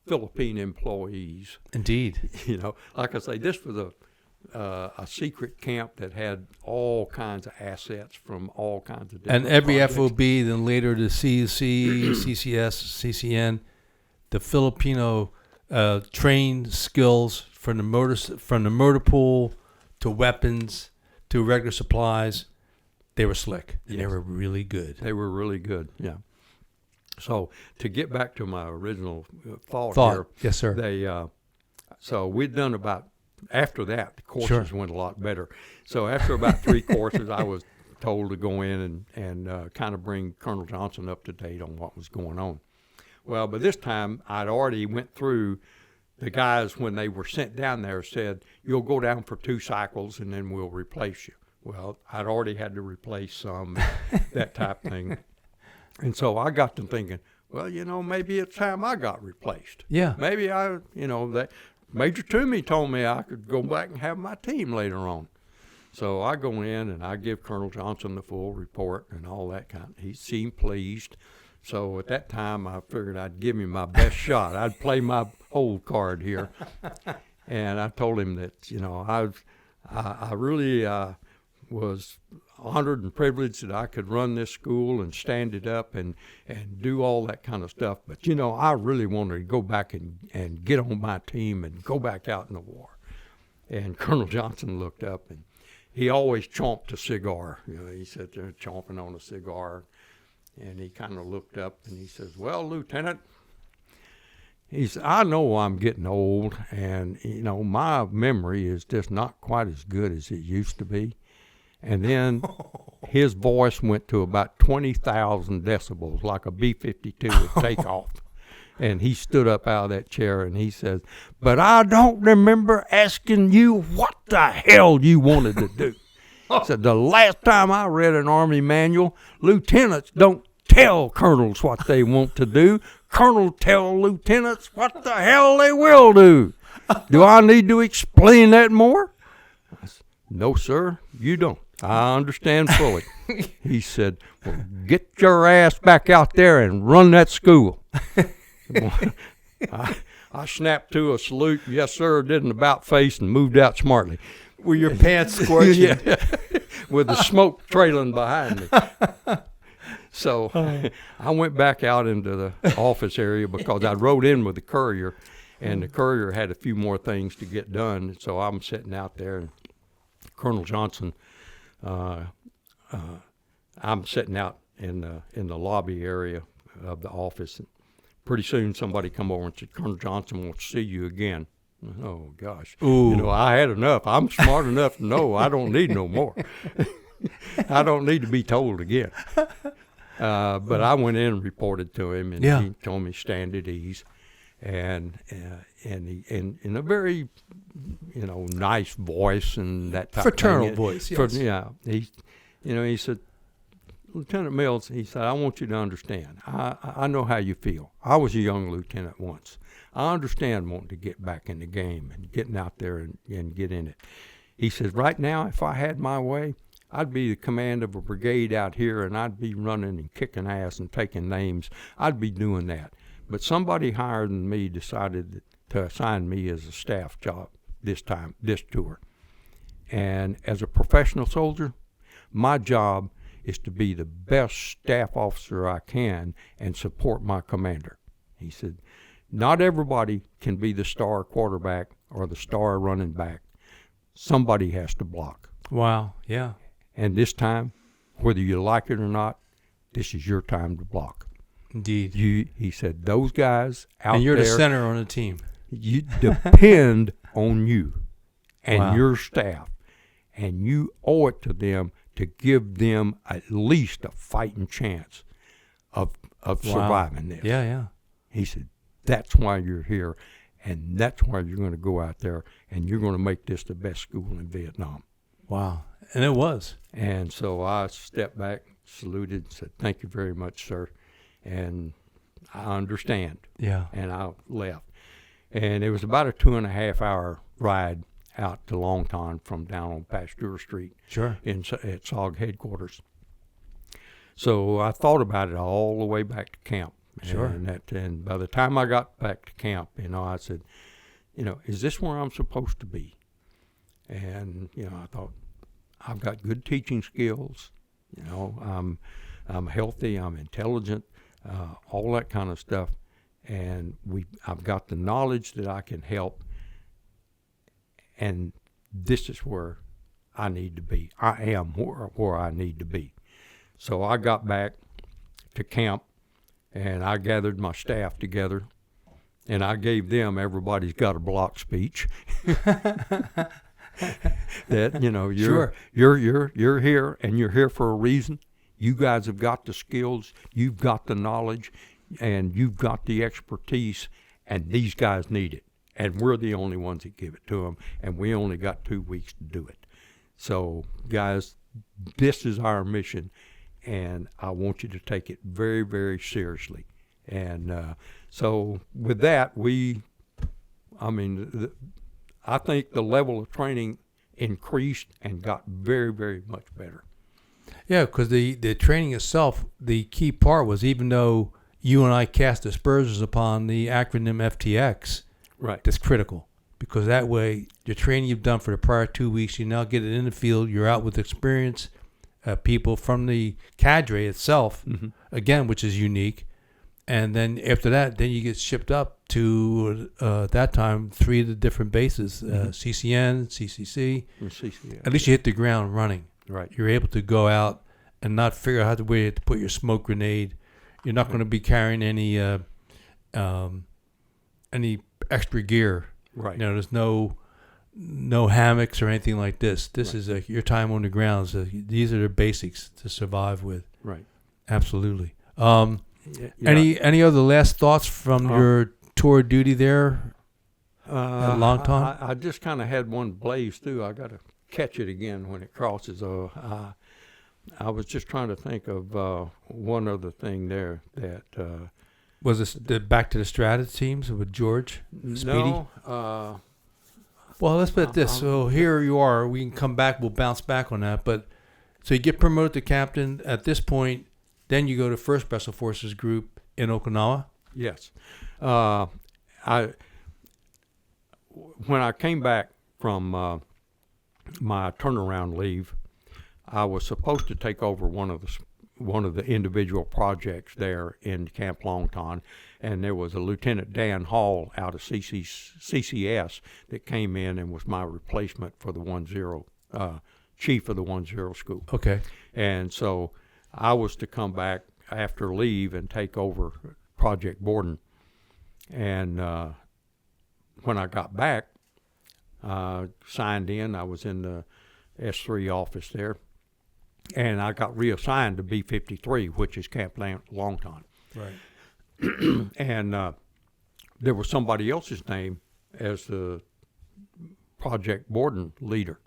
Speaker 2: Philippine employees.
Speaker 1: Indeed.
Speaker 2: Like I say, this was a secret camp that had all kinds of assets from all kinds of different
Speaker 1: and every
Speaker 2: projects.
Speaker 1: FOB, then later the CC, CCS, CCN, the Filipino trained skills from the murder pool to weapons to regular supplies, they were slick.
Speaker 2: Yes.
Speaker 1: They were really good.
Speaker 2: They were really good, yeah. So to get back to my original thought here.
Speaker 1: Yes, sir.
Speaker 2: So we'd done about, after that, the courses went a lot better. So after about 3 courses, I was told to go in and kind of bring Colonel Johnson up to date on what was going on. Well, by this time, I'd already went through. The guys, when they were sent down there, said, you'll go down for 2 cycles and then we'll replace you. Well, I'd already had to replace some, that type thing. And so I got to thinking, well, maybe it's time I got replaced.
Speaker 1: Yeah.
Speaker 2: Maybe that Major Tumi told me I could go back and have my team later on. So I go in and I give Colonel Johnson the full report and all that kind. He seemed pleased. So at that time, I figured I'd give him my best shot. I'd play my old card here. And I told him that, I really was honored and privileged that I could run this school and stand it up and do all that kind of stuff. But, I really wanted to go back and get on my team and go back out in the war. And Colonel Johnson looked up, and he always chomped a cigar. He sat there chomping on a cigar. And he kind of looked up and he says, well, Lieutenant, he said, I know I'm getting old, and, my memory is just not quite as good as it used to be. And then his voice went to about 20,000 decibels, like a B-52 would take off. And he stood up out of that chair and he says, but I don't remember asking you what the hell you wanted to do. He said, the last time I read an Army manual, lieutenants don't tell colonels what they want to do. Colonels tell lieutenants what the hell they will do. Do I need to explain that more? I said, no, sir, you don't. I understand fully. He said, well, get your ass back out there and run that school. I snapped to a salute, yes, sir, did an about face, and moved out smartly.
Speaker 1: Were your pants scorching?
Speaker 2: Yeah, with the smoke trailing behind me. So I went back out into the office area because I rode in with the courier, and the courier had a few more things to get done. So I'm sitting out there, and Colonel Johnson, I'm sitting out in the lobby area of the office. And pretty soon somebody come over and said, Colonel Johnson wants to see you again. Oh, gosh.
Speaker 1: Ooh.
Speaker 2: I had enough. I'm smart enough to know I don't need no more. I don't need to be told again. But I went in and reported to him, and he told me stand at ease, and he in a very nice voice and that type
Speaker 1: fraternal
Speaker 2: of thing.
Speaker 1: Voice. Yes.
Speaker 2: He said, Lieutenant Mills, he said, I want you to understand. I know how you feel. I was a young lieutenant once. I understand wanting to get back in the game and getting out there and get in it. He says, right now, if I had my way, I'd be the command of a brigade out here, and I'd be running and kicking ass and taking names. I'd be doing that. But somebody higher than me decided to assign me as a staff job this tour. And as a professional soldier, my job is to be the best staff officer I can and support my commander. He said, not everybody can be the star quarterback or the star running back. Somebody has to block.
Speaker 1: Wow, yeah.
Speaker 2: And this time, whether you like it or not, this is your time to block.
Speaker 1: Indeed.
Speaker 2: He said, those guys out there.
Speaker 1: And you're the center on the team.
Speaker 2: You depend on you and your staff. And you owe it to them to give them at least a fighting chance of surviving this.
Speaker 1: Yeah, yeah.
Speaker 2: He said, that's why you're here, and that's why you're going to go out there, and you're going to make this the best school in Vietnam.
Speaker 1: Wow. And it was.
Speaker 2: And so I stepped back, saluted, and said, thank you very much, sir. And I understand.
Speaker 3: Yeah.
Speaker 2: And I left. And it was about a 2.5-hour ride out to Longton from down on Pasteur Street.
Speaker 3: Sure.
Speaker 2: At SOG headquarters. So I thought about it all the way back to camp.
Speaker 3: Sure.
Speaker 2: And by the time I got back to camp, I said, is this where I'm supposed to be? And, I thought, I've got good teaching skills. I'm healthy, I'm intelligent, all that kind of stuff. And I've got the knowledge that I can help. And this is where I need to be. I am where I need to be. So I got back to camp, and I gathered my staff together, and I gave them everybody's got a block speech. That you're here, and you're here for a reason. You guys have got the skills, you've got the knowledge, and you've got the expertise, and these guys need it. And we're the only ones that give it to them, and we only got 2 weeks to do it. So, guys, this is our mission, and I want you to take it very, very seriously. And so with that, I think the level of training increased and got very, very much better.
Speaker 1: Yeah, because the training itself, the key part was, even though you and I cast aspersions upon the acronym FTX,
Speaker 2: right,
Speaker 1: that's critical, because that way the training you've done for the prior 2 weeks, you now get it in the field. You're out with experience, people from the cadre itself, again, which is unique. And then after that, then you get shipped up to, that time, 3 of the different bases, CCN, CCC.
Speaker 2: CCN.
Speaker 1: At least you hit the ground running.
Speaker 2: Right.
Speaker 1: You're able to go out and not figure out where you have to put your smoke grenade. You're not going to be carrying any extra gear.
Speaker 2: Right.
Speaker 1: There's no hammocks or anything like this. This is your time on the ground. So these are the basics to survive with.
Speaker 2: Right.
Speaker 1: Absolutely. Any other last thoughts from your tour of duty there at Longton?
Speaker 2: I just kind of had one blaze through. I got to catch it again when it crosses. I was just trying to think of one other thing there that
Speaker 1: was this back to the strata teams with George Speedy?
Speaker 2: No.
Speaker 1: Well, let's put it this. So here you are. We can come back. We'll bounce back on that. But So you get promoted to captain. At this point, then you go to 1st Special Forces Group in Okinawa?
Speaker 2: Yes. When I came back from my turnaround leave, I was supposed to take over one of the individual projects there in Camp Longton, and there was a Lieutenant Dan Hall out of CCS that came in and was my replacement for the 10 chief of the 10 school.
Speaker 1: Okay.
Speaker 2: And so I was to come back after leave and take over Project Borden. And when I got back, signed in. I was in the S3 office there, and I got reassigned to B-53, which is Camp Longton.
Speaker 1: Right.
Speaker 2: And there was somebody else's name as the Project Borden leader.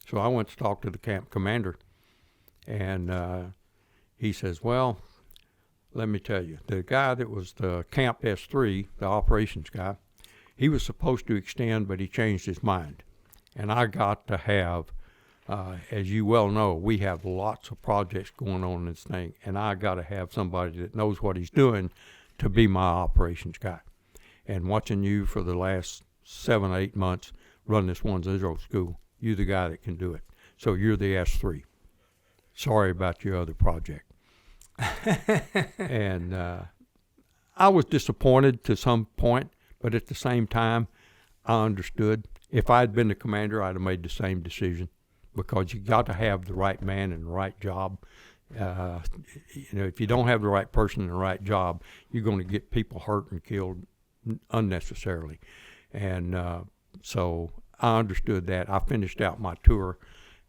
Speaker 2: So I went to talk to the camp commander, and he says, well, let me tell you, the guy that was the Camp S3, the operations guy, he was supposed to extend, but he changed his mind. And I got to have, as you well know, we have lots of projects going on in this thing, and I got to have somebody that knows what he's doing to be my operations guy. And watching you for the last 7-8 months run this 10 school, you're the guy that can do it. So you're the S3. Sorry about your other project. And I was disappointed to some point, but at the same time, I understood. If I had been the commander, I'd have made the same decision, because you got to have the right man in the right job. If you don't have the right person in the right job, you're going to get people hurt and killed unnecessarily. And so I understood that. I finished out my tour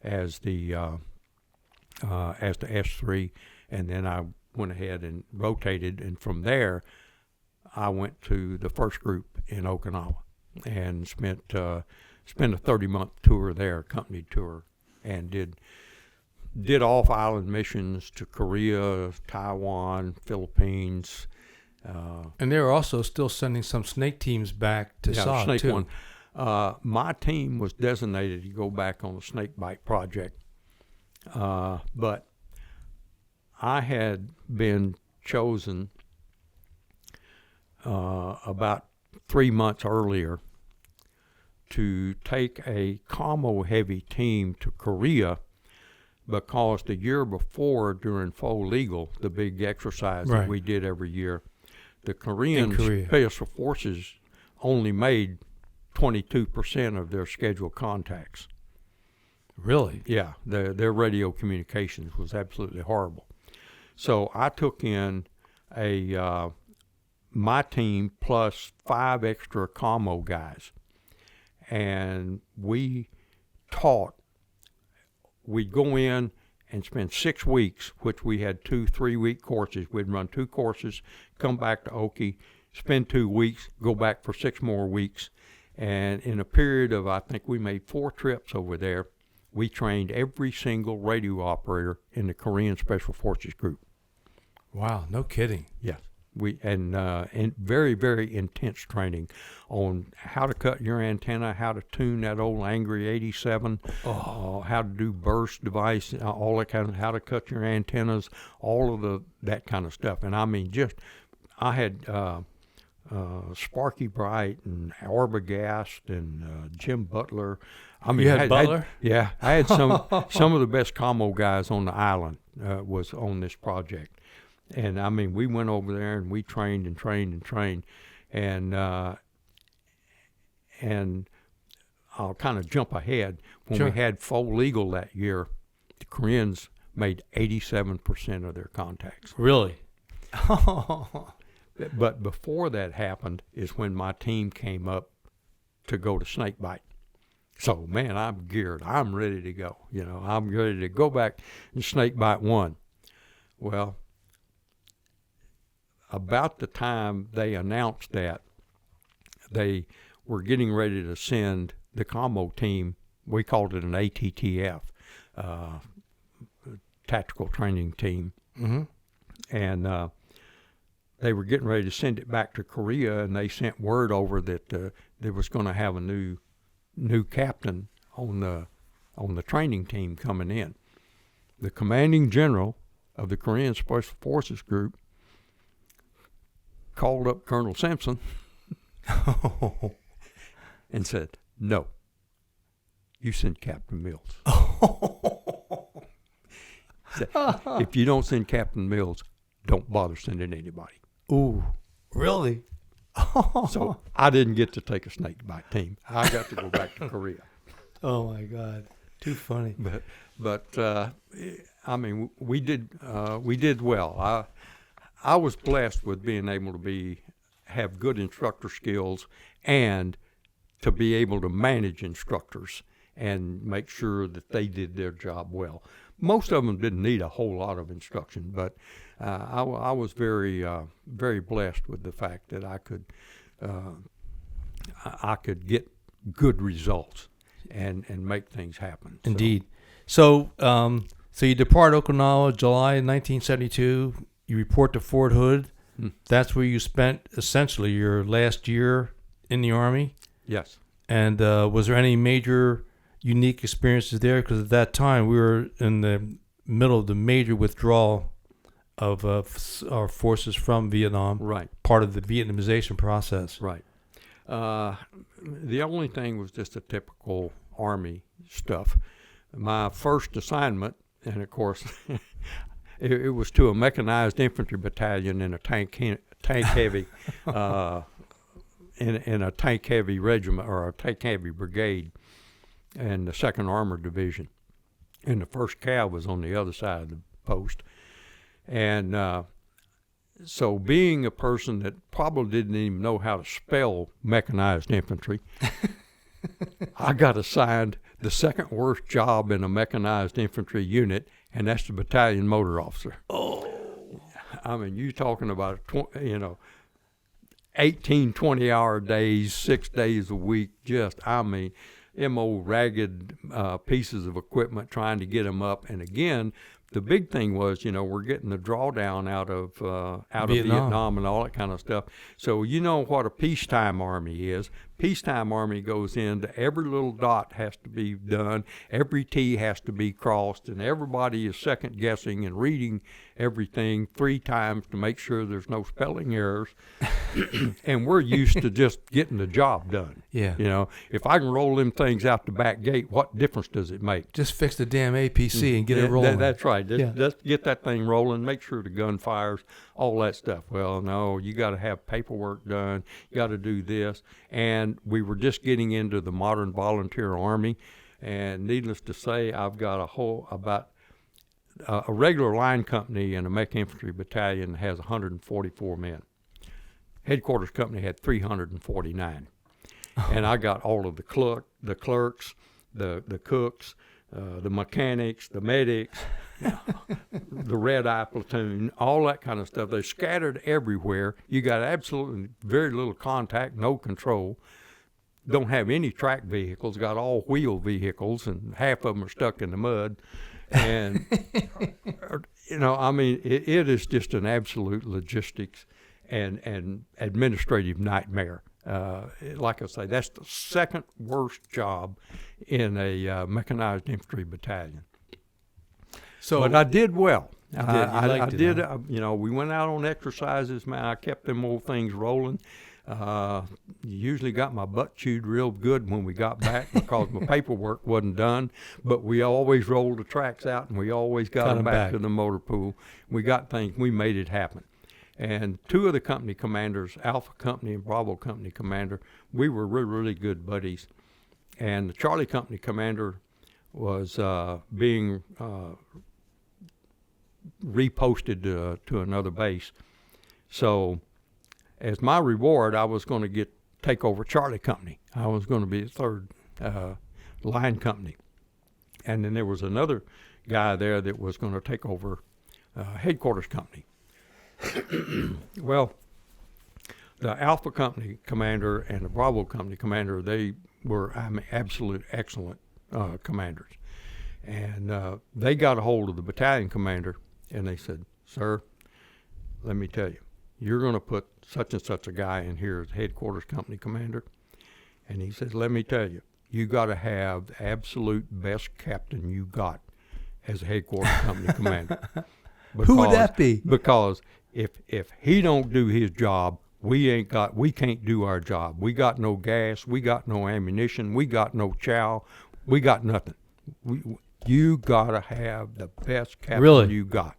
Speaker 2: as the S3, and then I went ahead and rotated, and from there I went to the first group in Okinawa and spent a 30-month tour there, company tour, and did off-island missions to Korea, Taiwan, Philippines.
Speaker 1: And they were also still sending some snake teams back to SOG,
Speaker 2: snake
Speaker 1: too.
Speaker 2: One. My team was designated to go back on the snake bite project, but I had been chosen about 3 months earlier to take a commo heavy team to Korea, because the year before, during Faux Legal, the big exercise that we did every year, the Korean Special Forces only made 22% of their scheduled contacts.
Speaker 1: Really?
Speaker 2: Yeah, their radio communications was absolutely horrible. So I took in my team plus 5 extra commo guys, and we taught. We'd go in and spend 6 weeks, which we had 2 3-week courses. We'd run 2 courses, come back to Oki, spend 2 weeks, go back for 6 more weeks. And in a period of, I think we made 4 trips over there, we trained every single radio operator in the Korean Special Forces Group.
Speaker 1: Wow, no kidding.
Speaker 2: Yes. And very, very intense training on how to cut your antenna, how to tune that old Angry 87, how to do burst device, all that kind of, how to cut your antennas, all of that kind of stuff. And I mean, I had Sparky Bright and Arbogast and Jim Butler. I mean,
Speaker 1: you had Butler?
Speaker 2: I had some of the best commo guys on the island was on this project. And I mean, we went over there and we trained and trained and trained, and I'll kind of jump ahead. When we had Faux Legal that year, the Koreans made 87% of their contacts.
Speaker 1: Really?
Speaker 2: But before that happened is when my team came up to go to snakebite. So man, I'm geared. I'm ready to go. I'm ready to go back and snakebite 1. Well, about the time they announced that, they were getting ready to send the commo team. We called it an ATTF, tactical training team.
Speaker 1: Mm-hmm.
Speaker 2: And they were getting ready to send it back to Korea, and they sent word over that they was going to have a new captain on the training team coming in. the commanding general of the Korean Special Forces Group called up Colonel Simpson and said, "No, you send Captain Mills." Said, "If you don't send Captain Mills, don't bother sending anybody."
Speaker 1: Ooh, really?
Speaker 2: So I didn't get to take a snake bite team. I got to go back to Korea.
Speaker 1: Oh my God, too funny.
Speaker 2: But I mean, we did well. I was blessed with being able to have good instructor skills and to be able to manage instructors and make sure that they did their job well. Most of them didn't need a whole lot of instruction, but I was very very blessed with the fact that I could get good results and make things happen.
Speaker 1: Indeed. So you depart Okinawa July 1972. You report to Fort Hood. That's where you spent essentially your last year in the Army.
Speaker 2: Yes. And
Speaker 1: was there any major unique experiences there? Because at that time we were in the middle of the major withdrawal of our forces from Vietnam.
Speaker 2: Right.
Speaker 1: Part of the Vietnamization process.
Speaker 2: Right. The only thing was just a typical Army stuff. My first assignment, and of course, it was to a mechanized infantry battalion in a tank heavy in a tank heavy regiment or a tank heavy brigade, and the 2nd Armored Division, and the 1st Cav was on the other side of the post, and so being a person that probably didn't even know how to spell mechanized infantry, I got assigned the second worst job in a mechanized infantry unit, and that's the battalion motor officer.
Speaker 1: Oh.
Speaker 2: I mean, you talking about, 18, 20-hour days, 6 days a week, them old ragged pieces of equipment, trying to get them up. And again, the big thing was, we're getting the drawdown out of Vietnam and all that kind of stuff. So you know what a peacetime army is. Peacetime army goes into every little dot has to be done, every T has to be crossed, and everybody is second guessing and reading everything 3 times to make sure there's no spelling errors. And we're used to just getting the job done.
Speaker 1: Yeah.
Speaker 2: If I can roll them things out the back gate, what difference does it make?
Speaker 1: Just fix the damn APC and get it rolling.
Speaker 2: That's right. Just get that thing rolling, make sure the gun fires, all that stuff. Well, no, you got to have paperwork done. You got to do this. And we were just getting into the modern volunteer army. And needless to say, I've got a regular line company and a mech infantry battalion has 144 men. Headquarters company had 349. And I got all of the clerks, the cooks, the mechanics, the medics, the red eye platoon, all that kind of stuff. They're scattered everywhere. You got absolutely very little contact, no control. Don't have any track vehicles, got all wheel vehicles, and half of them are stuck in the mud. And, it is just an absolute logistics and administrative nightmare. Like I say, that's the second worst job in a mechanized infantry battalion. But I did well. I did. We went out on exercises, man. I kept them old things rolling. Usually got my butt chewed real good when we got back because my paperwork wasn't done. But we always rolled the tracks out, and we always got them back to the motor pool. We got things. We made it happen. And 2 of the company commanders, Alpha Company and Bravo Company commander, we were really, really good buddies. And the Charlie Company commander was being reposted to another base. So as my reward, I was going to take over Charlie Company. I was going to be the 3rd line company. And then there was another guy there that was going to take over headquarters company. Well, the Alpha Company commander and the Bravo Company commander, they were absolute excellent commanders. And they got a hold of the battalion commander, and they said, "Sir, let me tell you, you're going to put such and such a guy in here as headquarters company commander." And he says, "Let me tell you, you got to have the absolute best captain you got." as a headquarters company commander.
Speaker 1: Who would that be?
Speaker 2: Because if he don't do his job, we can't do our job. We got no gas, we got no ammunition, we got no chow, we got nothing. You gotta have the best captain you got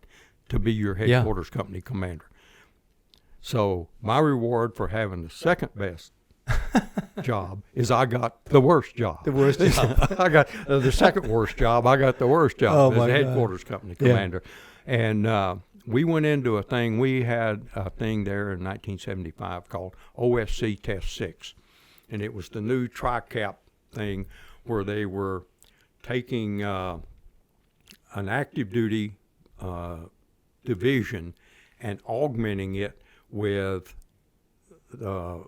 Speaker 2: to be your headquarters company commander. So my reward for having the second best job is I got the worst job.
Speaker 1: The worst job.
Speaker 2: I got the second worst job. I got the worst job as headquarters company commander. And we went into a thing. We had a thing there in 1975 called OSC Test 6. And it was the new tri-cap thing where they were taking an active duty division and augmenting it with the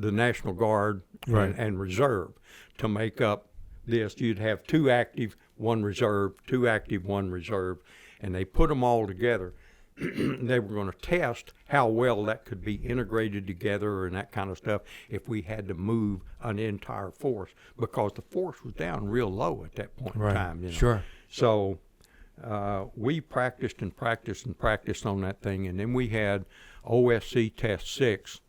Speaker 2: National Guard and Reserve to make up this. You'd have 2 active, 1 reserve, 2 active, 1 reserve, and they put them all together. They were going to test how well that could be integrated together and that kind of stuff if we had to move an entire force, because the force was down real low at that point in time. You know?
Speaker 1: Sure.
Speaker 2: So we practiced and practiced and practiced on that thing, and then we had OSC Test 6,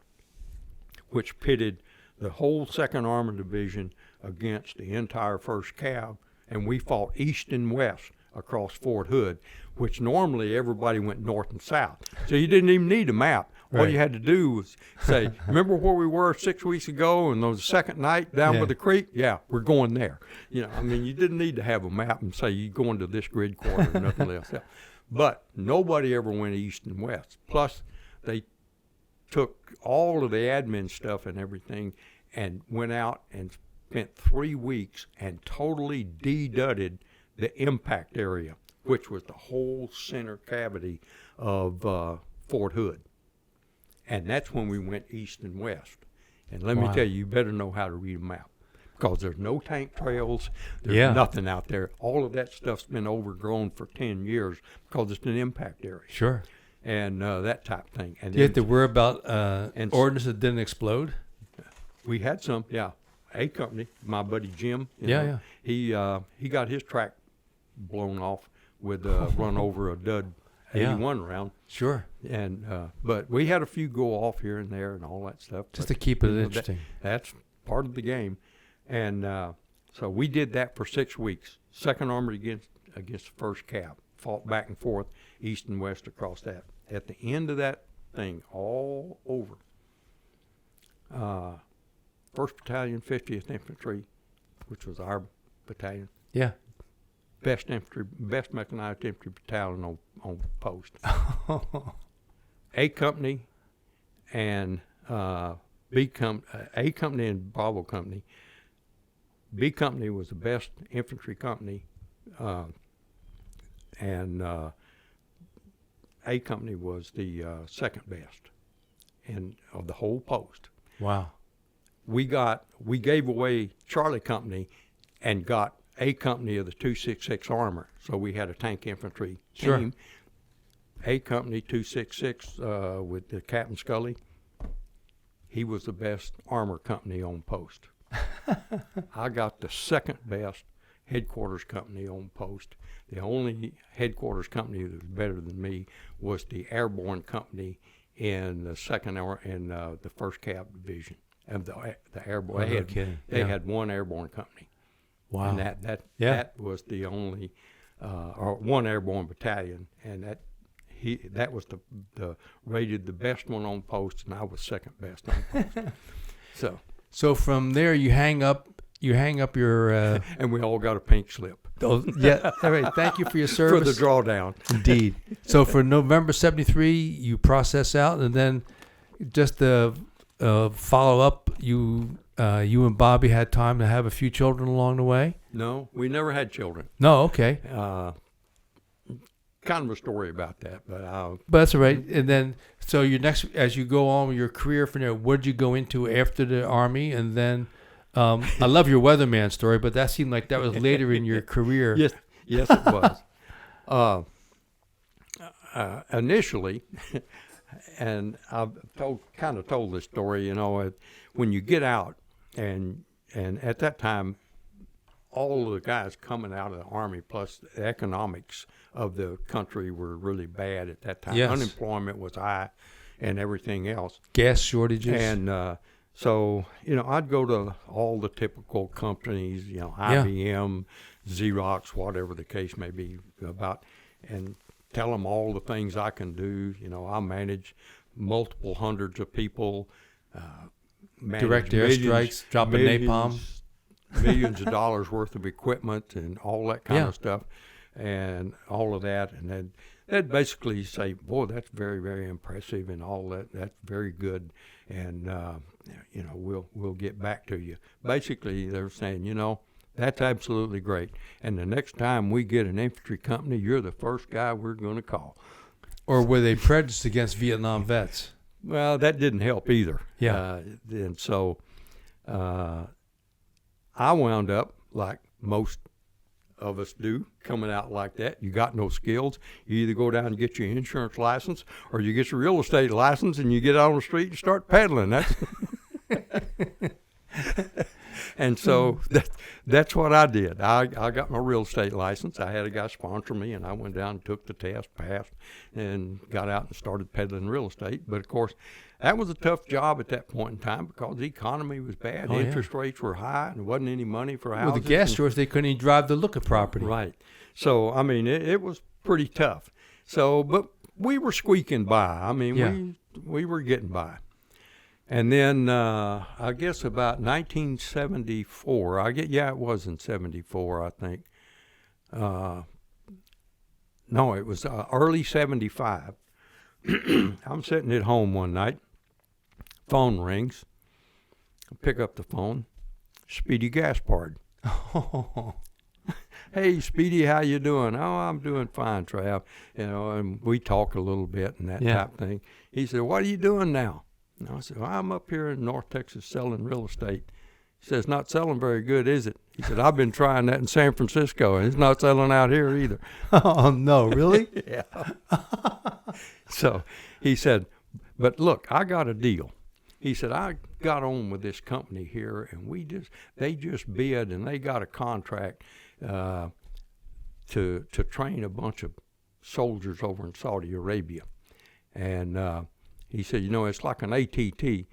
Speaker 2: which pitted the whole 2nd Armored Division against the entire 1st Cav, and we fought east and west across Fort Hood, which normally everybody went north and south. So you didn't even need a map. All you had to do was say, remember where we were 6 weeks ago and the second night down by the creek? Yeah, we're going there. You know, I mean, you didn't need to have a map and say you're going to this grid quarter and nothing else. But nobody ever went east and west. Plus, they took all of the admin stuff and everything and went out and spent 3 weeks and totally de-dudded the impact area, which was the whole center cavity of Fort Hood. And that's when we went east and west. And let me tell you, you better know how to read a map, because there's no tank trails. There's nothing out there. All of that stuff's been overgrown for 10 years because it's an impact area.
Speaker 1: Sure.
Speaker 2: And that type of thing. And
Speaker 1: you have to worry about ordnance that didn't explode?
Speaker 2: We had some, A company, my buddy Jim. He got his track blown off with run over a dud 81 round.
Speaker 1: Sure.
Speaker 2: And but we had a few go off here and there and all that stuff.
Speaker 1: Just to keep it interesting.
Speaker 2: That's part of the game. And so we did that for 6 weeks. 2nd Armored against the 1st Cav. Fought back and forth, east and west across that. At the end of that thing, all over, 1st Battalion, 50th Infantry, which was our battalion.
Speaker 1: Yeah.
Speaker 2: Best mechanized infantry battalion on post. A company and A company and Bravo company. B company was the best infantry company, and A company was the second best, and of the whole post.
Speaker 1: Wow.
Speaker 2: We gave away Charlie Company, and got A company of the 266 Armor. So we had a tank infantry team. A company 266 with the Captain Scully. He was the best armor company on post. I got the second best headquarters company on post. The only headquarters company that was better than me was the airborne company in the the 1st Cav division of the airborne. They had one airborne company.
Speaker 1: Wow.
Speaker 2: And that was the only or one airborne battalion, and that was the rated the best one on post, and I was second best on post.
Speaker 1: So from there you hang up your
Speaker 2: and we all got a pink slip.
Speaker 1: All right. Thank you for your service.
Speaker 2: For the drawdown.
Speaker 1: Indeed. So for November 73, you process out, and then just the follow up, you and Bobby had time to have a few children along the way?
Speaker 2: No, we never had children.
Speaker 1: No, okay.
Speaker 2: Kind of a story about that, but
Speaker 1: that's all right. And then, so as you go on with your career from there, what did you go into after the Army? And then, I love your weatherman story, but that seemed like that was later in your career.
Speaker 2: Yes, it was. Initially, and I've told this story, when you get out, and at that time, all of the guys coming out of the Army, plus the economics of the country were really bad at that time.
Speaker 1: Yes.
Speaker 2: Unemployment was high and everything else.
Speaker 1: Gas shortages.
Speaker 2: And so, I'd go to all the typical companies, IBM, Xerox, whatever the case may be about, and tell them all the things I can do. I manage multiple hundreds of people.
Speaker 1: Direct airstrikes, dropping napalm.
Speaker 2: Millions of dollars worth of equipment and all that kind of stuff and all of that. And they'd basically say, boy, that's very, very impressive and all that. That's very good. And, we'll get back to you. Basically, they're saying, that's absolutely great. And the next time we get an infantry company, you're the first guy we're going to call.
Speaker 1: Or were they prejudiced against Vietnam vets?
Speaker 2: Well, that didn't help either.
Speaker 1: Yeah.
Speaker 2: And so I wound up, like most of us do, coming out like that. You got no skills. You either go down and get your insurance license or you get your real estate license and you get out on the street and start peddling. That's And so that's what I did. I got my real estate license. I had a guy sponsor me, and I went down and took the test, passed, and got out and started peddling real estate. But, of course, that was a tough job at that point in time because the economy was bad. Interest rates were high, and there wasn't any money for houses.
Speaker 1: Well, the gas stores, they couldn't even drive to look at property.
Speaker 2: Right. So, I mean, it was pretty tough. So, but we were squeaking by. I mean, we were getting by. And then I guess about 1974, it was in 74, I think. No, it was early 75. I'm sitting at home one night. Phone rings. I pick up the phone. Speedy Gaspard. Hey, Speedy, how you doing? Oh, I'm doing fine, Trav. And we talk a little bit and that type of thing. He said, what are you doing now? And I said, well, I'm up here in North Texas selling real estate. He says, not selling very good, is it? He said, I've been trying that in San Francisco, and it's not selling out here either.
Speaker 1: Oh, no, really?
Speaker 2: Yeah. So he said, but look, I got a deal. He said, I got on with this company here, and they just bid, and they got a contract to train a bunch of soldiers over in Saudi Arabia. And he said, it's like an ATT,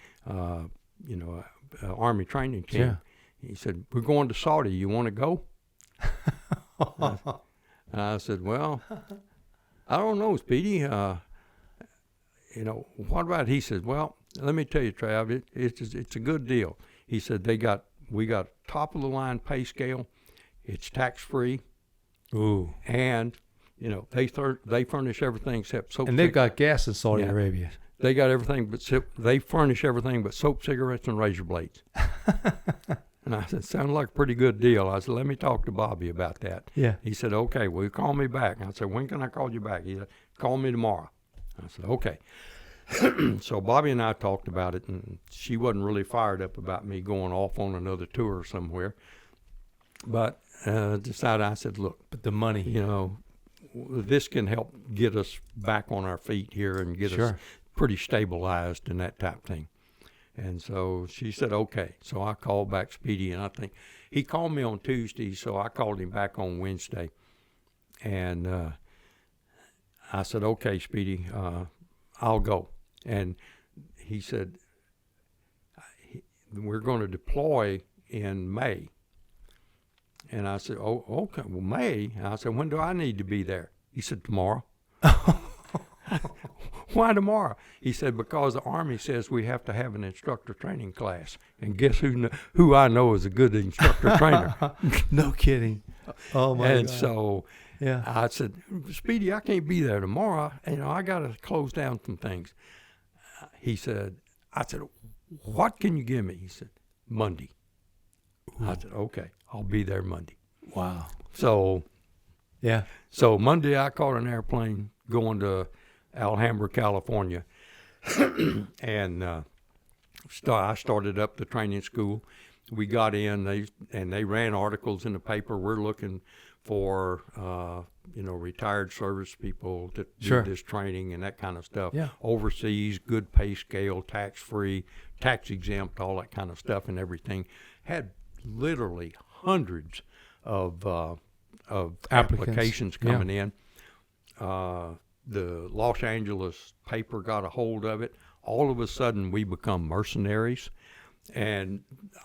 Speaker 2: Army training camp. Yeah. He said, we're going to Saudi. You want to go? And I said, well, I don't know, Speedy. What about it? He said, well, let me tell you, Trav, it's a good deal. He said, we got top of the line pay scale. It's tax free.
Speaker 1: Ooh.
Speaker 2: And, they furnish everything except soap.
Speaker 1: And they've got gas in Saudi Arabia.
Speaker 2: They got everything they furnish everything but soap, cigarettes, and razor blades. And I said, sounded like a pretty good deal. I said, let me talk to Bobby about that.
Speaker 1: Yeah.
Speaker 2: He said, okay, will you call me back? I said, when can I call you back? He said, call me tomorrow. I said, okay. So Bobby and I talked about it, and she wasn't really fired up about me going off on another tour somewhere. But I said, look.
Speaker 1: But the money.
Speaker 2: This can help get us back on our feet here and get us pretty stabilized and that type of thing. And so she said, okay. So I called back Speedy, and I think he called me on Tuesday, so I called him back on Wednesday. And I said, okay, Speedy, I'll go. And he said, we're going to deploy in May. And I said, oh, okay, well, May? And I said, when do I need to be there? He said, tomorrow. Why tomorrow? He said, because the Army says we have to have an instructor training class. And guess who I know is a good instructor trainer?
Speaker 1: No kidding. Oh, my God.
Speaker 2: And so I said, Speedy, I can't be there tomorrow. I got to close down some things. I said, what can you give me? He said, Monday. Ooh. I said, okay, I'll be there Monday.
Speaker 1: Wow.
Speaker 2: So Monday I caught an airplane going to Alhambra, California, and I started up the training school. We got in, they ran articles in the paper. We're looking for retired service people to do this training and that kind of stuff.
Speaker 1: Yeah.
Speaker 2: Overseas, good pay scale, tax free, tax exempt, all that kind of stuff and everything. Had literally hundreds of applications coming in. The Los Angeles paper got a hold of it. All of a sudden, we become mercenaries. And,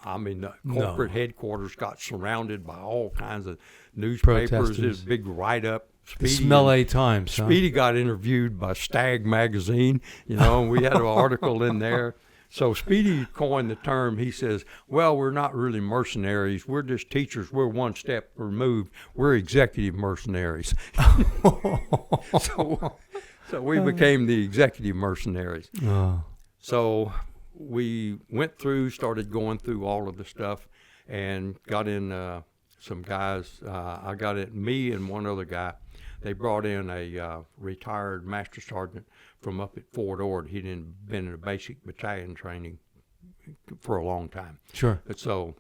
Speaker 2: I mean, the corporate headquarters got surrounded by all kinds of newspapers. This big write-up.
Speaker 1: Smell 8 times.
Speaker 2: Speedy got interviewed by Stag magazine, and we had an article in there. So Speedy coined the term. He says, well, we're not really mercenaries. We're just teachers. We're one step removed. We're executive mercenaries. So we became the executive mercenaries. So we went through, started going through all of the stuff, and got in some guys. I got it, me and one other guy. They brought in a retired master sergeant from up at Fort Ord. He'd been in a basic battalion training for a long time.
Speaker 1: Sure.
Speaker 2: So,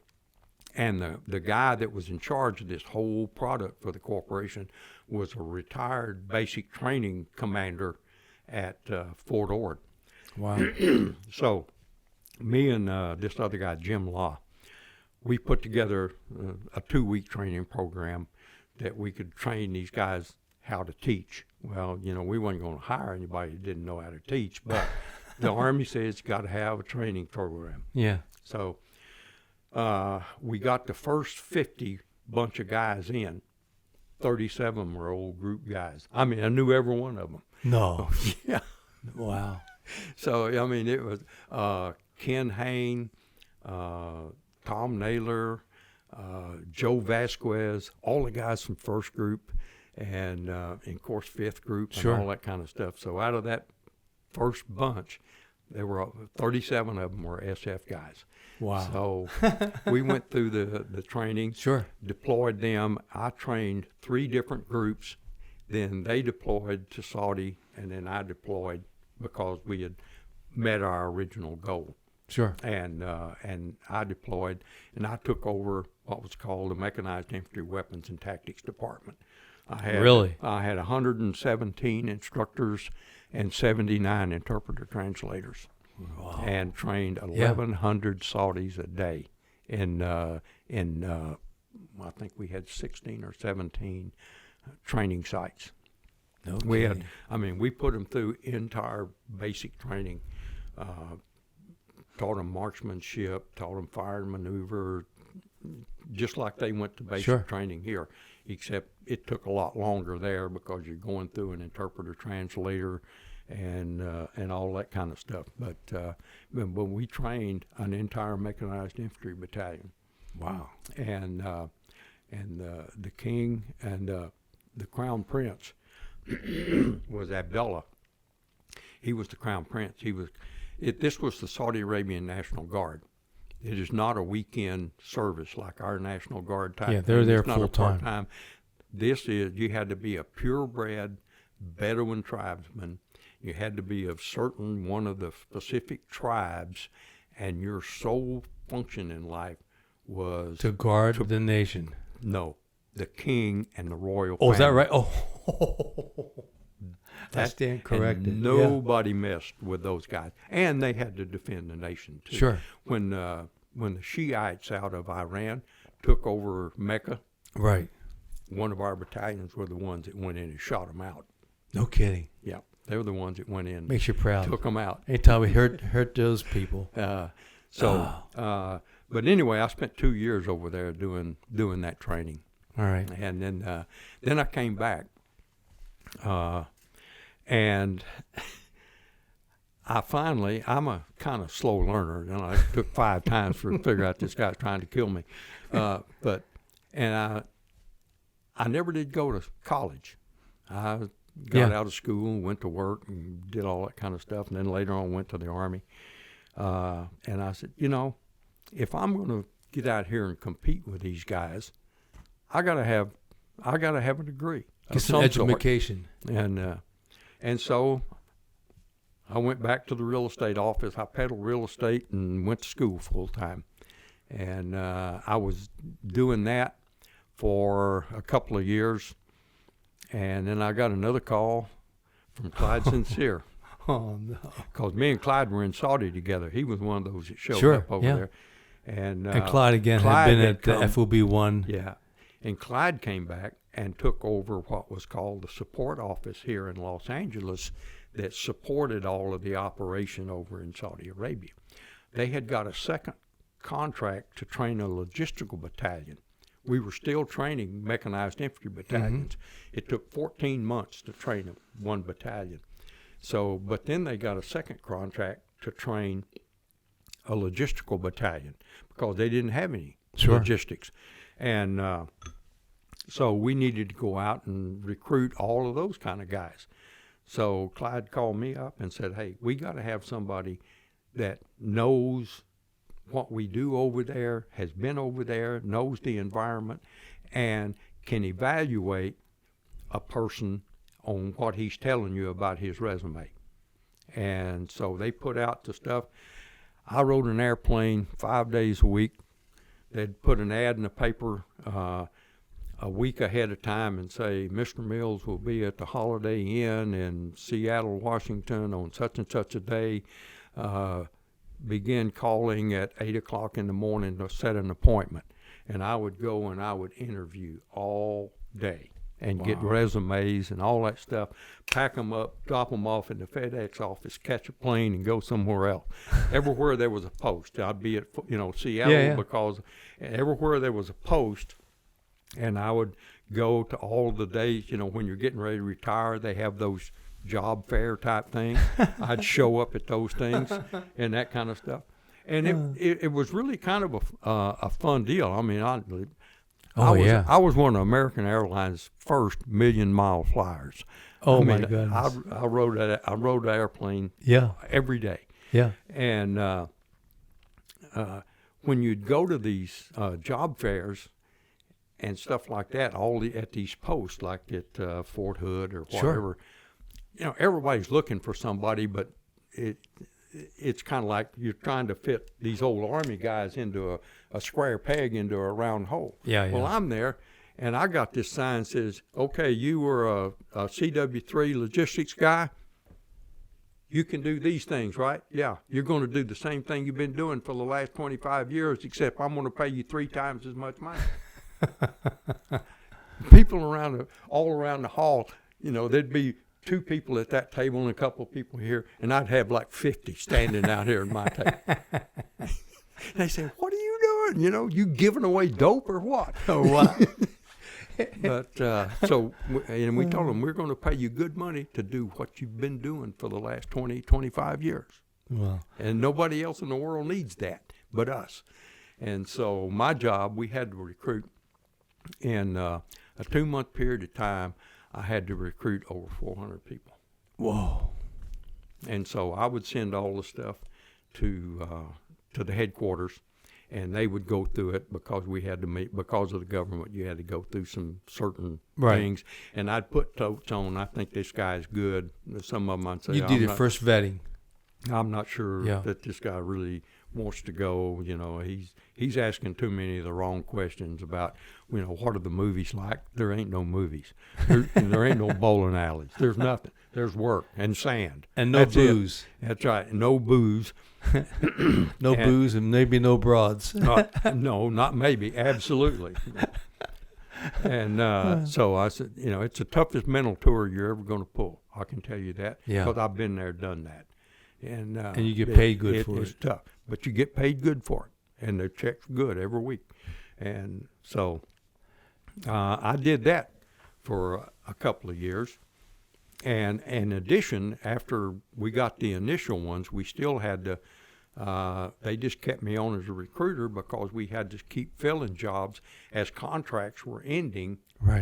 Speaker 2: and the guy that was in charge of this whole product for the corporation was a retired basic training commander at Fort Ord.
Speaker 1: Wow.
Speaker 2: So, me and this other guy, Jim Law, we put together a 2-week training program that we could train these guys how to teach. Well, we weren't going to hire anybody that didn't know how to teach, but the Army says you got to have a training program.
Speaker 1: Yeah.
Speaker 2: So we got the first 50 bunch of guys in. 37 of them were old group guys. I mean, I knew every one of them.
Speaker 1: No.
Speaker 2: Yeah.
Speaker 1: Wow.
Speaker 2: So, I mean, it was Ken Hain, Tom Naylor, Joe Vasquez, all the guys from first group, and of course 5th group, and all that kind of stuff. So out of that first bunch, there were 37 of them were SF guys.
Speaker 1: Wow.
Speaker 2: So we went through the training, deployed them. I trained 3 different groups. Then they deployed to Saudi, and then I deployed because we had met our original goal.
Speaker 1: Sure.
Speaker 2: And I deployed, and I took over what was called the Mechanized Infantry Weapons and Tactics Department. I had 117 instructors and 79 interpreter translators.
Speaker 1: Wow.
Speaker 2: And trained 1,100 Saudis a day in I think we had 16 or 17 training sites.
Speaker 1: Okay.
Speaker 2: We put them through entire basic training. Taught them marksmanship, taught them fire and maneuver, just like they went to basic training here, except it took a lot longer there because you're going through an interpreter translator and all that kind of stuff. But we trained an entire mechanized infantry battalion.
Speaker 1: Wow.
Speaker 2: And the king and the crown prince was Abdullah. He was the crown prince. This was the Saudi Arabian National Guard. It is not a weekend service like our National Guard type.
Speaker 1: Yeah, they're there
Speaker 2: full
Speaker 1: time.
Speaker 2: This is, you had to be a purebred Bedouin tribesman. You had to be of certain one of the specific tribes, and your sole function in life was
Speaker 1: to guard the nation.
Speaker 2: No, the king and the royal
Speaker 1: family.
Speaker 2: Oh,
Speaker 1: is that right? Oh, I stand corrected.
Speaker 2: Nobody messed with those guys, and they had to defend the nation too.
Speaker 1: Sure.
Speaker 2: When the Shiites out of Iran took over Mecca,
Speaker 1: right,
Speaker 2: one of our battalions were the ones that went in and shot them out.
Speaker 1: No kidding.
Speaker 2: Yeah, they were the ones that went in.
Speaker 1: Makes you proud.
Speaker 2: Took them out.
Speaker 1: Anytime we hurt those people.
Speaker 2: But anyway, I spent 2 years over there doing that training.
Speaker 1: All right.
Speaker 2: And then I came back. And I'm a kind of slow learner, and I took 5 times to figure out this guy's trying to kill me. I never did go to college. I got out of school, went to work, and did all that kind of stuff, and then later on went to the Army. And I said, if I'm going to get out here and compete with these guys, I gotta have a degree.
Speaker 1: Get some education.
Speaker 2: And so I went back to the real estate office. I peddled real estate and went to school full time. And I was doing that for a couple of years. And then I got another call from Clyde Sincere.
Speaker 1: Oh, no.
Speaker 2: Because me and Clyde were in Saudi together. He was one of those that showed up over there. And
Speaker 1: Clyde, again, had been at the FOB 1.
Speaker 2: Yeah. And Clyde came back and took over what was called the support office here in Los Angeles that supported all of the operation over in Saudi Arabia. They had got a second contract to train a logistical battalion. We were still training mechanized infantry battalions. It took 14 months to train one battalion. So, but then they got a second contract to train a logistical battalion because they didn't have any logistics. And so we needed to go out and recruit all of those kind of guys. So Clyde called me up and said, hey, we got to have somebody that knows what we do over there, has been over there, knows the environment, and can evaluate a person on what he's telling you about his resume. And so they put out the stuff. I rode an airplane 5 days a week. They'd put an ad in the paper a week ahead of time and say, Mr. Mills will be at the Holiday Inn in Seattle, Washington on such and such a day. Begin calling at 8 o'clock in the morning to set an appointment. And I would go and I would interview all day and get resumes and all that stuff, pack them up, drop them off in the FedEx office, catch a plane and go somewhere else. Everywhere there was a post. I'd be at, Seattle because everywhere there was a post, and I would go to all the days, when you're getting ready to retire, they have those job fair type things. I'd show up at those things and that kind of stuff. And it was really kind of a fun deal. I mean, I was one of American Airlines' first million-mile flyers.
Speaker 1: Oh, my goodness.
Speaker 2: I rode the airplane every day.
Speaker 1: Yeah.
Speaker 2: And when you'd go to these job fairs and stuff like that, at these posts, like at Fort Hood or whatever, everybody's looking for somebody, but it's kind of like you're trying to fit these old Army guys into a square peg into a round hole. Well, I'm there, and I got this sign that says, okay, you were a CW3 logistics guy. You can do these things, right? Yeah, you're going to do the same thing you've been doing for the last 25 years, except I'm going to pay you 3 times as much money. People all around the hall, there'd be 2 people at that table and a couple of people here, and I'd have like 50 standing out here at my table. They say, what are you doing? You giving away dope or what?
Speaker 1: Oh, wow.
Speaker 2: But we told them, we're going to pay you good money to do what you've been doing for the last 20, 25 years.
Speaker 1: Wow.
Speaker 2: And nobody else in the world needs that but us. And so my job, we had to recruit in a 2-month period of time. I had to recruit over 400 people.
Speaker 1: Whoa.
Speaker 2: And so I would send all the stuff to the headquarters, and they would go through it because we had to meet, because of the government, you had to go through some certain things. And I'd put totes on, I think this guy's good. Some of them I'd say,
Speaker 1: you did it first vetting.
Speaker 2: I'm not sure that this guy really wants to go. He's asking too many of the wrong questions about, what are the movies like? There ain't no movies. There ain't no bowling alleys. There's nothing. There's work and sand.
Speaker 1: And no booze.
Speaker 2: That's right. No booze.
Speaker 1: No booze and maybe no broads.
Speaker 2: No, not maybe. Absolutely. And so I said, it's the toughest mental tour you're ever going to pull. I can tell you that.
Speaker 1: Yeah.
Speaker 2: Because I've been there, done that. And
Speaker 1: you get paid good for it.
Speaker 2: It's tough, but you get paid good for it, and the check's good every week. And so I did that for a couple of years. And in addition, after we got the initial ones, we still had to, they just kept me on as a recruiter because we had to keep filling jobs as contracts were ending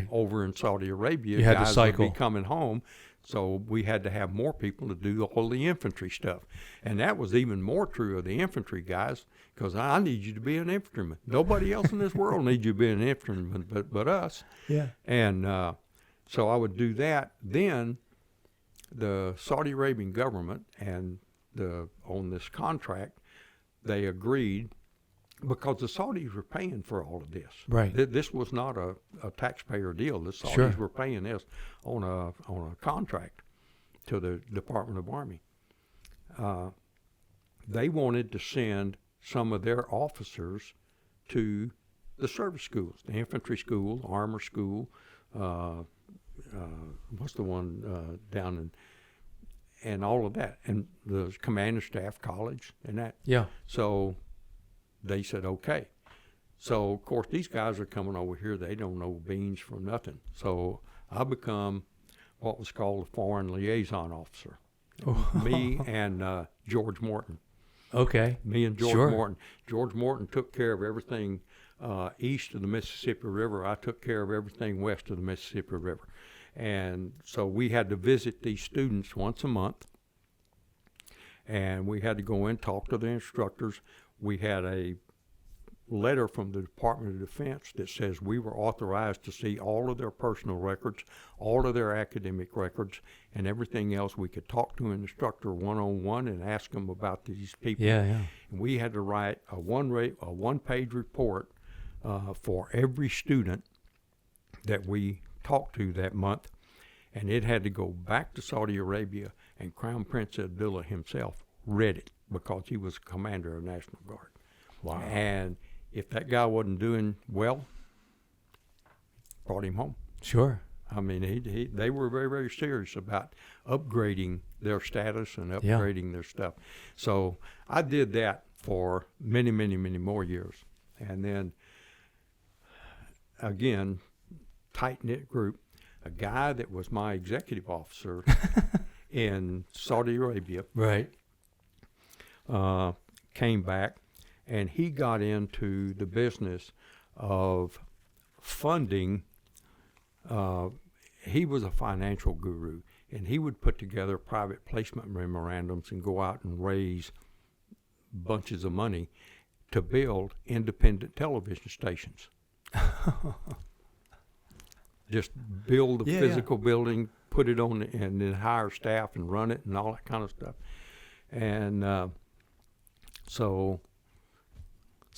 Speaker 2: over in Saudi Arabia.
Speaker 1: You had to
Speaker 2: Guys
Speaker 1: cycle.
Speaker 2: would be coming home. So we had to have more people to do all the infantry stuff. And that was even more true of the infantry guys, because I need you to be an infantryman. Nobody else in this world needs you to be an infantryman but us.
Speaker 1: Yeah.
Speaker 2: And so I would do that. Then the Saudi Arabian government and on this contract, they agreed, because the Saudis were paying for all of this.
Speaker 1: Right.
Speaker 2: This was not a taxpayer deal. The Saudis were paying this on a contract to the Department of Army. They wanted to send some of their officers to the service schools, the infantry school, armor school, what's the one down in, and all of that, and the command and staff college and that.
Speaker 1: Yeah.
Speaker 2: So they said, okay. So, of course, these guys are coming over here. They don't know beans from nothing. So I become what was called a foreign liaison officer. Me and George Morton.
Speaker 1: Okay.
Speaker 2: Me and George
Speaker 1: Sure.
Speaker 2: Morton. George Morton took care of everything east of the Mississippi River. I took care of everything west of the Mississippi River. And so we had to visit these students once a month. And we had to go in, talk to the instructors. We had a letter from the Department of Defense that says we were authorized to see all of their personal records, all of their academic records, and everything else. We could talk to an instructor one-on-one and ask them about these people.
Speaker 1: Yeah, yeah.
Speaker 2: And we had to write a one-page report for every student that we talked to that month, and it had to go back to Saudi Arabia, and Crown Prince Abdullah himself read it because he was commander of National Guard.
Speaker 1: Wow.
Speaker 2: And if that guy wasn't doing well, brought him home.
Speaker 1: Sure.
Speaker 2: I mean, they were very, very serious about upgrading their status and upgrading their stuff. So I did that for many, many, many more years. And then, again, tight-knit group, a guy that was my executive officer in Saudi Arabia
Speaker 1: Right.
Speaker 2: came back, and he got into the business of funding. He was a financial guru, and he would put together private placement memorandums and go out and raise bunches of money to build independent television stations. Just build the physical building, put it on, and then hire staff and run it and all that kind of stuff. And so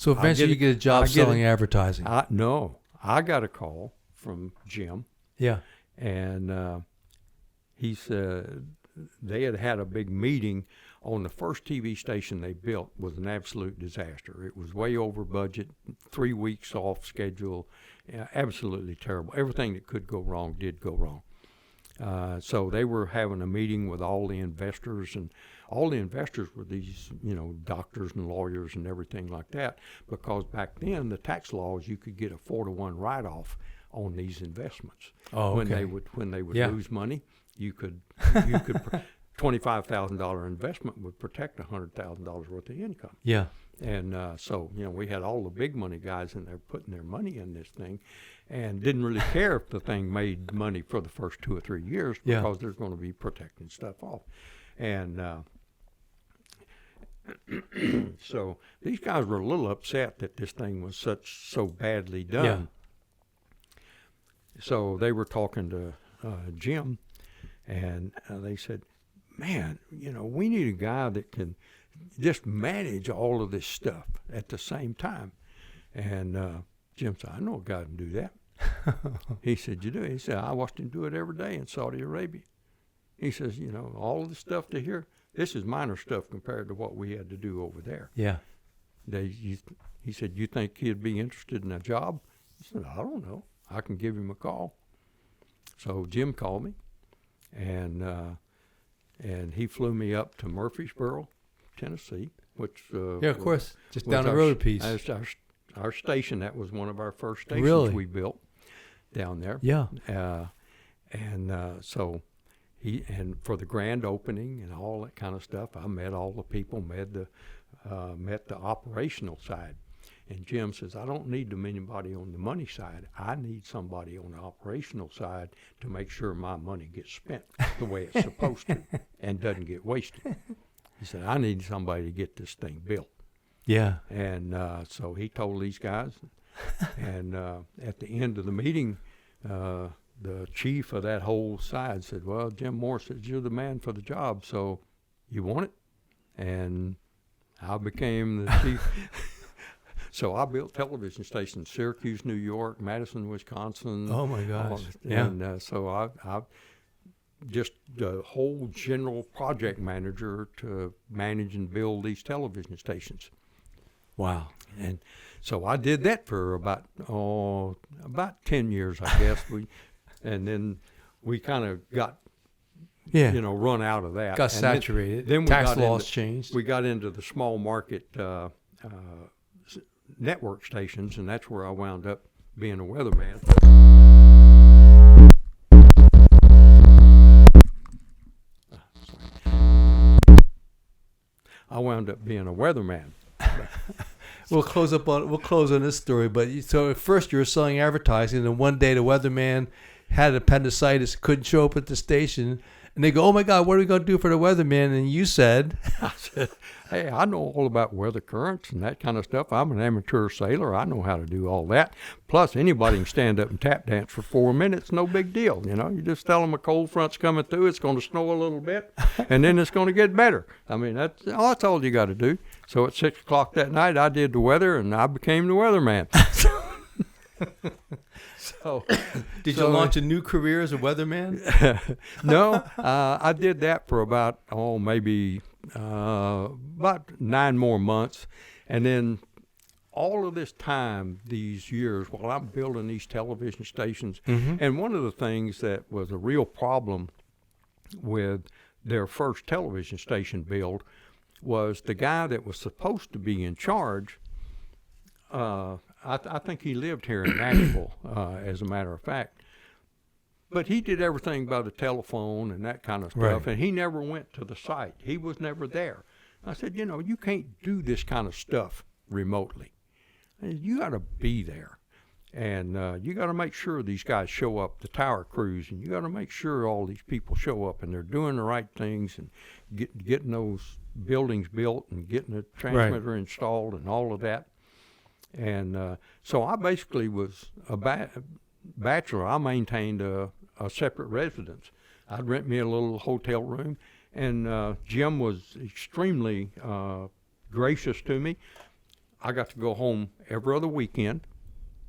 Speaker 1: eventually you get a job selling advertising.
Speaker 2: No, I got a call from Jim,
Speaker 1: Yeah.
Speaker 2: and he said they had a big meeting on the first TV station they built. Was an absolute disaster. It was way over budget, 3 weeks off schedule, absolutely terrible. Everything that could go wrong did go wrong. So they were having a meeting with all the investors, and all the investors were these, doctors and lawyers and everything like that, because back then the tax laws, you could get a 4-to-1 write-off on these investments.
Speaker 1: Oh, okay.
Speaker 2: When they would lose money, you could $25,000 investment would protect $100,000 worth of income.
Speaker 1: Yeah.
Speaker 2: And so we had all the big money guys in there putting their money in this thing, and didn't really care if the thing made money for the first 2 or 3 years, because they're going to be protecting stuff off. And so these guys were a little upset that this thing was so badly done.
Speaker 1: Yeah.
Speaker 2: So they were talking to Jim, and they said, man, we need a guy that can just manage all of this stuff at the same time. And Jim said, I know a guy that can do that. He said, you do? He said, I watched him do it every day in Saudi Arabia. He says, all of the stuff to here, this is minor stuff compared to what we had to do over there.
Speaker 1: Yeah.
Speaker 2: He said, you think he'd be interested in a job? He said, I don't know. I can give him a call. So Jim called me, and he flew me up to Murfreesboro, Tennessee, which
Speaker 1: of course, just down the road a piece.
Speaker 2: Our station. That was one of our first stations we built down there.
Speaker 1: Yeah.
Speaker 2: So and for the grand opening and all that kind of stuff, I met all the people, met the operational side. And Jim says, I don't need anybody on the money side. I need somebody on the operational side to make sure my money gets spent the way it's supposed to and doesn't get wasted. He said, I need somebody to get this thing built.
Speaker 1: Yeah.
Speaker 2: And so he told these guys. And at the end of the meeting, the chief of that whole side said, well, Jim Moore says, you're the man for the job, so you want it? And I became the chief. So I built television stations, Syracuse, New York, Madison, Wisconsin.
Speaker 1: Oh, my gosh.
Speaker 2: And so I just the whole general project manager to manage and build these television stations.
Speaker 1: Wow.
Speaker 2: And so I did that for about 10 years, I guess. And then we kind of got, run out of that.
Speaker 1: Got saturated.
Speaker 2: Then we
Speaker 1: tax laws changed.
Speaker 2: We got into the small market network stations, and that's where I wound up being a weatherman. I wound up being a weatherman.
Speaker 1: We'll close on this story. But so at first you were selling advertising, and one day the weatherman had appendicitis, couldn't show up at the station, and they go, "Oh my God, what are we going to do for the weatherman?" And you said,
Speaker 2: I said, "Hey, I know all about weather currents and that kind of stuff. I'm an amateur sailor. I know how to do all that. Plus, anybody can stand up and tap dance for 4 minutes. No big deal. You just tell them a cold front's coming through. It's going to snow a little bit, and then it's going to get better. I mean, that's all you got to do." So at 6 o'clock that night, I did the weather, and I became the weatherman.
Speaker 1: Did you launch a new career as a weatherman?
Speaker 2: No, I did that for about maybe about 9 more months, and then all of this time, these years, while I'm building these television stations, and one of the things that was a real problem with their first television station build was the guy that was supposed to be in charge. I think he lived here in Nashville, as a matter of fact. But he did everything by the telephone and that kind of stuff, and he never went to the site. He was never there. I said, you can't do this kind of stuff remotely. You got to be there. And you got to make sure these guys show up, the tower crews, and you got to make sure all these people show up and they're doing the right things and getting those buildings built and getting the transmitter installed and all of that. And so I basically was a bachelor. I maintained a separate residence. I'd rent me a little hotel room, and Jim was extremely gracious to me. I got to go home every other weekend.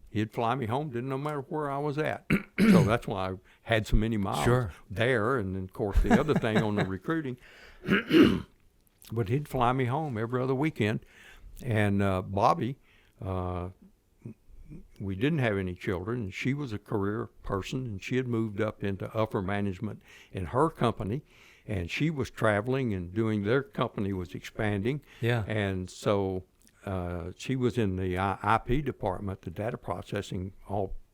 Speaker 2: He'd fly me home, didn't no matter where I was at. So that's why I had so many miles there. And then, of course, the other thing on the recruiting, but he'd fly me home every other weekend. And Bobby, we didn't have any children, and she was a career person, and she had moved up into upper management in her company, and she was traveling and doing, their company was expanding.
Speaker 1: Yeah.
Speaker 2: And so she was in the IP department, the data processing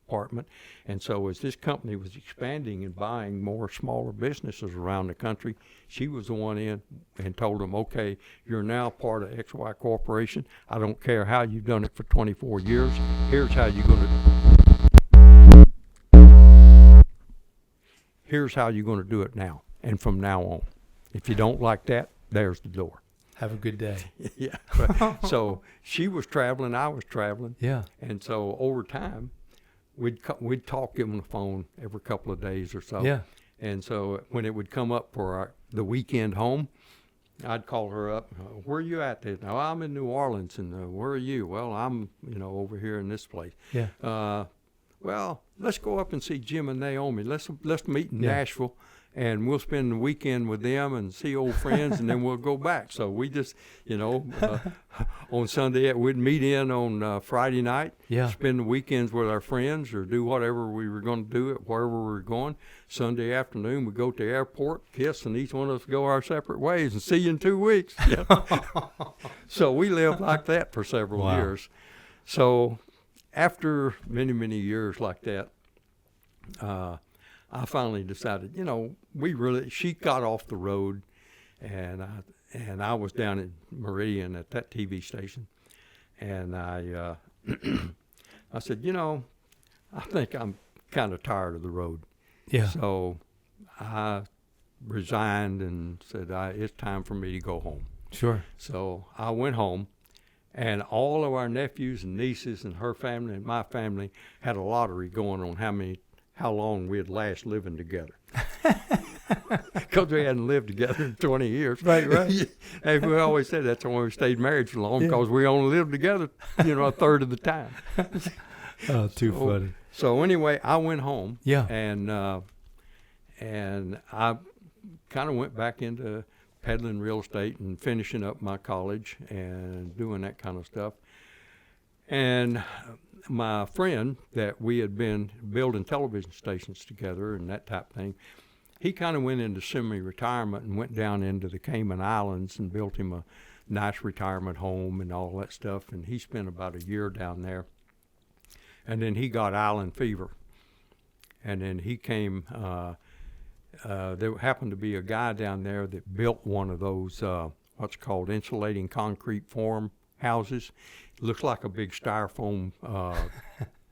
Speaker 2: department. And so as this company was expanding and buying more smaller businesses around the country, she was the one in and told them, "Okay, you're now part of XY Corporation. I don't care how you've done it for 24 years. Here's how you're going to do it now, and from now on. If you don't like that, there's the door.
Speaker 1: Have a good day."
Speaker 2: Yeah. So she was traveling, I was traveling.
Speaker 1: Yeah.
Speaker 2: And so over time, we'd talk on the phone every couple of days or so.
Speaker 1: Yeah.
Speaker 2: And so when it would come up for the weekend home, I'd call her up. "Where are you at?" "No, I'm in New Orleans." "And where are you?" "Well, I'm over here in this place."
Speaker 1: Yeah.
Speaker 2: "Well, let's go up and see Jim and Naomi. Let's meet in Nashville. And we'll spend the weekend with them and see old friends, and then we'll go back." So we just, on Sunday, we'd meet in on Friday night, spend the weekends with our friends or do whatever we were going to do at wherever we were going. Sunday afternoon, we'd go to the airport, kiss, and each one of us go our separate ways and see you in 2 weeks. So we lived like that for several years. So after many, many years like that, I finally decided, she got off the road, and I was down in Meridian at that TV station, and I said, I think I'm kind of tired of the road.
Speaker 1: Yeah.
Speaker 2: So I resigned and said, it's time for me to go home.
Speaker 1: Sure.
Speaker 2: So I went home, and all of our nephews and nieces and her family and my family had a lottery going on how long we'd last living together. Because we hadn't lived together in 20 years.
Speaker 1: Right.
Speaker 2: And we always said that's why we stayed married so long, because we only lived together, a third of the time.
Speaker 1: Oh, too funny.
Speaker 2: So anyway, I went home.
Speaker 1: Yeah.
Speaker 2: And I kind of went back into peddling real estate and finishing up my college and doing that kind of stuff. And my friend that we had been building television stations together and that type of thing, he kind of went into semi-retirement and went down into the Cayman Islands and built him a nice retirement home and all that stuff. And he spent about a year down there. And then he got island fever. And then he came, there happened to be a guy down there that built one of those, what's called insulating concrete form houses. It looks like a big styrofoam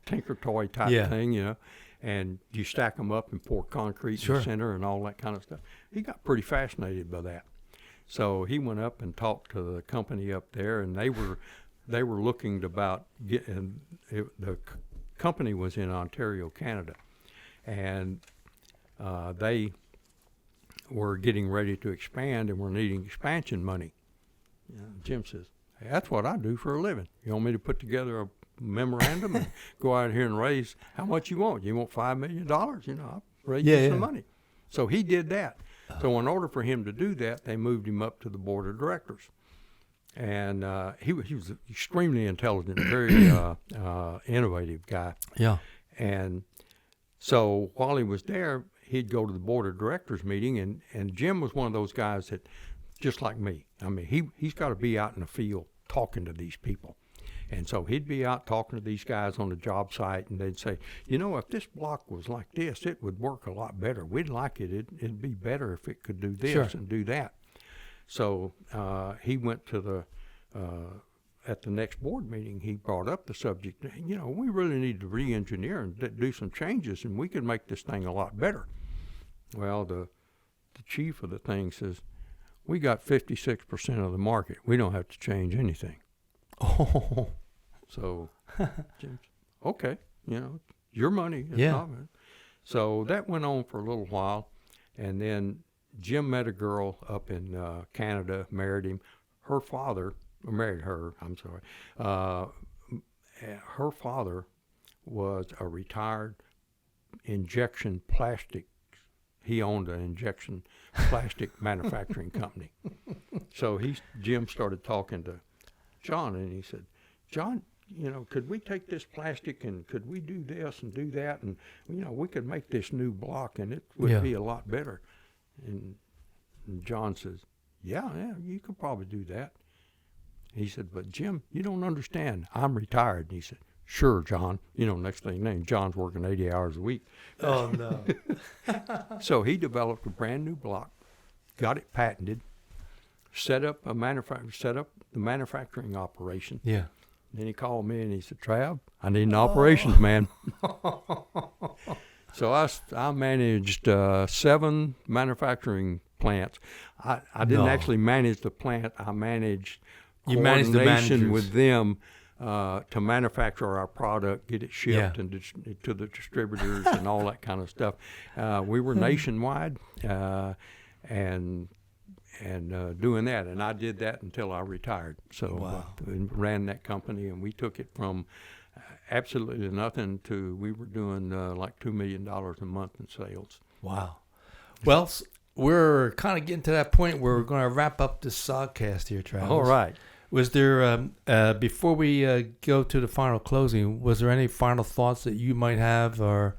Speaker 2: tinker toy type thing, you know. And you stack them up and pour concrete in the center and all that kind of stuff. He got pretty fascinated by that. So he went up and talked to the company up there, and they were looking to about the company was in Ontario, Canada, and they were getting ready to expand and were needing expansion money. Jim says, "Hey, that's what I do for a living. You want me to put together a memorandum and go out here and raise how much you want? You want $5 million? You know, I'll raise you some money." So he did that. So in order for him to do that, they moved him up to the board of directors. And he was an extremely intelligent, very innovative guy.
Speaker 1: Yeah.
Speaker 2: And so while he was there, he'd go to the board of directors meeting, and Jim was one of those guys that, just like me, I mean, he's got to be out in the field talking to these people. And so he'd be out talking to these guys on the job site, and they'd say, you know, if this block was like this, it would work a lot better. We'd like it. It'd be better if it could do this and do that. So he went to at the next board meeting, he brought up the subject. You know, we really need to re-engineer and do some changes, and we could make this thing a lot better. Well, the chief of the thing says, we got 56% of the market. We don't have to change anything.
Speaker 1: Oh.
Speaker 2: So, Jim, okay, you know, your money.
Speaker 1: Yeah.
Speaker 2: So that went on for a little while, and then Jim met a girl up in Canada, married him. Her father, married her, I'm sorry. Her father was a retired injection plastic. He owned an injection plastic manufacturing company. So Jim started talking to John, and he said, John, you know, could we take this plastic and could we do this and do that? And, you know, we could make this new block and it would be a lot better. And John says, yeah, you could probably do that. He said, but Jim, you don't understand. I'm retired. And he said, sure, John. You know, next thing you know, John's working 80 hours a week.
Speaker 1: Oh, no.
Speaker 2: So he developed a brand new block, got it patented, set up the manufacturing operation.
Speaker 1: Yeah.
Speaker 2: Then he called me and he said, Trav, I need an operations man. So I managed 7 manufacturing plants. I didn't actually manage the plant. I managed coordination with them to manufacture our product, get it shipped and to the distributors and all that kind of stuff. We were nationwide and doing that, and I did that until I retired. So ran that company, and we took it from absolutely nothing to we were doing like $2 million a month in sales.
Speaker 1: Wow. Well, we're kind of getting to that point where we're going to wrap up this SOGCast here, Travis.
Speaker 2: All right.
Speaker 1: Was there, before we go to the final closing, was there any final thoughts that you might have, or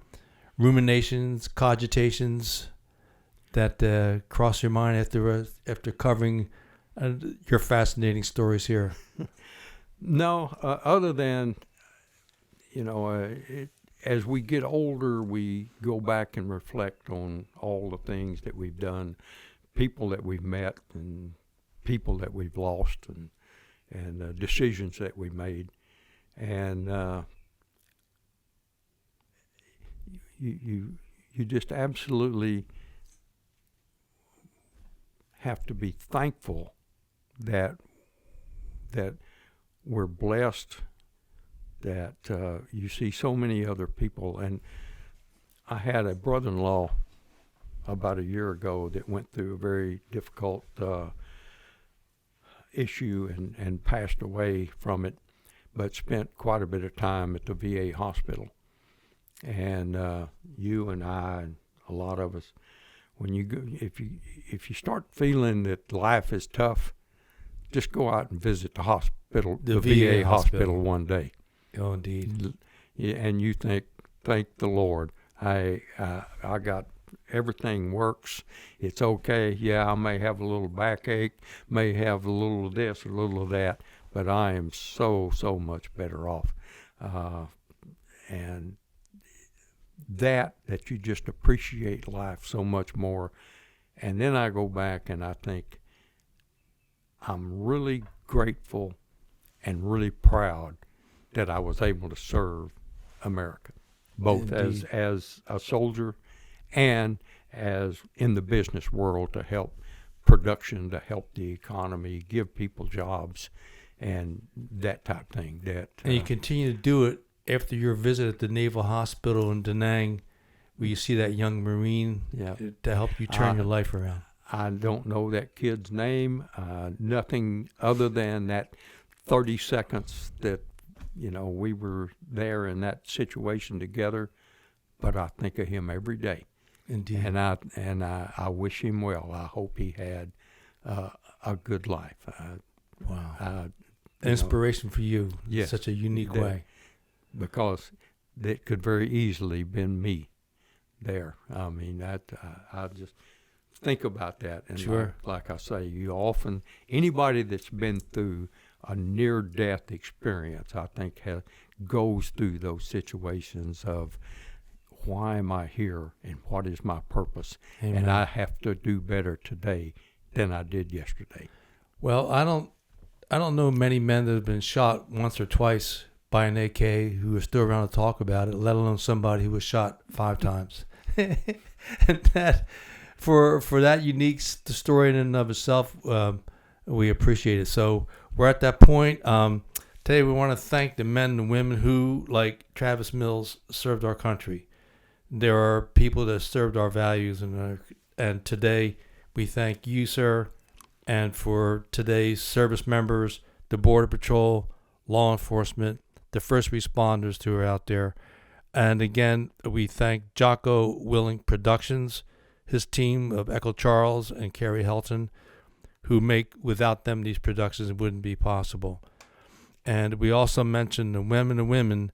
Speaker 1: ruminations, cogitations that cross your mind after covering your fascinating stories here?
Speaker 2: No, other than, you know, as we get older, we go back and reflect on all the things that we've done, people that we've met, and people that we've lost, and decisions that we made, and you just absolutely have to be thankful that we're blessed, that you see so many other people. And I had a brother-in-law about a year ago that went through a very difficult issue and passed away from it, but spent quite a bit of time at the VA hospital. And you and I and a lot of us, when you go, if you start feeling that life is tough, just go out and visit the hospital, the VA hospital one day.
Speaker 1: Oh, indeed.
Speaker 2: And you think, thank the Lord, I got everything works. It's okay. Yeah, I may have a little backache, may have a little of this, a little of that, but I am so much better off. And that you just appreciate life so much more. And then I go back and I think I'm really grateful and really proud that I was able to serve America, both as a soldier and as in the business world to help production, to help the economy, give people jobs, and that type of thing.
Speaker 1: And you continue to do it after your visit at the Naval Hospital in Da Nang, where you see that young Marine to help you turn your life around.
Speaker 2: I don't know that kid's name, nothing other than that 30 seconds that, we were there in that situation together, but I think of him every day.
Speaker 1: Indeed.
Speaker 2: And I wish him well. I hope he had a good life.
Speaker 1: Wow. Inspiration for you.
Speaker 2: Yes.
Speaker 1: Such a unique way.
Speaker 2: Because it could very easily been me there. I mean, I just think about that. And
Speaker 1: sure.
Speaker 2: Like I say, anybody that's been through a near-death experience, I think, goes through those situations of, why am I here and what is my purpose? Amen. And I have to do better today than I did yesterday.
Speaker 1: Well, I don't know many men that have been shot once or twice by an AK who are still around to talk about it, let alone somebody who was shot 5 times. And that, for that unique story in and of itself, we appreciate it. So we're at that point. Today we want to thank the men and women who, like Travis Mills, served our country. There are people that served our values, and today we thank you, sir, and for today's service members, the Border Patrol, law enforcement, the first responders who are out there. And again, we thank Jocko Willing Productions, his team of Echo Charles and Carrie Helton, who without them, these productions wouldn't be possible. And we also mentioned the women and women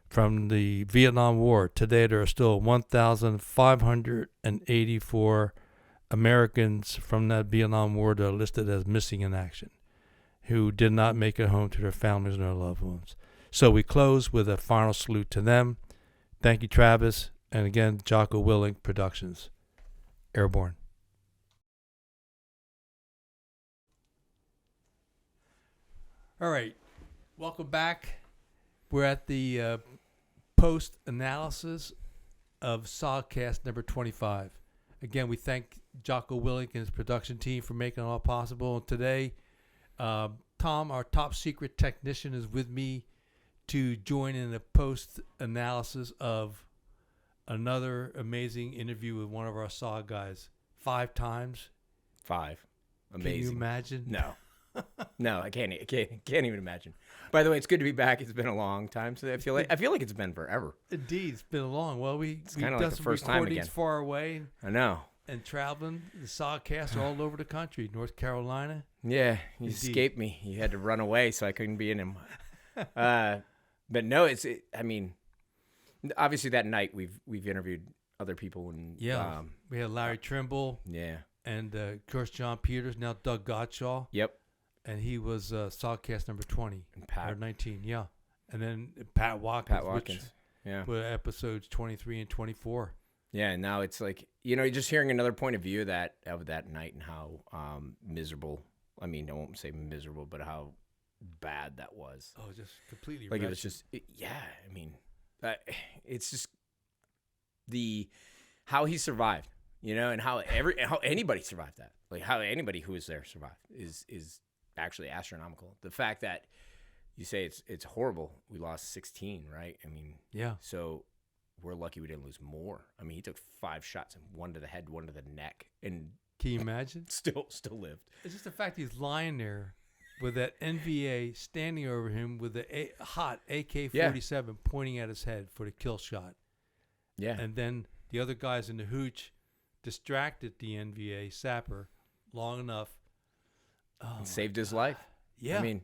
Speaker 1: from the Vietnam War. Today, there are still 1,584 Americans from that Vietnam War that are listed as missing in action, who did not make it home to their families and their loved ones. So we close with a final salute to them. Thank you, Travis. And again, Jocko Willing Productions. Airborne. All right. Welcome back. We're at the post-analysis of SOGCast number 25. Again, we thank Jocko Willing and his production team for making it all possible. And today, Tom, our top secret technician, is with me to join in the post-analysis of another amazing interview with one of our SOG guys. 5 times.
Speaker 3: 5. Amazing.
Speaker 1: Can you imagine?
Speaker 3: No. No, I can't even imagine. By the way, it's good to be back. It's been a long time, so I feel like it's been forever.
Speaker 1: Indeed, it's been long. Well,
Speaker 3: it's kind of like the first time again.
Speaker 1: Far away.
Speaker 3: I know.
Speaker 1: And traveling, the SOGcast are all over the country. North Carolina.
Speaker 3: Yeah, you escaped me. You had to run away, so I couldn't be in him. But no, I mean, obviously that night we've interviewed other people and
Speaker 1: we had Larry Trimble.
Speaker 3: Yeah.
Speaker 1: And of course John Peters, now Doug Gottschall.
Speaker 3: Yep.
Speaker 1: And he was SOGcast number 20
Speaker 3: and Pat.
Speaker 1: Or 19, yeah. And then Pat Watkins. With episodes 23 and 24.
Speaker 3: Yeah, and now it's like, just hearing another point of view of that night and how miserable. I mean, I won't say miserable, but how bad that was.
Speaker 1: Oh, just completely
Speaker 3: like
Speaker 1: wretched.
Speaker 3: It was just I mean, it's just how he survived, and how anybody survived that. Like how anybody who was there survived is actually astronomical. The fact that you say it's horrible. We lost 16, right? I mean,
Speaker 1: yeah.
Speaker 3: So we're lucky we didn't lose more. I mean, he took 5 shots, and 1 to the head, 1 to the neck, and
Speaker 1: can you imagine?
Speaker 3: Still lived.
Speaker 1: It's just the fact he's lying there with that NVA standing over him with the hot AK-47 pointing at his head for the kill shot.
Speaker 3: Yeah.
Speaker 1: And then the other guys in the hooch distracted the NVA sapper long enough.
Speaker 3: Saved his life.
Speaker 1: Yeah.
Speaker 3: I mean,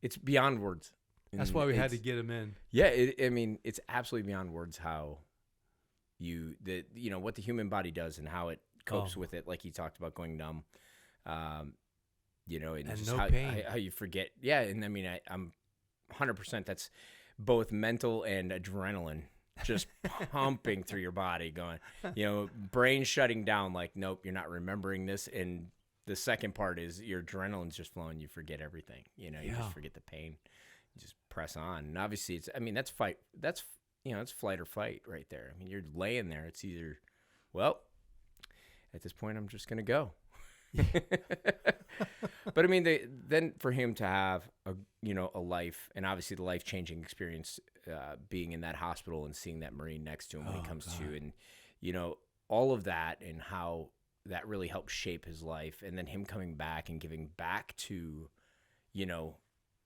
Speaker 3: it's beyond words.
Speaker 1: That's why we had to get him in.
Speaker 3: Yeah, I mean, it's absolutely beyond words how what the human body does and how it copes with it. Like he talked about going numb, and just
Speaker 1: no
Speaker 3: how,
Speaker 1: pain.
Speaker 3: how you forget. Yeah, and I mean, I'm 100%. That's both mental and adrenaline just pumping through your body, going, brain shutting down. Like, nope, you're not remembering this. And the second part is your adrenaline's just flowing. You forget everything. You just forget the pain. You just press on. And obviously, that's fight. That's it's flight or fight right there. I mean, you're laying there. It's either, well, at this point, I'm just gonna go. But I mean, then for him to have a life, and obviously the life-changing experience, being in that hospital and seeing that Marine next to him when he comes to, and all of that, and how that really helped shape his life, and then him coming back and giving back to,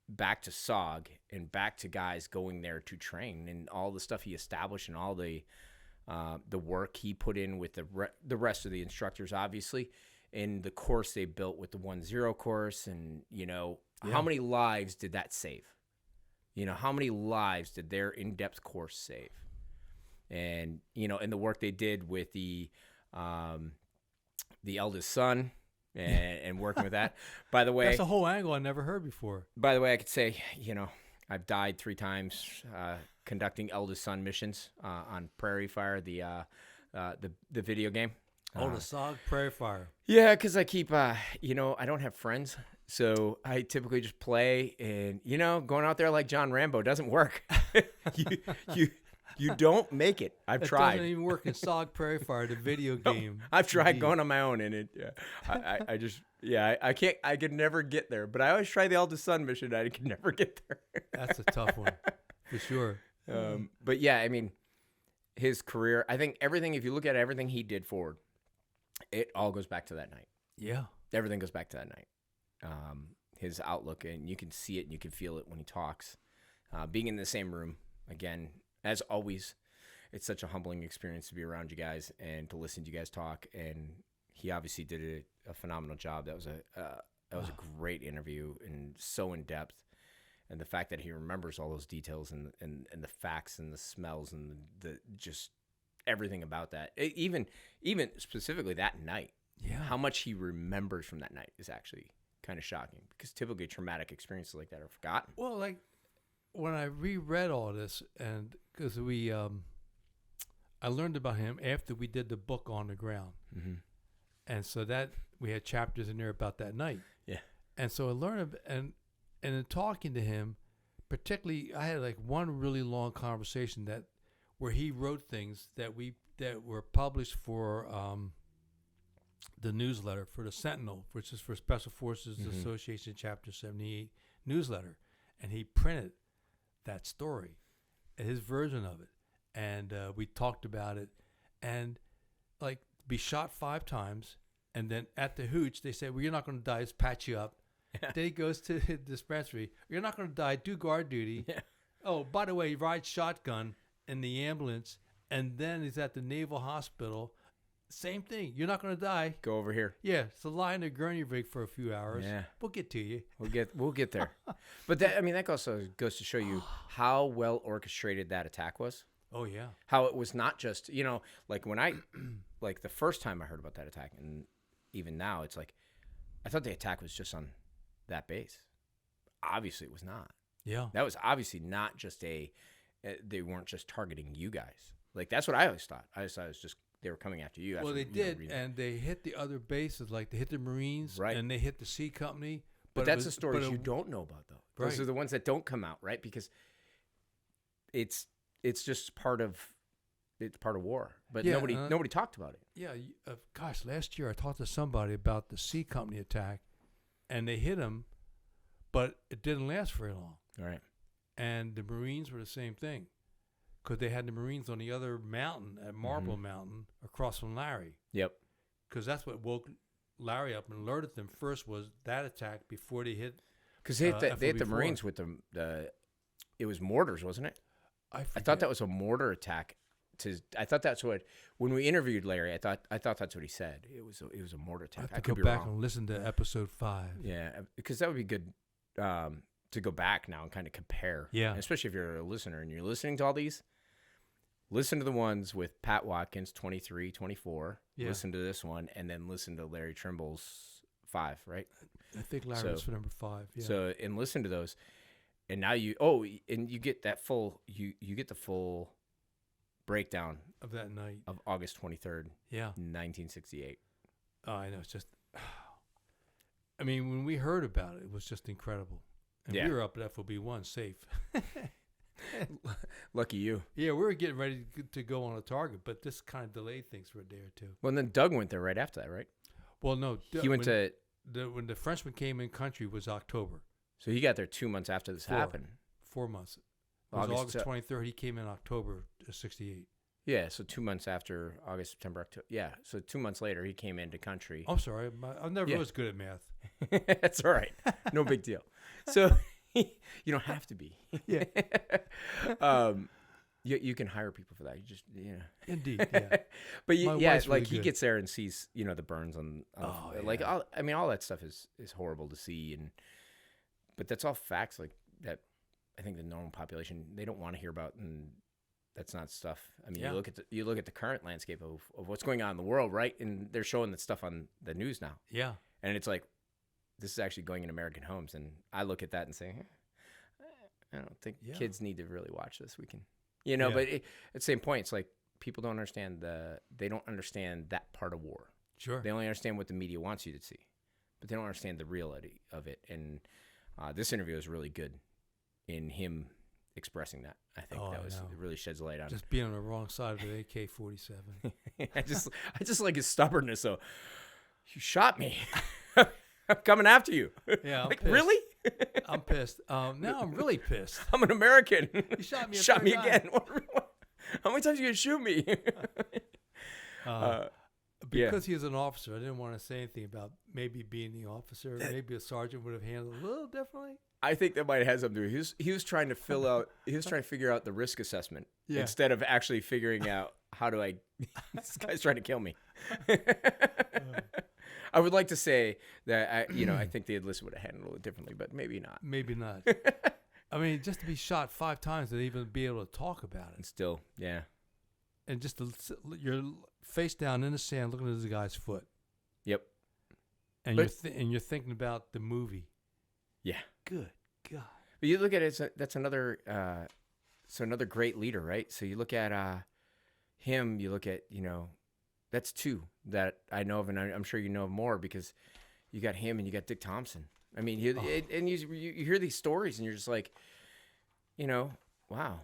Speaker 3: back to SOG and back to guys going there to train, and all the stuff he established and all the work he put in with the rest of the instructors, obviously. And the course they built with the 1-0 course, and how many lives did that save? How many lives did their in-depth course save? And and the work they did with the eldest son and working with that. By the way,
Speaker 1: that's a whole angle I never heard before.
Speaker 3: By the way, I could say I've died 3 times conducting eldest son missions on Prairie Fire, the video game.
Speaker 1: The SOG Prairie Fire.
Speaker 3: Yeah, because I keep, I don't have friends, so I typically just play, and going out there like John Rambo doesn't work. You don't make it. I've tried.
Speaker 1: It doesn't even work in SOG Prairie Fire, the video game.
Speaker 3: I've tried going on my own, and I can't. I could never get there. But I always try the eldest son mission. I can never get there.
Speaker 1: That's a tough one, for sure.
Speaker 3: But yeah, I mean, his career. I think everything. If you look at everything he did forward, it all goes back to that night.
Speaker 1: Yeah.
Speaker 3: Everything goes back to that night. His outlook, and you can see it and you can feel it when he talks. Being in the same room, again, as always, it's such a humbling experience to be around you guys and to listen to you guys talk. And he obviously did a phenomenal job. That was a great interview and so in depth. And the fact that he remembers all those details and the facts and the smells and the just everything about that, even specifically that night, how much he remembers from that night is actually kind of shocking, because typically traumatic experiences like that are forgotten.
Speaker 1: Well, like when I reread all this, and because I learned about him after we did the book On the Ground, and so that we had chapters in there about that night.
Speaker 3: Yeah, and
Speaker 1: so I learned, and in talking to him, particularly, I had like one really long conversation where he wrote things that were published for the newsletter for the Sentinel, which is for Special Forces Association Chapter 78 newsletter, and he printed that story, his version of it, and we talked about it, and like be shot 5 times, and then at the hooch they said, "Well, you're not going to die. Just patch you up." Yeah. Then he goes to the dispensary. "You're not going to die. Do guard duty." Yeah. Oh, by the way, he rides shotgun in the ambulance, and then he's at the Naval Hospital. Same thing. You're not going to die.
Speaker 3: Go over here.
Speaker 1: Yeah. So lie in a gurney rig for a few hours.
Speaker 3: Yeah.
Speaker 1: We'll get to you.
Speaker 3: We'll get there. But that also goes to show you how well orchestrated that attack was.
Speaker 1: Oh yeah.
Speaker 3: How it was not just, like when like the first time I heard about that attack, and even now, it's like, I thought the attack was just on that base. Obviously it was not.
Speaker 1: Yeah.
Speaker 3: That was obviously not just they weren't just targeting you guys. Like, that's what I always thought. I just thought it was just, they were coming after you.
Speaker 1: Well, they did, and they hit the other bases, like they hit the Marines,
Speaker 3: right,
Speaker 1: and they hit the C Company.
Speaker 3: But that's the stories you don't know about, though. Right. Those are the ones that don't come out, right? Because it's just part of war, but nobody talked about it.
Speaker 1: Yeah, gosh, last year I talked to somebody about the C Company attack, and they hit them, but it didn't last very long.
Speaker 3: All right.
Speaker 1: And the Marines were the same thing, because they had the Marines on the other mountain at Marble Mountain across from Larry.
Speaker 3: Yep.
Speaker 1: Because that's what woke Larry up and alerted them first, was that attack before they hit.
Speaker 3: Because they hit the Marines with the it was mortars, wasn't it? I thought that was a mortar attack. I thought that's what, when we interviewed Larry, I thought that's what he said. It was a mortar attack.
Speaker 1: I could go back and listen to episode 5.
Speaker 3: Yeah, because that would be good to go back now and kind of compare.
Speaker 1: Yeah.
Speaker 3: And especially if you're a listener and you're listening to all these, listen to the ones with Pat Watkins, 23, 24.
Speaker 1: Yeah.
Speaker 3: Listen to this one, and then listen to Larry Trimble's 5, right?
Speaker 1: I think Larry was for number 5. Yeah.
Speaker 3: So, and listen to those. And now you get that full, you get the full breakdown
Speaker 1: of that night
Speaker 3: of August 23rd,
Speaker 1: yeah,
Speaker 3: 1968.
Speaker 1: Oh, I know. It's just, I mean, when we heard about it, it was just incredible. And
Speaker 3: Yeah.
Speaker 1: we were up at FOB1 safe.
Speaker 3: Lucky you.
Speaker 1: Yeah, we were getting ready to go on a target, but this kind of delayed things for a day or two.
Speaker 3: Well, and then Doug went there right after that, right?
Speaker 1: Well, no.
Speaker 3: He went to...
Speaker 1: when the Frenchman came in country was October.
Speaker 3: So he got there 2 months after this happened.
Speaker 1: 4 months. It was August 23rd. He came in October of 68.
Speaker 3: Yeah, so 2 months after August, September, October. Yeah, so 2 months later, he came into country.
Speaker 1: I'm sorry. I never was good at math.
Speaker 3: That's all right. No big deal. So you don't have to be.
Speaker 1: Yeah.
Speaker 3: You can hire people for that. You just,
Speaker 1: Indeed, yeah.
Speaker 3: But
Speaker 1: My
Speaker 3: yeah,
Speaker 1: wife's
Speaker 3: like
Speaker 1: really
Speaker 3: he
Speaker 1: good.
Speaker 3: gets there and sees, the burns on, like,
Speaker 1: yeah.
Speaker 3: all that stuff is horrible to see. But that's all facts like that. I think the normal population, they don't want to hear about, and that's not stuff. I mean,
Speaker 1: Yeah.
Speaker 3: you look at the current landscape of what's going on in the world, right? And they're showing that stuff on the news now.
Speaker 1: Yeah.
Speaker 3: And it's like, this is actually going in American homes. And I look at that and say, I don't think kids need to really watch this. We can, but at the same point, it's like people don't understand they don't understand that part of war.
Speaker 1: Sure.
Speaker 3: They only understand what the media wants you to see, but they don't understand the reality of it. And this interview is really good in him expressing that. I think it really sheds light on
Speaker 1: just being on the wrong side of the AK-47.
Speaker 3: I just like his stubbornness. So you shot me. I'm coming after you.
Speaker 1: Yeah, I'm
Speaker 3: like
Speaker 1: pissed.
Speaker 3: really?
Speaker 1: I'm pissed. Now I'm really pissed.
Speaker 3: I'm an American.
Speaker 1: You shot me.
Speaker 3: Shot me again. How many times are you gonna shoot me?
Speaker 1: Because he was an officer, I didn't want to say anything about maybe being the officer. Maybe a sergeant would have handled it a little differently.
Speaker 3: I think that might have had something to do. He was trying to figure out the risk assessment instead of actually figuring out how do I. This guy's trying to kill me. I would like to say that I think the enlisted would have handled it differently, but maybe not.
Speaker 1: Maybe not. I mean, just to be shot 5 times and even be able to talk about it,
Speaker 3: And still, yeah.
Speaker 1: and just you're face down in the sand looking at this guy's foot.
Speaker 3: Yep.
Speaker 1: And you're thinking about the movie.
Speaker 3: Yeah.
Speaker 1: Good God.
Speaker 3: But you look at it, that's another great leader, right? So you look at him, you look at, that's 2 that I know of, and I'm sure you know of more because you got him and you got Dick Thompson. I mean, you hear these stories and you're just like, wow,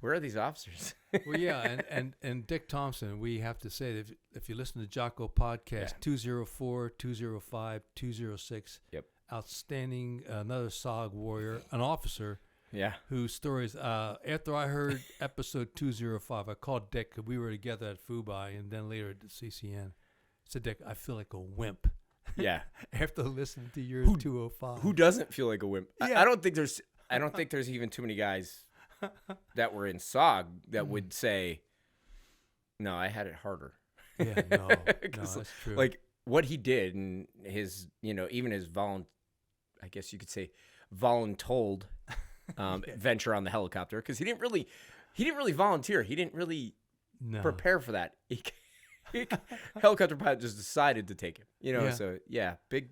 Speaker 3: where are these officers?
Speaker 1: Well, yeah, and Dick Thompson, we have to say that if you listen to Jocko podcast, 204, 205, 206,
Speaker 3: yep,
Speaker 1: outstanding, another SOG warrior, an officer,
Speaker 3: yeah,
Speaker 1: whose stories, after I heard episode 205, I called Dick, 'cause we were together at Fubai and then later at the CCN. I said, Dick, I feel like a wimp.
Speaker 3: Yeah.
Speaker 1: After listening to your 205.
Speaker 3: Who doesn't feel like a wimp?
Speaker 1: Yeah.
Speaker 3: I don't think there's even too many guys that were in SOG that would say, no, I had it harder.
Speaker 1: Yeah, no, that's true.
Speaker 3: Like what he did and his, even his I guess you could say voluntold venture on the helicopter, because he didn't really volunteer. He didn't really prepare for that. Helicopter pilot just decided to take him. So yeah, big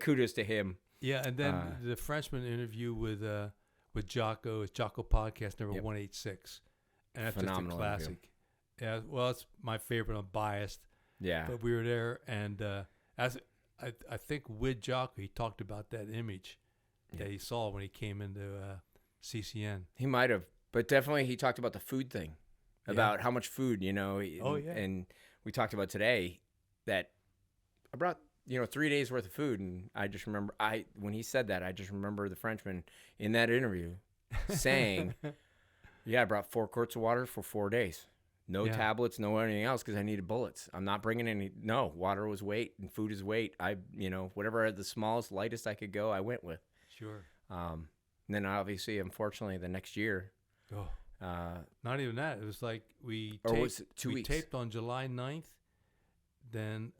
Speaker 3: kudos to him.
Speaker 1: Yeah, and then the Frenchman interview with Jocko is Jocko podcast number 186, and that's
Speaker 3: Phenomenal
Speaker 1: just a classic. Yeah, well, it's my favorite. I'm biased.
Speaker 3: Yeah,
Speaker 1: but we were there, and as I think with Jocko, he talked about that image that he saw when he came into CCN.
Speaker 3: He might have, but definitely he talked about the food thing, about how much food, and we talked about today that I brought 3 days worth of food, and I just remember when he said that, I just remember the Frenchman in that interview saying, "Yeah, I brought 4 quarts of water for 4 days, no tablets, no anything else, because I needed bullets. I'm not bringing any. No, water was weight and food is weight. I, whatever I had the smallest, lightest I could go, I went with."
Speaker 1: Sure.
Speaker 3: And then obviously, unfortunately, the next year.
Speaker 1: Oh. Not even that. It was like we taped on July 9th. Then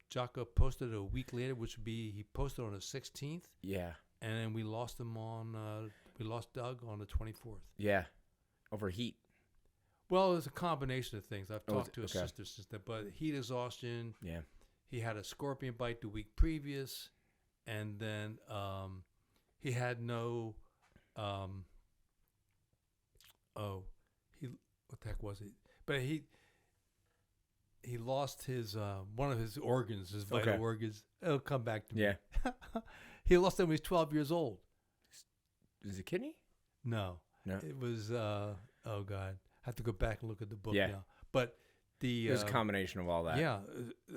Speaker 1: Jocko posted a week later, which would be he posted on the 16th.
Speaker 3: Yeah.
Speaker 1: and then we lost him we lost Doug on the 24th.
Speaker 3: Yeah, over heat.
Speaker 1: Well, it was a combination of things. I've talked to his
Speaker 3: okay.
Speaker 1: sister since then, but heat exhaustion.
Speaker 3: Yeah.
Speaker 1: He had a scorpion bite the week previous, and then he had no. What the heck was it? But he lost his one of his organs, his vital organs. It'll come back to me.
Speaker 3: Yeah.
Speaker 1: He lost them when he was 12 years old.
Speaker 3: Is it kidney?
Speaker 1: No.
Speaker 3: No.
Speaker 1: It was oh God. I have to go back and look at the book
Speaker 3: Yeah.
Speaker 1: now. But
Speaker 3: It was a combination of all that.
Speaker 1: yeah,